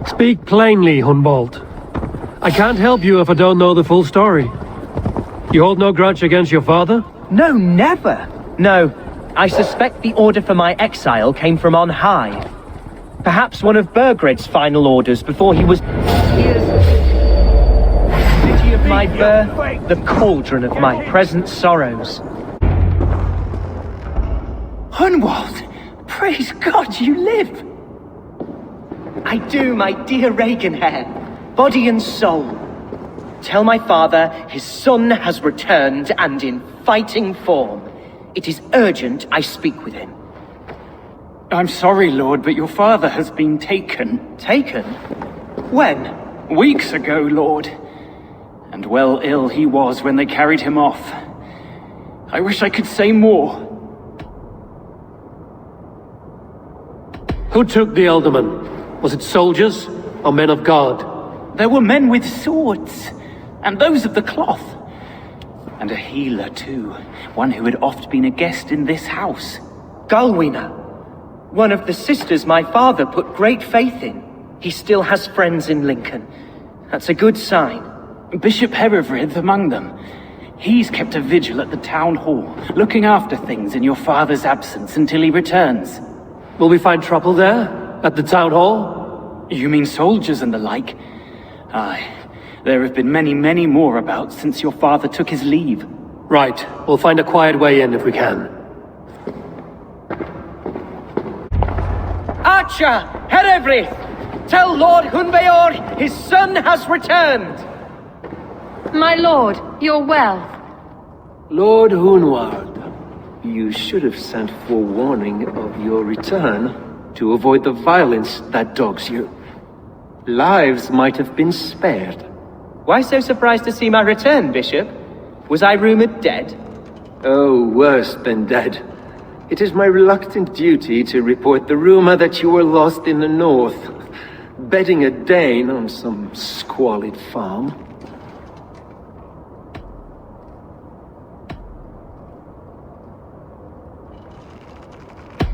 [SPEAKER 2] Speak plainly, Hunwald. I can't help you if I don't know the full story. You hold no grudge against your father?
[SPEAKER 7] No, never. No, I suspect the order for my exile came from on high. Perhaps one of Burgred's final orders before he was... City of my birth, the cauldron of my present sorrows. Hunwald! Praise God you live! I do, my dear Regenhair, body and soul. Tell my father his son has returned and in fighting form. It is urgent I speak with him.
[SPEAKER 15] I'm sorry, Lord, but your father has been taken.
[SPEAKER 7] Taken? When?
[SPEAKER 15] Weeks ago, Lord. And well ill he was when they carried him off. I wish I could say more.
[SPEAKER 2] Who took the Elderman? Was it soldiers or men of God?
[SPEAKER 15] There were men with swords, and those of the cloth. And a healer, too. One who had oft been a guest in this house.
[SPEAKER 7] Galwina. One of the sisters my father put great faith in. He still has friends in Lincoln. That's a good sign.
[SPEAKER 15] Bishop Herefrith among them. He's kept a vigil at the town hall, looking after things in your father's absence until he returns.
[SPEAKER 2] Will we find trouble there? At the town hall?
[SPEAKER 15] You mean soldiers and the like? Aye. There have been many, many more about since your father took his leave.
[SPEAKER 2] Right. We'll find a quiet way in if we can.
[SPEAKER 7] Archer! Herefrith! Tell Lord Hunbeor his son has returned!
[SPEAKER 22] My lord, you're well.
[SPEAKER 4] Lord Hunwald, you should have sent forewarning of your return to avoid the violence that dogs you. Lives might have been spared.
[SPEAKER 7] Why so surprised to see my return, Bishop? Was I rumored dead?
[SPEAKER 4] Oh, worse than dead. It is my reluctant duty to report the rumor that you were lost in the north, bedding a Dane on some squalid farm.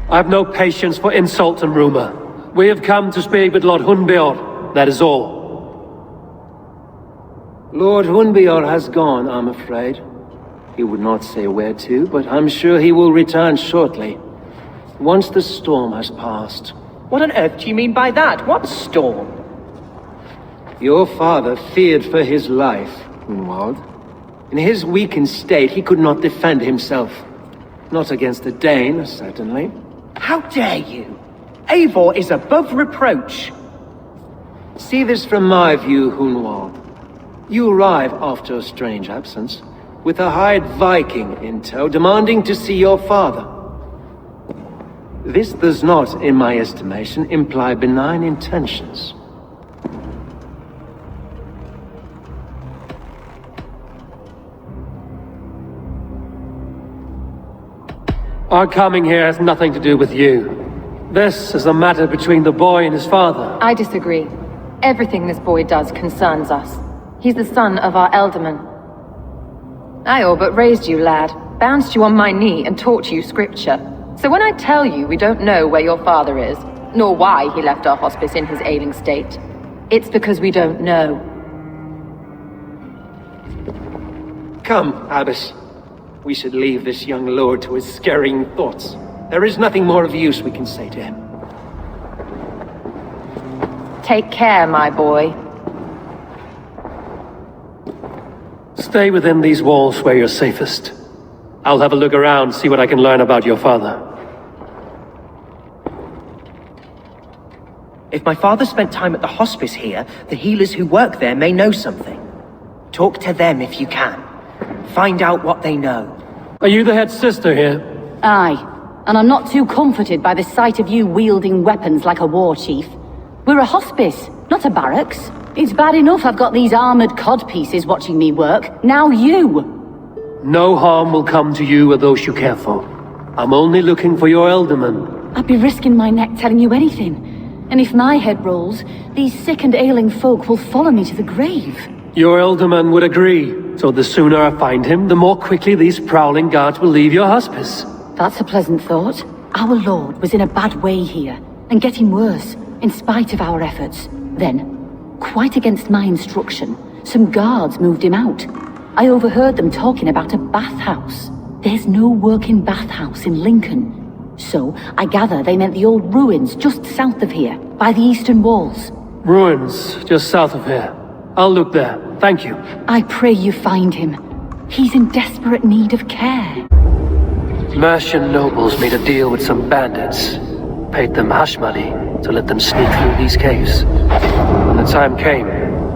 [SPEAKER 2] I have no patience for insult and rumor. We have come to speak with Lord Hunbeor, that is all.
[SPEAKER 4] Lord Hunbeor has gone, I'm afraid. He would not say where to, but I'm sure he will return shortly, once the storm has passed.
[SPEAKER 7] What on earth do you mean by that? What storm?
[SPEAKER 4] Your father feared for his life, Hunwald. In his weakened state, he could not defend himself. Not against a Dane, certainly.
[SPEAKER 7] How dare you? Eivor is above reproach.
[SPEAKER 4] See this from my view, Hunwald. You arrive after a strange absence, with a hired Viking in tow demanding to see your father. This does not, in my estimation, imply benign intentions.
[SPEAKER 2] Our coming here has nothing to do with you. This is a matter between the boy and his father.
[SPEAKER 22] I disagree. Everything this boy does concerns us. He's the son of our Elderman. I all but raised you, lad, bounced you on my knee and taught you scripture. So when I tell you we don't know where your father is, nor why he left our hospice in his ailing state, it's because we don't know.
[SPEAKER 4] Come, Abbess. We should leave this young lord to his scurrying thoughts. There is nothing more of use we can say to him.
[SPEAKER 22] Take care, my boy.
[SPEAKER 2] Stay within these walls where you're safest. I'll have a look around, see what I can learn about your father.
[SPEAKER 7] If my father spent time at the hospice here, the healers who work there may know something. Talk to them if you can. Find out what they know.
[SPEAKER 2] Are you the head sister here?
[SPEAKER 10] Aye, and I'm not too comforted by the sight of you wielding weapons like a war chief. We're a hospice, not a barracks. It's bad enough I've got these armored codpieces watching me work. Now you!
[SPEAKER 2] No harm will come to you or those you care for. I'm only looking for your Elderman.
[SPEAKER 10] I'd be risking my neck telling you anything. And if my head rolls, these sick and ailing folk will follow me to the grave.
[SPEAKER 2] Your Elderman would agree. So the sooner I find him, the more quickly these prowling guards will leave your hospice.
[SPEAKER 10] That's a pleasant thought. Our lord was in a bad way here, and getting worse, in spite of our efforts. Then, Quite against my instruction, some guards moved him out. I overheard them talking about a bathhouse. There's no working bathhouse in Lincoln. So, I gather they meant the old ruins just south of here, by the eastern walls.
[SPEAKER 2] Ruins, just south of here. I'll look there. Thank you.
[SPEAKER 10] I pray you find him. He's in desperate need of care.
[SPEAKER 2] Mercian nobles made a deal with some bandits. Paid them hush money to let them sneak through these caves. When the time came,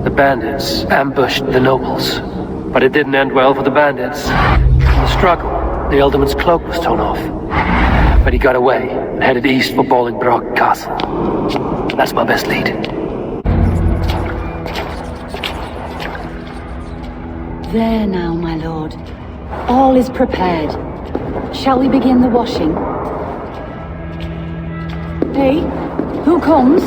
[SPEAKER 2] the bandits ambushed the nobles. But it didn't end well for the bandits. In the struggle, the Ealdorman's cloak was torn off. But he got away and headed east for Bolingbroke Castle. That's my best lead.
[SPEAKER 10] There now, my lord. All is prepared. Shall we begin the washing? Hey, who comes?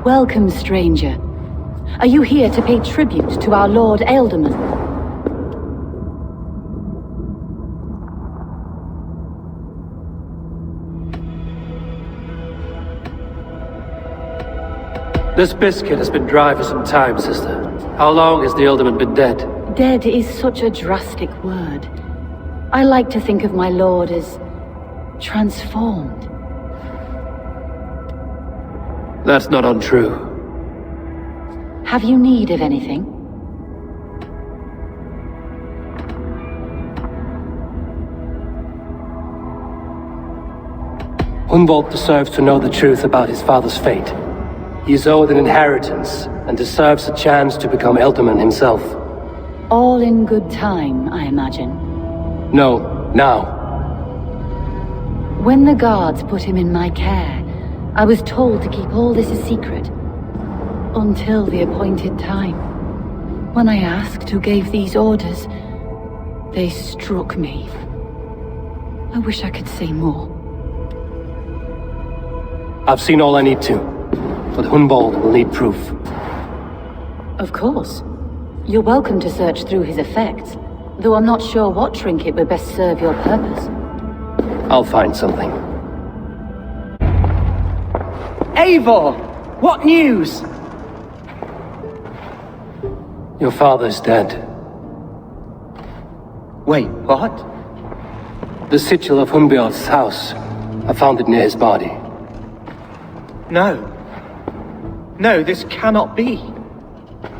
[SPEAKER 10] Welcome, stranger. Are you here to pay tribute to our Lord Ealdorman?
[SPEAKER 2] This biscuit has been dry for some time, sister. How long has the Ealdorman been dead?
[SPEAKER 10] Dead is such a drastic word. I like to think of my lord as transformed.
[SPEAKER 2] That's not untrue.
[SPEAKER 10] Have you need of anything?
[SPEAKER 2] Hunwald deserves to know the truth about his father's fate. He is owed an inheritance, and deserves a chance to become Ealdorman himself.
[SPEAKER 10] All in good time, I imagine.
[SPEAKER 2] No, now.
[SPEAKER 10] When the guards put him in my care, I was told to keep all this a secret. Until the appointed time. When I asked who gave these orders, they struck me. I wish I could say more.
[SPEAKER 2] I've seen all I need to. But Hunwald will need proof.
[SPEAKER 10] Of course. You're welcome to search through his effects, though I'm not sure what trinket would best serve your purpose.
[SPEAKER 2] I'll find something.
[SPEAKER 7] Eivor! What news?
[SPEAKER 2] Your father's dead.
[SPEAKER 7] Wait, what?
[SPEAKER 2] The sigil of Hunbjorn's house. I found it near his body.
[SPEAKER 7] No. No, this cannot be.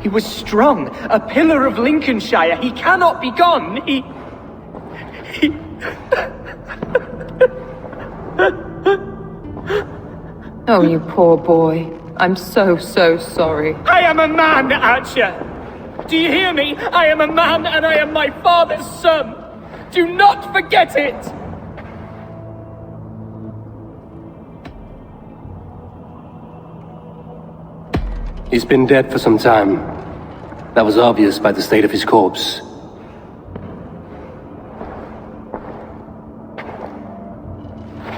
[SPEAKER 7] He was strong, a pillar of Lincolnshire. He cannot be gone. He...
[SPEAKER 12] Oh, you poor boy. I'm so sorry.
[SPEAKER 7] I am a man, Archer. Do you hear me? I am a man and I am my father's son. Do not forget it.
[SPEAKER 2] He's been dead for some time. That was obvious by the state of his corpse.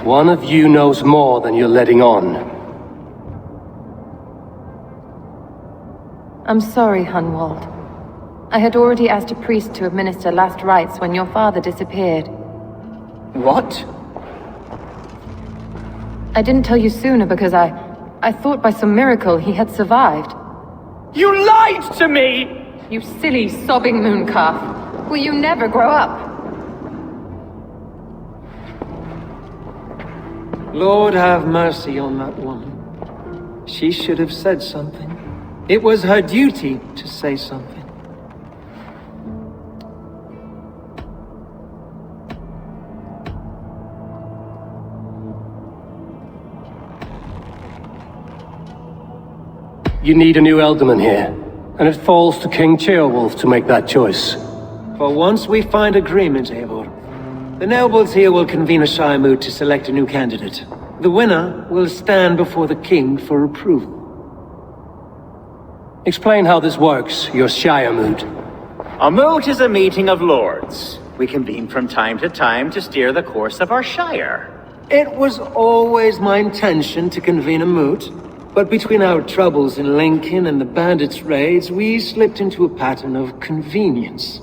[SPEAKER 2] One of you knows more than you're letting on.
[SPEAKER 12] I'm sorry, Hunwald. I had already asked a priest to administer last rites when your father disappeared.
[SPEAKER 7] What?
[SPEAKER 12] I didn't tell you sooner because I thought by some miracle he had survived.
[SPEAKER 7] You lied to me!
[SPEAKER 12] You silly, sobbing mooncalf. Will you never grow up?
[SPEAKER 4] Lord have mercy on that woman. She should have said something. It was her duty to say something.
[SPEAKER 2] You need a new Ealdorman here, and it falls to King Ceolbert to make that choice.
[SPEAKER 4] For once we find agreement, Eivor. The nobles here will convene a Shire moot to select a new candidate. The winner will stand before the king for approval.
[SPEAKER 2] Explain how this works, your Shire moot.
[SPEAKER 8] A moot is a meeting of lords. We convene from time to time to steer the course of our Shire.
[SPEAKER 4] It was always my intention to convene a moot, but between our troubles in Lincoln and the bandits' raids, we slipped into a pattern of convenience.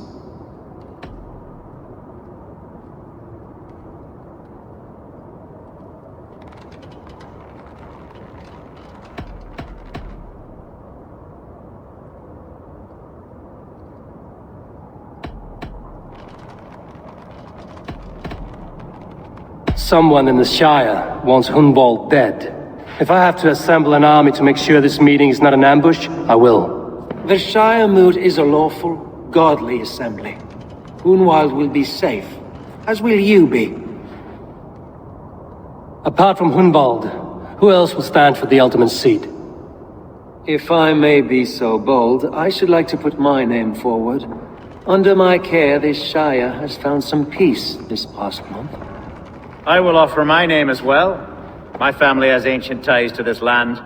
[SPEAKER 2] Someone in the Shire wants Hunwald dead. If I have to assemble an army to make sure this meeting is not an ambush, I will.
[SPEAKER 4] The Shire Moot is a lawful, godly assembly. Hunwald will be safe, as will you be.
[SPEAKER 2] Apart from Hunwald, who else will stand for the ultimate seat?
[SPEAKER 4] If I may be so bold, I should like to put my name forward. Under my care, this Shire has found some peace this past month.
[SPEAKER 8] I will offer my name as well. My family has ancient ties to this land,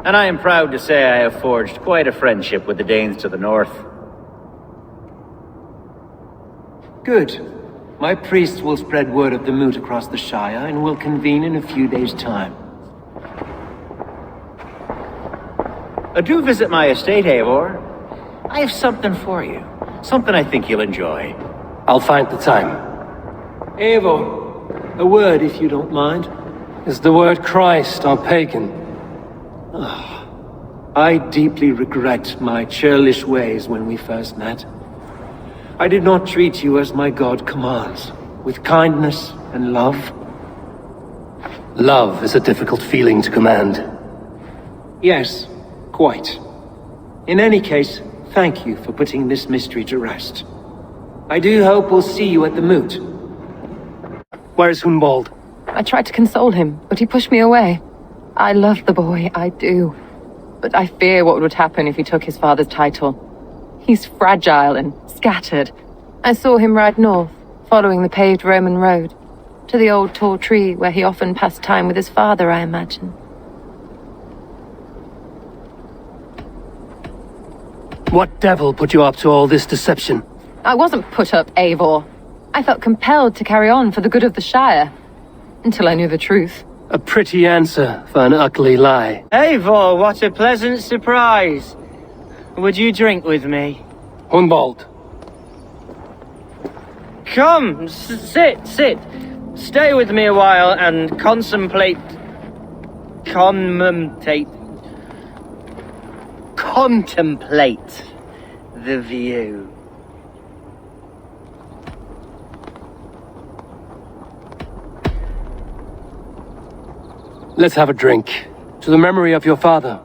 [SPEAKER 8] and I am proud to say I have forged quite a friendship with the Danes to the north.
[SPEAKER 4] Good. My priest will spread word of the moot across the Shire and will convene in a few days' time.
[SPEAKER 8] Do visit my estate, Eivor. I have something for you. Something I think you'll enjoy.
[SPEAKER 2] I'll find the time.
[SPEAKER 4] Eivor, a word if you don't mind.
[SPEAKER 2] Is the word Christ or pagan?
[SPEAKER 4] I deeply regret my churlish ways when we first met. I did not treat you as my god commands, with kindness and love.
[SPEAKER 2] Love is a difficult feeling to command.
[SPEAKER 4] Yes, quite. In any case, thank you for putting this mystery to rest. I do hope we'll see you at the moot.
[SPEAKER 2] Where's Hunwald?
[SPEAKER 12] I tried to console him, but he pushed me away. I love the boy, I do. But I fear what would happen if he took his father's title. He's fragile and scattered. I saw him ride north, following the paved Roman road. To the old tall tree where he often passed time with his father, I imagine.
[SPEAKER 2] What devil put you up to all this deception?
[SPEAKER 12] I wasn't put up, Eivor. I felt compelled to carry on for the good of the Shire. Until I knew the truth.
[SPEAKER 2] A pretty answer for an ugly lie.
[SPEAKER 7] Eivor, what a pleasant surprise. Would you drink with me?
[SPEAKER 2] Hunwald.
[SPEAKER 7] Come, sit. Stay with me a while and contemplate the view.
[SPEAKER 2] Let's have a drink. To the memory of your father.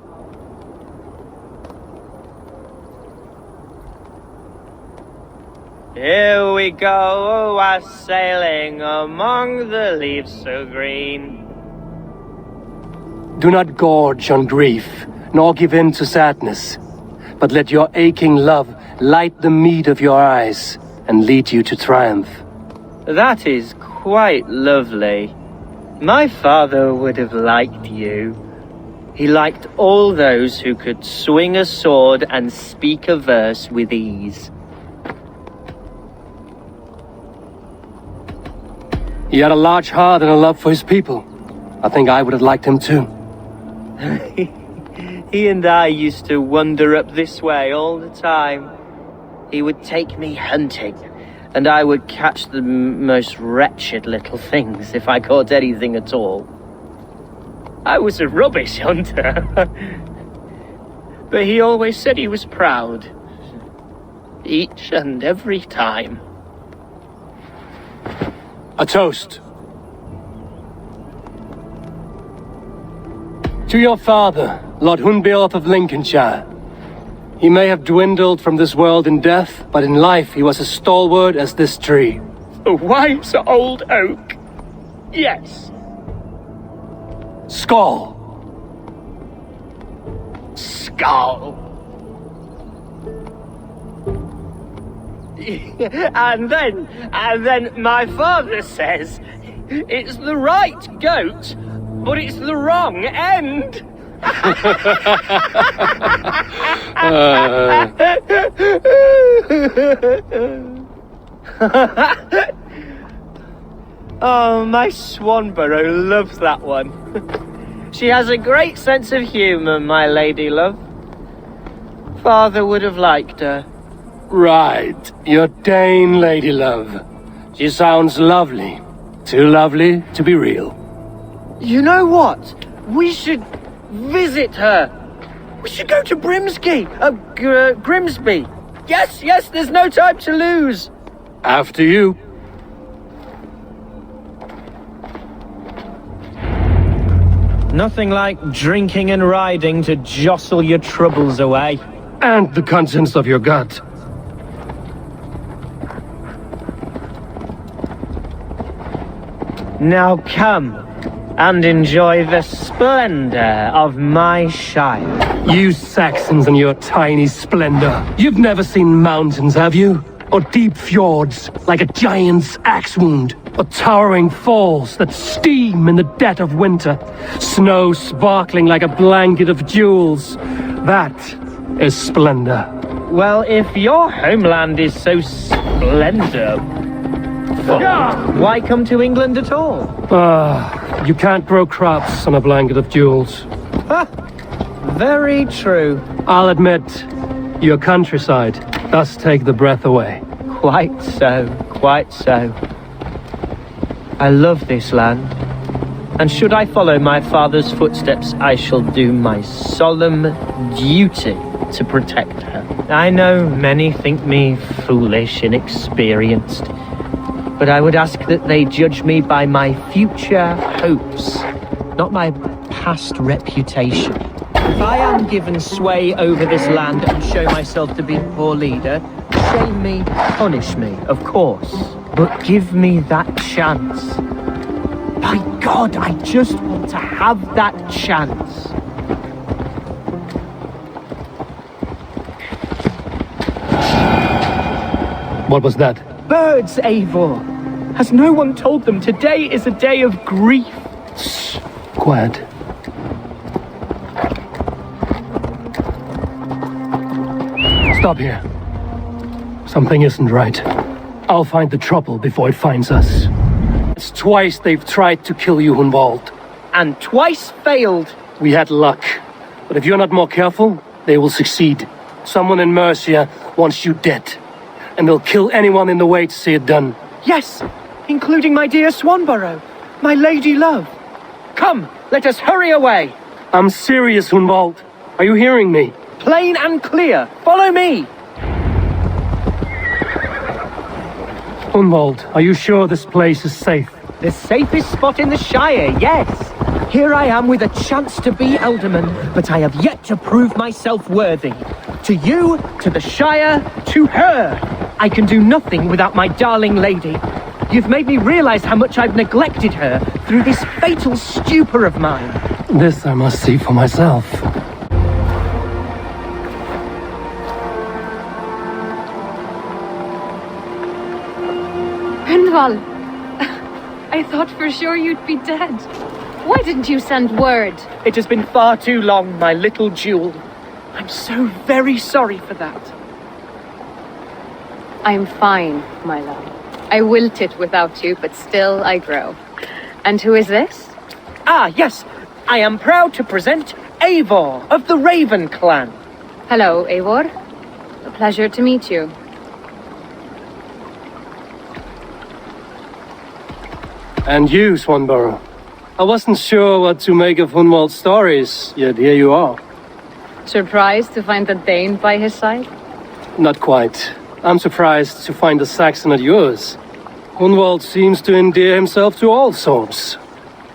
[SPEAKER 7] Here we go, sailing among the leaves so green.
[SPEAKER 2] Do not gorge on grief, nor give in to sadness, but let your aching love light the mead of your eyes and lead you to triumph.
[SPEAKER 7] That is quite lovely. My father would have liked you. He liked all those who could swing a sword and speak a verse with ease.
[SPEAKER 2] He had a large heart and a love for his people. I think I would have liked him too.
[SPEAKER 7] He and I used to wander up this way all the time. He would take me hunting, and I would catch the most wretched little things if I caught anything at all. I was a rubbish hunter. But he always said he was proud. Each and every time.
[SPEAKER 2] A toast. To your father, Lord Hunwald of Lincolnshire. He may have dwindled from this world in death, but in life he was as stalwart as this tree.
[SPEAKER 7] A wise old oak. Yes.
[SPEAKER 2] Skull.
[SPEAKER 7] Skull. And then my father says, it's the right goat, but it's the wrong end. Oh, my Swanborough loves that one. She has a great sense of humour, my lady love. Father would have liked her.
[SPEAKER 2] Right, your Dane lady love. She sounds lovely. Too lovely to be real.
[SPEAKER 7] You know what? We should visit her. We should go to Grimsby. Grimsby. Yes, there's no time to lose.
[SPEAKER 2] After you.
[SPEAKER 7] Nothing like drinking and riding to jostle your troubles away.
[SPEAKER 2] And the contents of your gut.
[SPEAKER 7] Now come and enjoy the splendor of my shire.
[SPEAKER 2] You Saxons and your tiny splendor. You've never seen mountains, have you? Or deep fjords, like a giant's axe wound. Or towering falls that steam in the dead of winter. Snow sparkling like a blanket of jewels. That is splendor.
[SPEAKER 7] Well, if your homeland is so splendor, why come to England at all?
[SPEAKER 2] You can't grow crops on a blanket of jewels.
[SPEAKER 7] Very true.
[SPEAKER 2] I'll admit, your countryside does take the breath away.
[SPEAKER 7] Quite so, quite so. I love this land, and should I follow my father's footsteps, I shall do my solemn duty to protect her. I know many think me foolish, inexperienced, but I would ask that they judge me by my future hopes, not my past reputation. If I am given sway over this land and show myself to be a poor leader, shame me, punish me, of course. But give me that chance. By God, I just want to have that chance.
[SPEAKER 2] What was that?
[SPEAKER 7] Birds, Eivor. Has no one told them today is a day of grief?
[SPEAKER 2] Shh. Quiet. Stop here. Something isn't right. I'll find the trouble before it finds us. It's twice they've tried to kill you, Hunwald.
[SPEAKER 7] And twice failed.
[SPEAKER 2] We had luck. But if you're not more careful, they will succeed. Someone in Mercia wants you dead. And they'll kill anyone in the way to see it done.
[SPEAKER 7] Yes, including my dear Swanborough, my lady love. Come, let us hurry away.
[SPEAKER 2] I'm serious, Hunwald. Are you hearing me?
[SPEAKER 7] Plain and clear. Follow me.
[SPEAKER 2] Hunwald, are you sure this place is safe?
[SPEAKER 7] The safest spot in the Shire, yes. Here I am with a chance to be Alderman, but I have yet to prove myself worthy. To you, to the Shire, to her. I can do nothing without my darling lady. You've made me realize how much I've neglected her through this fatal stupor of mine.
[SPEAKER 2] This I must see for myself.
[SPEAKER 22] Hunwald, I thought for sure you'd be dead. Why didn't you send word?
[SPEAKER 7] It has been far too long, my little jewel. I'm so very sorry for that.
[SPEAKER 22] I'm fine, my love. I wilted without you, but still I grow. And who is this?
[SPEAKER 7] Ah, yes. I am proud to present Eivor of the Raven clan.
[SPEAKER 22] Hello, Eivor. A pleasure to meet you.
[SPEAKER 2] And you, Swanborough. I wasn't sure what to make of Hunwald's stories, yet here you are.
[SPEAKER 22] Surprised to find a Dane by his side?
[SPEAKER 2] Not quite. I'm surprised to find a Saxon at yours. Hunwald seems to endear himself to all sorts.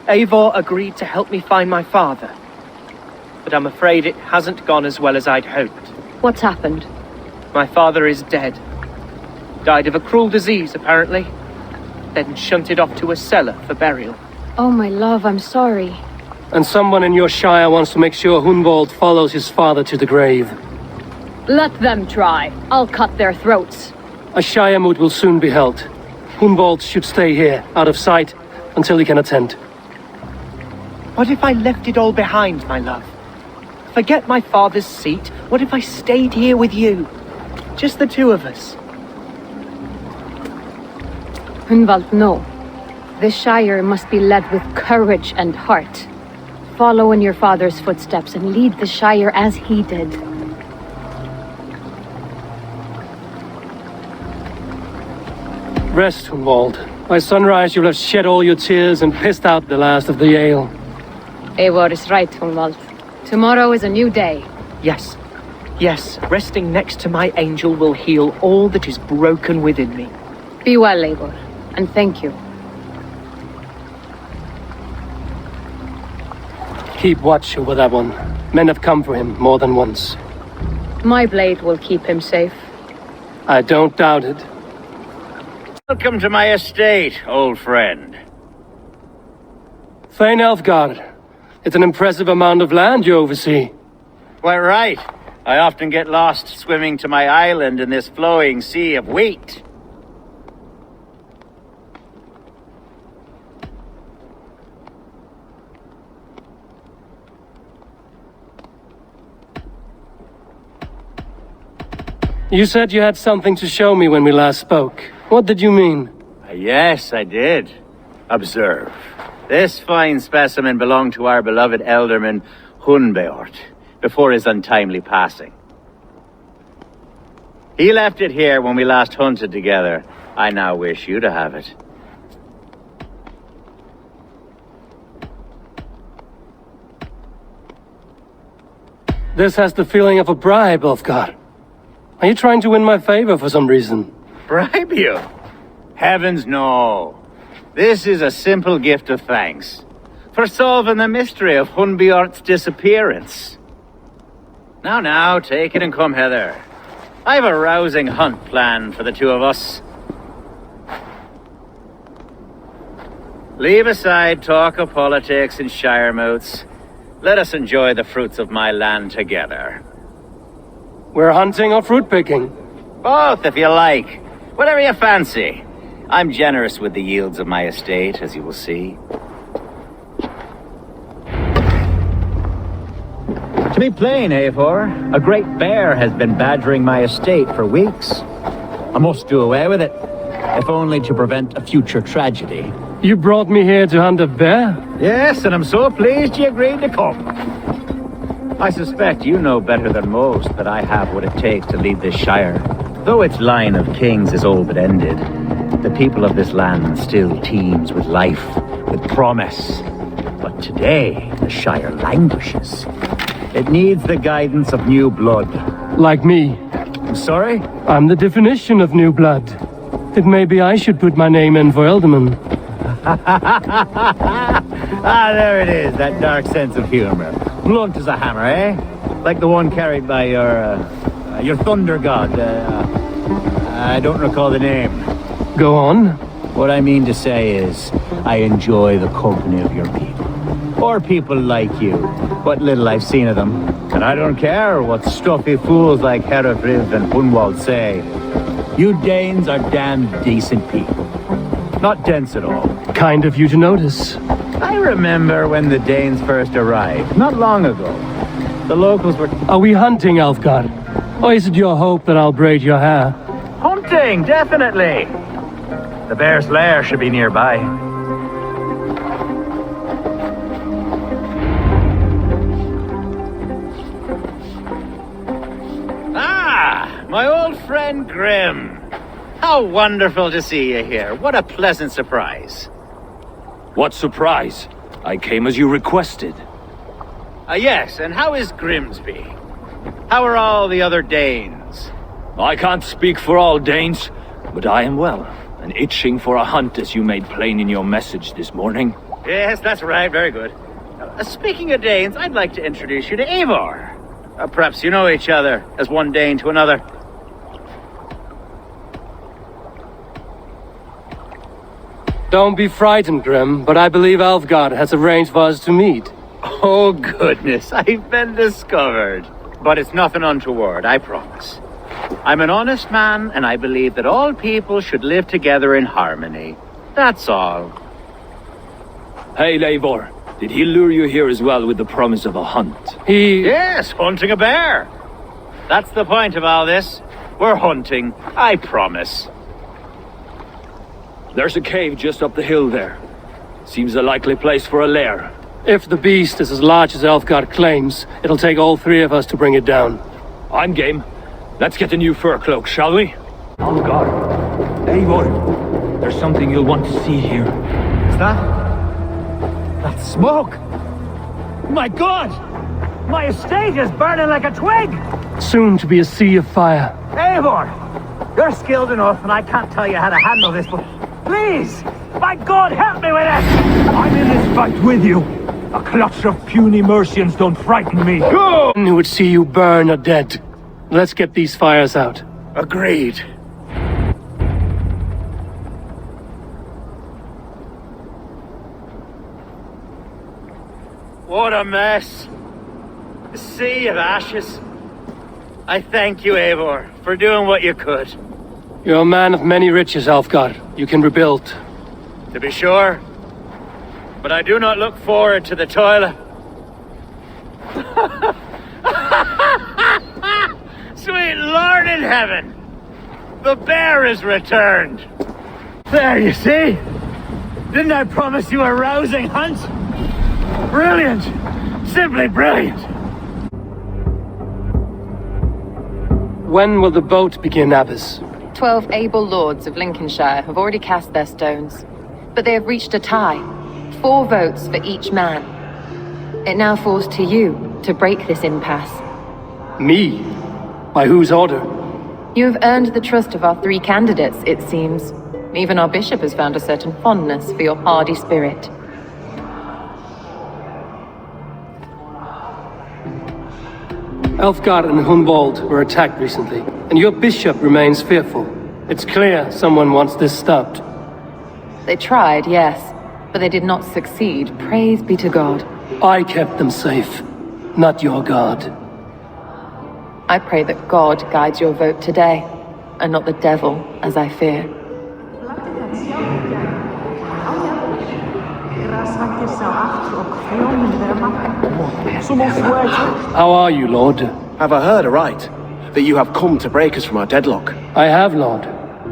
[SPEAKER 7] Eivor agreed to help me find my father. But I'm afraid it hasn't gone as well as I'd hoped.
[SPEAKER 22] What's happened?
[SPEAKER 7] My father is dead. Died of a cruel disease, apparently. Then shunted off to a cellar for burial.
[SPEAKER 22] Oh, my love, I'm sorry.
[SPEAKER 2] And someone in your shire wants to make sure Hunwald follows his father to the grave.
[SPEAKER 22] Let them try. I'll cut their throats.
[SPEAKER 2] A shire moot will soon be held. Hunwald should stay here, out of sight, until he can attend.
[SPEAKER 7] What if I left it all behind, my love? Forget my father's seat. What if I stayed here with you? Just the two of us.
[SPEAKER 22] Hunwald, no. This Shire must be led with courage and heart. Follow in your father's footsteps and lead the Shire as he did.
[SPEAKER 2] Rest, Hunwald. By sunrise you'll have shed all your tears and pissed out the last of the ale.
[SPEAKER 22] Eivor is right, Hunwald. Tomorrow is a new day.
[SPEAKER 7] Yes. Yes, resting next to my angel will heal all that is broken within me.
[SPEAKER 22] Be well, Eivor, and thank you.
[SPEAKER 2] Keep watch over that one. Men have come for him more than once.
[SPEAKER 12] My blade will keep him safe.
[SPEAKER 2] I don't doubt it.
[SPEAKER 8] Welcome to my estate, old friend.
[SPEAKER 2] Thane Elfgard. It's an impressive amount of land you oversee.
[SPEAKER 8] Quite right. I often get lost swimming to my island in this flowing sea of wheat.
[SPEAKER 2] You said you had something to show me when we last spoke. What did you mean?
[SPEAKER 8] Yes, I did. Observe. This fine specimen belonged to our beloved elderman, Hunwald, before his untimely passing. He left it here when we last hunted together. I now wish you to have it.
[SPEAKER 2] This has the feeling of a bribe, Ulfgar. Are you trying to win my favor for some reason?
[SPEAKER 8] Bribe you? Heavens no. This is a simple gift of thanks for solving the mystery of Hunwald's disappearance. Now, take it and come hither. I have a rousing hunt planned for the two of us. Leave aside talk of politics and shire moats. Let us enjoy the fruits of my land together.
[SPEAKER 2] We're hunting or fruit picking?
[SPEAKER 8] Both, if you like. Whatever you fancy. I'm generous with the yields of my estate, as you will see. To be plain, Eivor, a great bear has been badgering my estate for weeks. I must do away with it, if only to prevent a future tragedy.
[SPEAKER 2] You brought me here to hunt a bear?
[SPEAKER 8] Yes, and I'm so pleased you agreed to come. I suspect you know better than most that I have what it takes to lead this shire. Though its line of kings is all but ended, the people of this land still teems with life, with promise. But today, the shire languishes. It needs the guidance of new blood.
[SPEAKER 2] Like me.
[SPEAKER 8] I'm sorry?
[SPEAKER 2] I'm the definition of new blood. If maybe I should put my name in for Elderman.
[SPEAKER 8] There it is, that dark sense of humor. Blunt as a hammer, eh? Like the one carried by your thunder god. I don't recall the name.
[SPEAKER 2] Go on.
[SPEAKER 8] What I mean to say is, I enjoy the company of your people. Or people like you. What little I've seen of them. And I don't care what stuffy fools like Herefriv and Hunwald say. You Danes are damn decent people. Not dense at all.
[SPEAKER 2] Kind of you to notice.
[SPEAKER 8] I remember when the Danes first arrived, not long ago. The locals were...
[SPEAKER 2] Are we hunting, Elfgar? Or is it your hope that I'll braid your hair?
[SPEAKER 8] Hunting, definitely! The bear's lair should be nearby. Ah! My old friend Grim. How wonderful to see you here. What a pleasant surprise.
[SPEAKER 5] What surprise? I came as you requested.
[SPEAKER 8] Yes, and how is Grimsby? How are all the other Danes?
[SPEAKER 5] I can't speak for all Danes, but I am well, and itching for a hunt as you made plain in your message this morning.
[SPEAKER 8] Yes, that's right, very good. Speaking of Danes, I'd like to introduce you to Eivor. Perhaps you know each other, as one Dane to another.
[SPEAKER 2] Don't be frightened, Grim, but I believe Elfgar has arranged for us to meet.
[SPEAKER 8] Oh goodness, I've been discovered. But it's nothing untoward, I promise. I'm an honest man, and I believe that all people should live together in harmony. That's all.
[SPEAKER 5] Hey, Eivor, did he lure you here as well with the promise of a hunt?
[SPEAKER 8] Yes, hunting a bear. That's the point of all this. We're hunting, I promise.
[SPEAKER 5] There's a cave just up the hill there. Seems a likely place for a lair.
[SPEAKER 2] If the beast is as large as Elfgar claims, it'll take all three of us to bring it down.
[SPEAKER 5] I'm game. Let's get a new fur cloak, shall we? Elfgar, Eivor, there's something you'll want to see here.
[SPEAKER 8] Is that smoke? My God! My estate is burning like a twig!
[SPEAKER 2] Soon to be a sea of fire.
[SPEAKER 8] Eivor! You're skilled enough, and I can't tell you how to handle this, but please! My God, help me with it!
[SPEAKER 20] I'm in this fight with you.
[SPEAKER 5] A clutch of puny Mercians don't frighten me.
[SPEAKER 20] Go!
[SPEAKER 2] Who would see you burn or dead? Let's get these fires out.
[SPEAKER 20] Agreed.
[SPEAKER 8] What a mess. A sea of ashes. I thank you, Eivor, for doing what you could.
[SPEAKER 2] You're a man of many riches, Alfgar. You can rebuild.
[SPEAKER 8] To be sure. But I do not look forward to the toilet. Sweet Lord in heaven! The bear is returned! There, you see? Didn't I promise you a rousing hunt? Brilliant! Simply brilliant!
[SPEAKER 2] When will the boat begin, Abbess?
[SPEAKER 12] 12 able lords of Lincolnshire have already cast their stones, but they have reached a tie. 4 votes for each man. It now falls to you to break this impasse.
[SPEAKER 2] Me? By whose order?
[SPEAKER 12] You have earned the trust of our 3 candidates, it seems. Even our bishop has found a certain fondness for your hardy spirit.
[SPEAKER 2] Elfgar and Hunwald were attacked recently, and your bishop remains fearful. It's clear someone wants this stopped.
[SPEAKER 12] They tried, yes, but they did not succeed. Praise be to God.
[SPEAKER 2] I kept them safe, not your god.
[SPEAKER 12] I pray that God guides your vote today, and not the devil, as I fear.
[SPEAKER 2] How are you, Lord?
[SPEAKER 21] Have I heard aright that you have come to break us from our deadlock?
[SPEAKER 2] I have, Lord.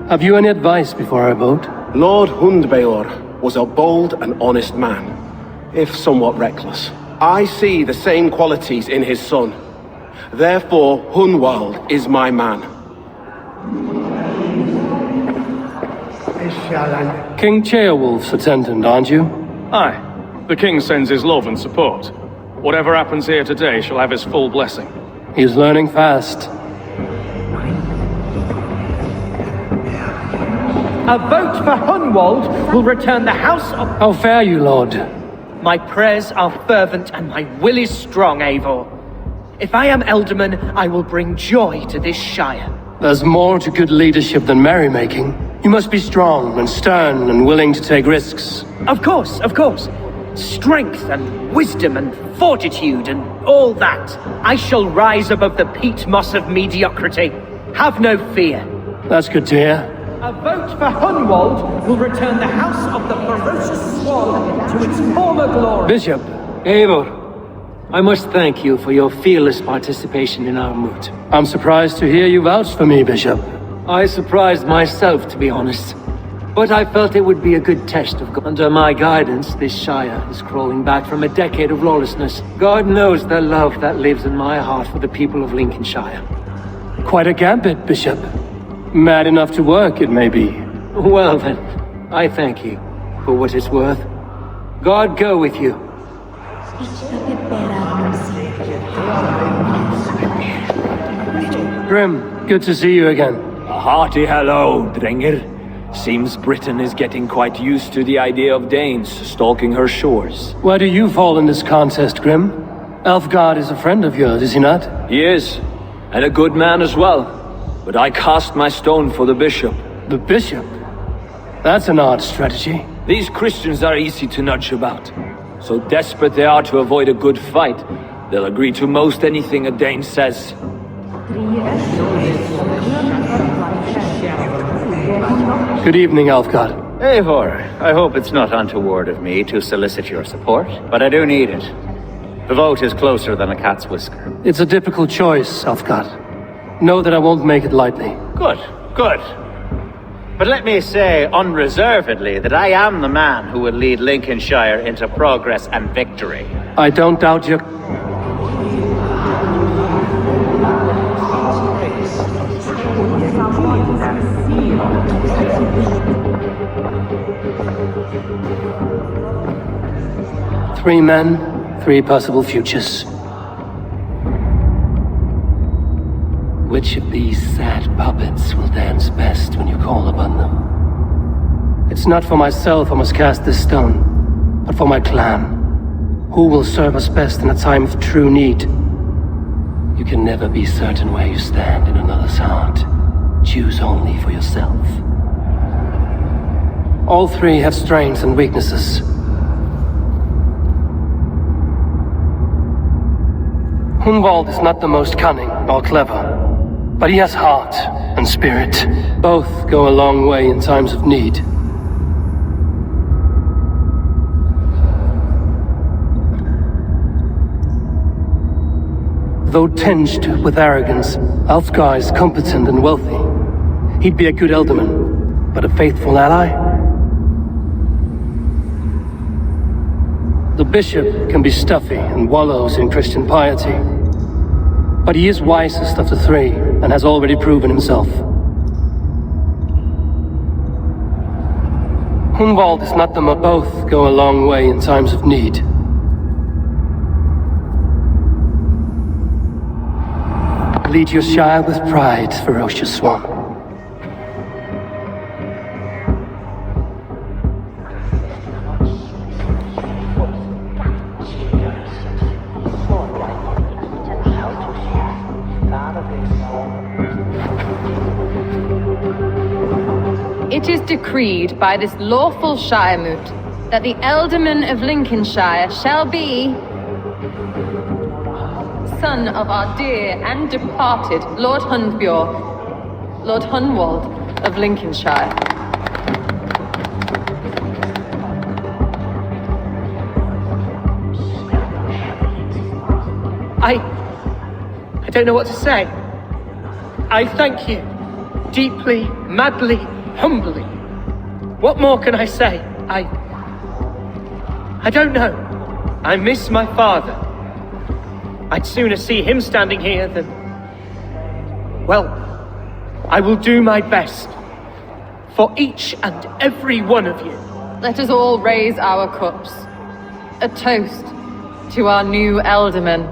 [SPEAKER 2] Have you any advice before our vote?
[SPEAKER 21] Lord Hunwald was a bold and honest man, if somewhat reckless. I see the same qualities in his son. Therefore, Hunwald is my man.
[SPEAKER 2] King Ceolbert's attendant, aren't you?
[SPEAKER 11] Aye. The king sends his love and support. Whatever happens here today shall have his full blessing.
[SPEAKER 2] He's learning fast.
[SPEAKER 7] A vote for Hunwald will return the house of...
[SPEAKER 2] How fare you, Lord?
[SPEAKER 7] My prayers are fervent and my will is strong, Eivor. If I am Elderman, I will bring joy to this shire.
[SPEAKER 2] There's more to good leadership than merrymaking. You must be strong and stern and willing to take risks.
[SPEAKER 7] Of course, of course. Strength and wisdom and fortitude and all that. I shall rise above the peat moss of mediocrity. Have no fear.
[SPEAKER 2] That's good to hear.
[SPEAKER 7] A vote for Hunwald will return the house of the ferocious swan to its former glory.
[SPEAKER 2] Bishop.
[SPEAKER 13] Eivor, I must thank you for your fearless participation in our moot.
[SPEAKER 2] I'm surprised to hear you vouch for me, Bishop.
[SPEAKER 13] I surprised myself, to be honest. But I felt it would be a good test of God. Under my guidance, this shire is crawling back from a decade of lawlessness. God knows the love that lives in my heart for the people of Lincolnshire.
[SPEAKER 2] Quite a gambit, Bishop. Mad enough to work, it may be.
[SPEAKER 13] Well then, I thank you for what it's worth. God go with you.
[SPEAKER 2] Grim, good to see you again.
[SPEAKER 5] A hearty hello, Drenger. Seems Britain is getting quite used to the idea of Danes stalking her shores.
[SPEAKER 2] Where do you fall in this contest, Grim? Elfgar is a friend of yours, is he not?
[SPEAKER 5] He is, and a good man as well. But I cast my stone for the bishop.
[SPEAKER 2] The bishop? That's an odd strategy.
[SPEAKER 5] These Christians are easy to nudge about. So desperate they are to avoid a good fight, they'll agree to most anything a Dane says.
[SPEAKER 2] Good evening, Alfgar.
[SPEAKER 8] Eivor, I hope it's not untoward of me to solicit your support, but I do need it. The vote is closer than a cat's whisker.
[SPEAKER 2] It's a difficult choice, Alfgar. Know that I won't make it lightly.
[SPEAKER 8] Good, good. But let me say unreservedly that I am the man who will lead Lincolnshire into progress and victory.
[SPEAKER 2] I don't doubt your... Three men, 3 possible futures. Which of these sad puppets will dance best when you call upon them? It's not for myself I must cast this stone, but for my clan. Who will serve us best in a time of true need? You can never be certain where you stand in another's heart. Choose only for yourself. All three have strengths and weaknesses. Hunwald is not the most cunning or clever, but he has heart and spirit. Both go a long way in times of need. Though tinged with arrogance, Ulfgar is competent and wealthy. He'd be a good ealdorman, but a faithful ally? The bishop can be stuffy and wallows in Christian piety. But he is wisest of the three, and has already proven himself. Hunwald is not the both go a long way in times of need. Lead your shire with pride, ferocious swan.
[SPEAKER 12] It is decreed by this lawful Shiremoot that the Ealdorman of Lincolnshire shall be son of our dear and departed Lord Hundbjorn, Lord Hunwald of Lincolnshire.
[SPEAKER 7] I don't know what to say. I thank you. Deeply, madly, humbly. What more can I say? I don't know. I miss my father. I'd sooner see him standing here than... Well, I will do my best. For each and every one of you.
[SPEAKER 12] Let us all raise our cups. A toast to our new Ealdorman.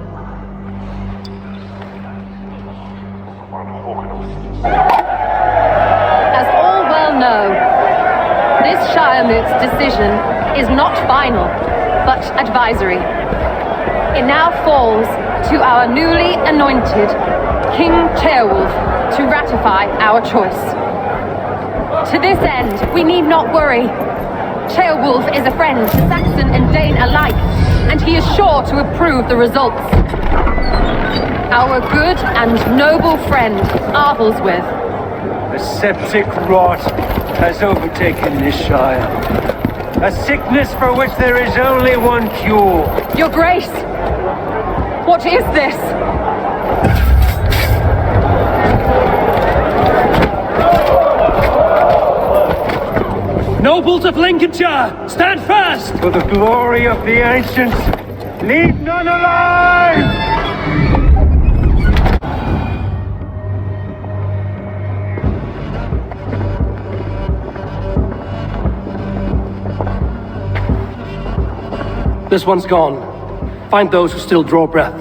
[SPEAKER 12] As all well know, this Shiremoot's decision is not final, but advisory. It now falls to our newly anointed King Ceolbert to ratify our choice. To this end, we need not worry. Ceolbert is a friend to Saxon and Dane alike, and he is sure to approve the results. Our good and noble friend, Arthelswith.
[SPEAKER 20] The septic rot has overtaken this shire. A sickness for which there is only one cure.
[SPEAKER 12] Your Grace! What is this?
[SPEAKER 2] Nobles of Lincolnshire, stand fast!
[SPEAKER 20] For the glory of the ancients, leave none alive!
[SPEAKER 2] This one's gone. Find those who still draw breath.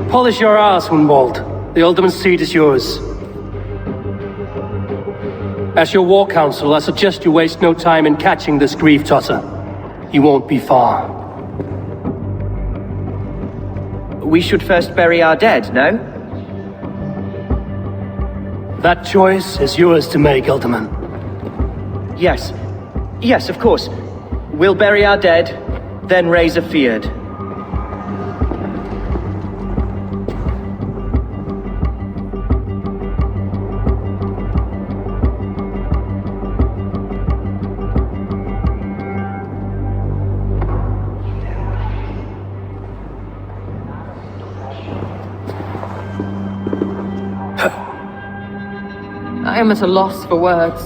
[SPEAKER 2] Polish your ass, Hunwald. The Ealdorman's seat is yours. As your war council, I suggest you waste no time in catching this grief tosser. He won't be far.
[SPEAKER 7] We should first bury our dead, no?
[SPEAKER 2] That choice is yours to make, Ealdorman.
[SPEAKER 7] Yes. Yes, of course. We'll bury our dead, then raise a feard.
[SPEAKER 12] I am at a loss for words.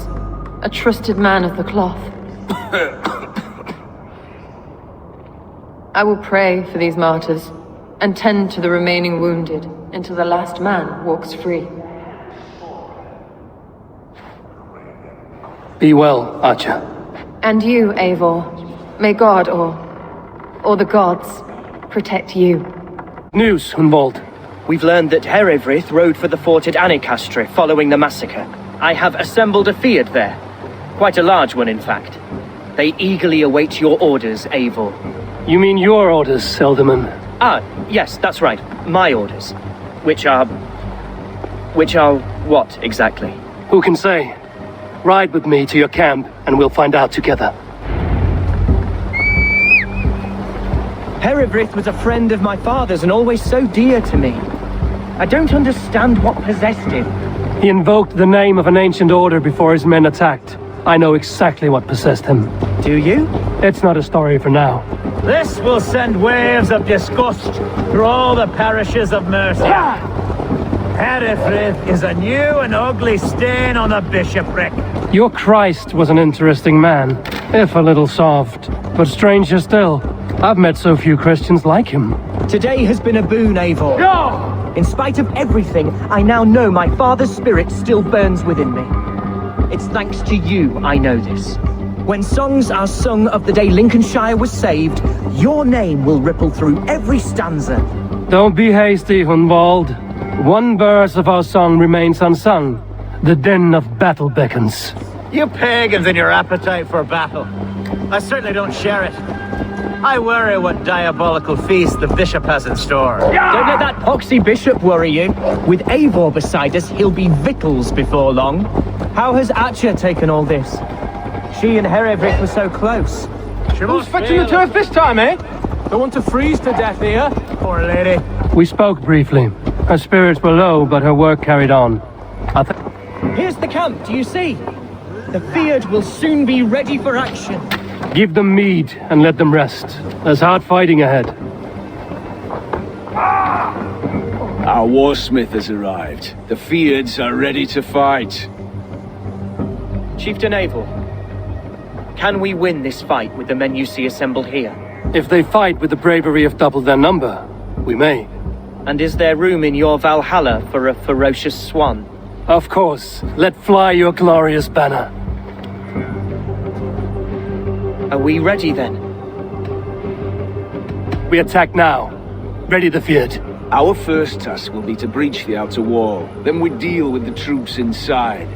[SPEAKER 12] A trusted man of the cloth. I will pray for these martyrs, and tend to the remaining wounded, until the last man walks free.
[SPEAKER 2] Be well, Archer.
[SPEAKER 12] And you, Eivor. May God, or the gods, protect you.
[SPEAKER 2] News, Hunwald.
[SPEAKER 7] We've learned that Herewrith rode for the fort at Annikastre following the massacre. I have assembled a feard there. Quite a large one, in fact. They eagerly await your orders, Eivor.
[SPEAKER 2] You mean your orders, Alderman?
[SPEAKER 7] Ah, yes, that's right. My orders. Which are what, exactly?
[SPEAKER 2] Who can say? Ride with me to your camp, and we'll find out together.
[SPEAKER 7] Herivryth was a friend of my father's and always so dear to me. I don't understand what possessed him.
[SPEAKER 2] He invoked the name of an ancient order before his men attacked. I know exactly what possessed him.
[SPEAKER 7] Do you?
[SPEAKER 2] It's not a story for now.
[SPEAKER 8] This will send waves of disgust through all the parishes of Mercia. Herefrith is a new and ugly stain on the bishopric.
[SPEAKER 2] Your Christ was an interesting man, if a little soft. But stranger still, I've met so few Christians like him.
[SPEAKER 7] Today has been a boon, Eivor.
[SPEAKER 8] No!
[SPEAKER 7] In spite of everything, I now know my father's spirit still burns within me. It's thanks to you I know this. When songs are sung of the day Lincolnshire was saved, your name will ripple through every stanza.
[SPEAKER 2] Don't be hasty, Hunwald. One verse of our song remains unsung. The din of battle beckons.
[SPEAKER 8] You pagans and your appetite for battle. I certainly don't share it. I worry what diabolical feast the bishop has in store.
[SPEAKER 7] Don't let that poxy bishop worry you. With Eivor beside us, he'll be victuals before long. How has Atcha taken all this? She and Herivryth were so close.
[SPEAKER 21] Who's fetching the turf this time, eh? Don't want to freeze to death here.
[SPEAKER 8] Poor lady.
[SPEAKER 2] We spoke briefly. Her spirits were low, but her work carried on.
[SPEAKER 7] Here's the camp, do you see? The Fyrd will soon be ready for action.
[SPEAKER 2] Give them mead and let them rest. There's hard fighting ahead.
[SPEAKER 3] Our warsmith has arrived. The Fyrds are ready to fight.
[SPEAKER 7] Chieftain Eivor, can we win this fight with the men you see assembled here?
[SPEAKER 2] If they fight with the bravery of double their number, we may.
[SPEAKER 7] And is there room in your Valhalla for a ferocious swan?
[SPEAKER 2] Of course. Let fly your glorious banner.
[SPEAKER 7] Are we ready then?
[SPEAKER 2] We attack now. Ready the Fyrd.
[SPEAKER 3] Our first task will be to breach the outer wall. Then we deal with the troops inside.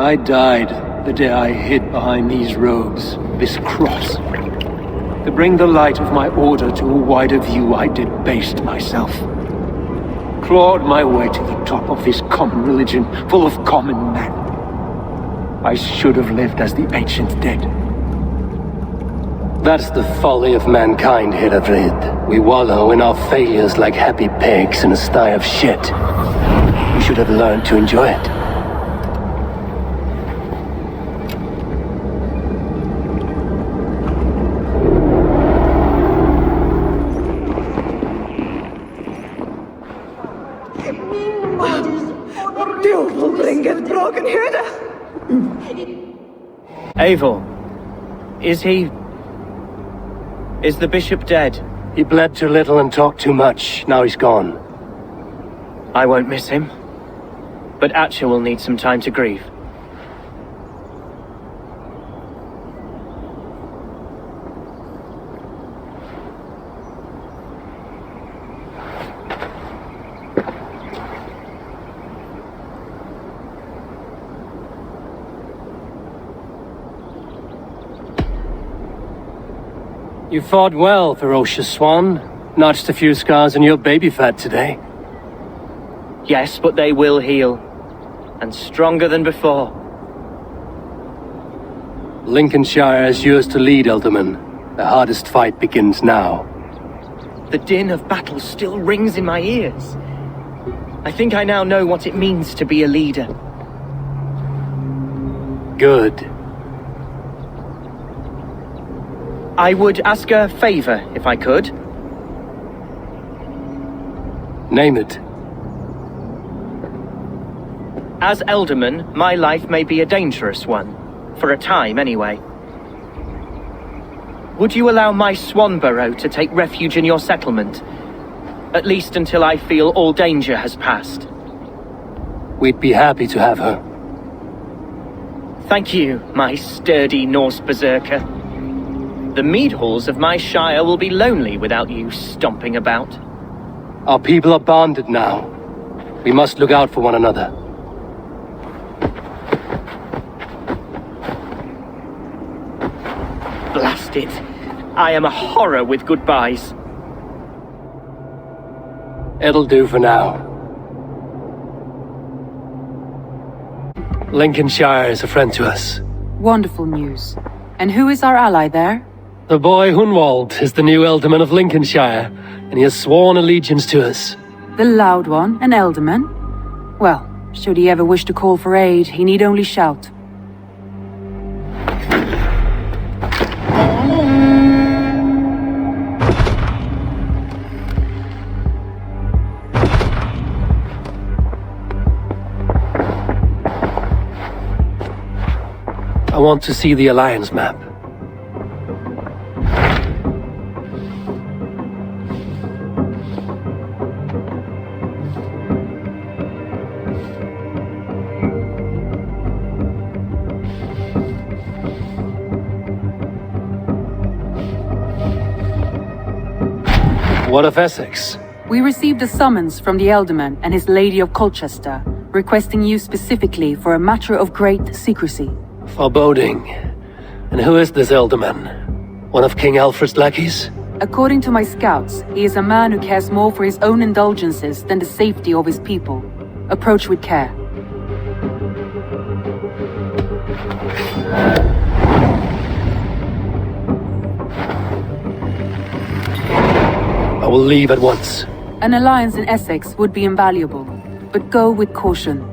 [SPEAKER 4] I died the day I hid behind these robes, this cross. To bring the light of my order to a wider view, I debased myself. Clawed my way to the top of this common religion, full of common men. I should have lived as the ancient dead.
[SPEAKER 2] That's the folly of mankind, Herivryth. We wallow in our failures like happy pigs in a sty of shit. We should have learned to enjoy it.
[SPEAKER 7] Eivor, is the bishop dead?
[SPEAKER 2] He bled too little and talked too much. Now he's gone.
[SPEAKER 7] I won't miss him. But Atcha will need some time to grieve.
[SPEAKER 2] You fought well, ferocious swan. Notched a few scars in your baby fat today.
[SPEAKER 7] Yes, but they will heal. And stronger than before.
[SPEAKER 2] Lincolnshire is yours to lead, Alderman. The hardest fight begins now.
[SPEAKER 7] The din of battle still rings in my ears. I think I now know what it means to be a leader.
[SPEAKER 2] Good.
[SPEAKER 7] I would ask a favor, if I could.
[SPEAKER 2] Name it.
[SPEAKER 7] As Elderman, my life may be a dangerous one. For a time, anyway. Would you allow my Swanborough to take refuge in your settlement? At least until I feel all danger has passed.
[SPEAKER 2] We'd be happy to have her.
[SPEAKER 7] Thank you, my sturdy Norse berserker. The mead halls of my shire will be lonely without you stomping about.
[SPEAKER 2] Our people are bonded now. We must look out for one another.
[SPEAKER 7] Blast it. I am a horror with goodbyes.
[SPEAKER 2] It'll do for now. Lincolnshire is a friend to us.
[SPEAKER 17] Wonderful news. And who is our ally there?
[SPEAKER 2] The boy Hunwald is the new Ealdorman of Lincolnshire, and he has sworn allegiance to us.
[SPEAKER 17] The loud one, an Ealdorman? Well, should he ever wish to call for aid, he need only shout.
[SPEAKER 2] I want to see the Alliance map. What of Essex?
[SPEAKER 17] We received a summons from the Ealdorman and his Lady of Colchester, requesting you specifically for a matter of great secrecy.
[SPEAKER 2] Foreboding. And who is this Ealdorman? One of King Alfred's lackeys?
[SPEAKER 17] According to my scouts, he is a man who cares more for his own indulgences than the safety of his people. Approach with care.
[SPEAKER 2] I will leave at once.
[SPEAKER 17] An alliance in Essex would be invaluable, but go with caution.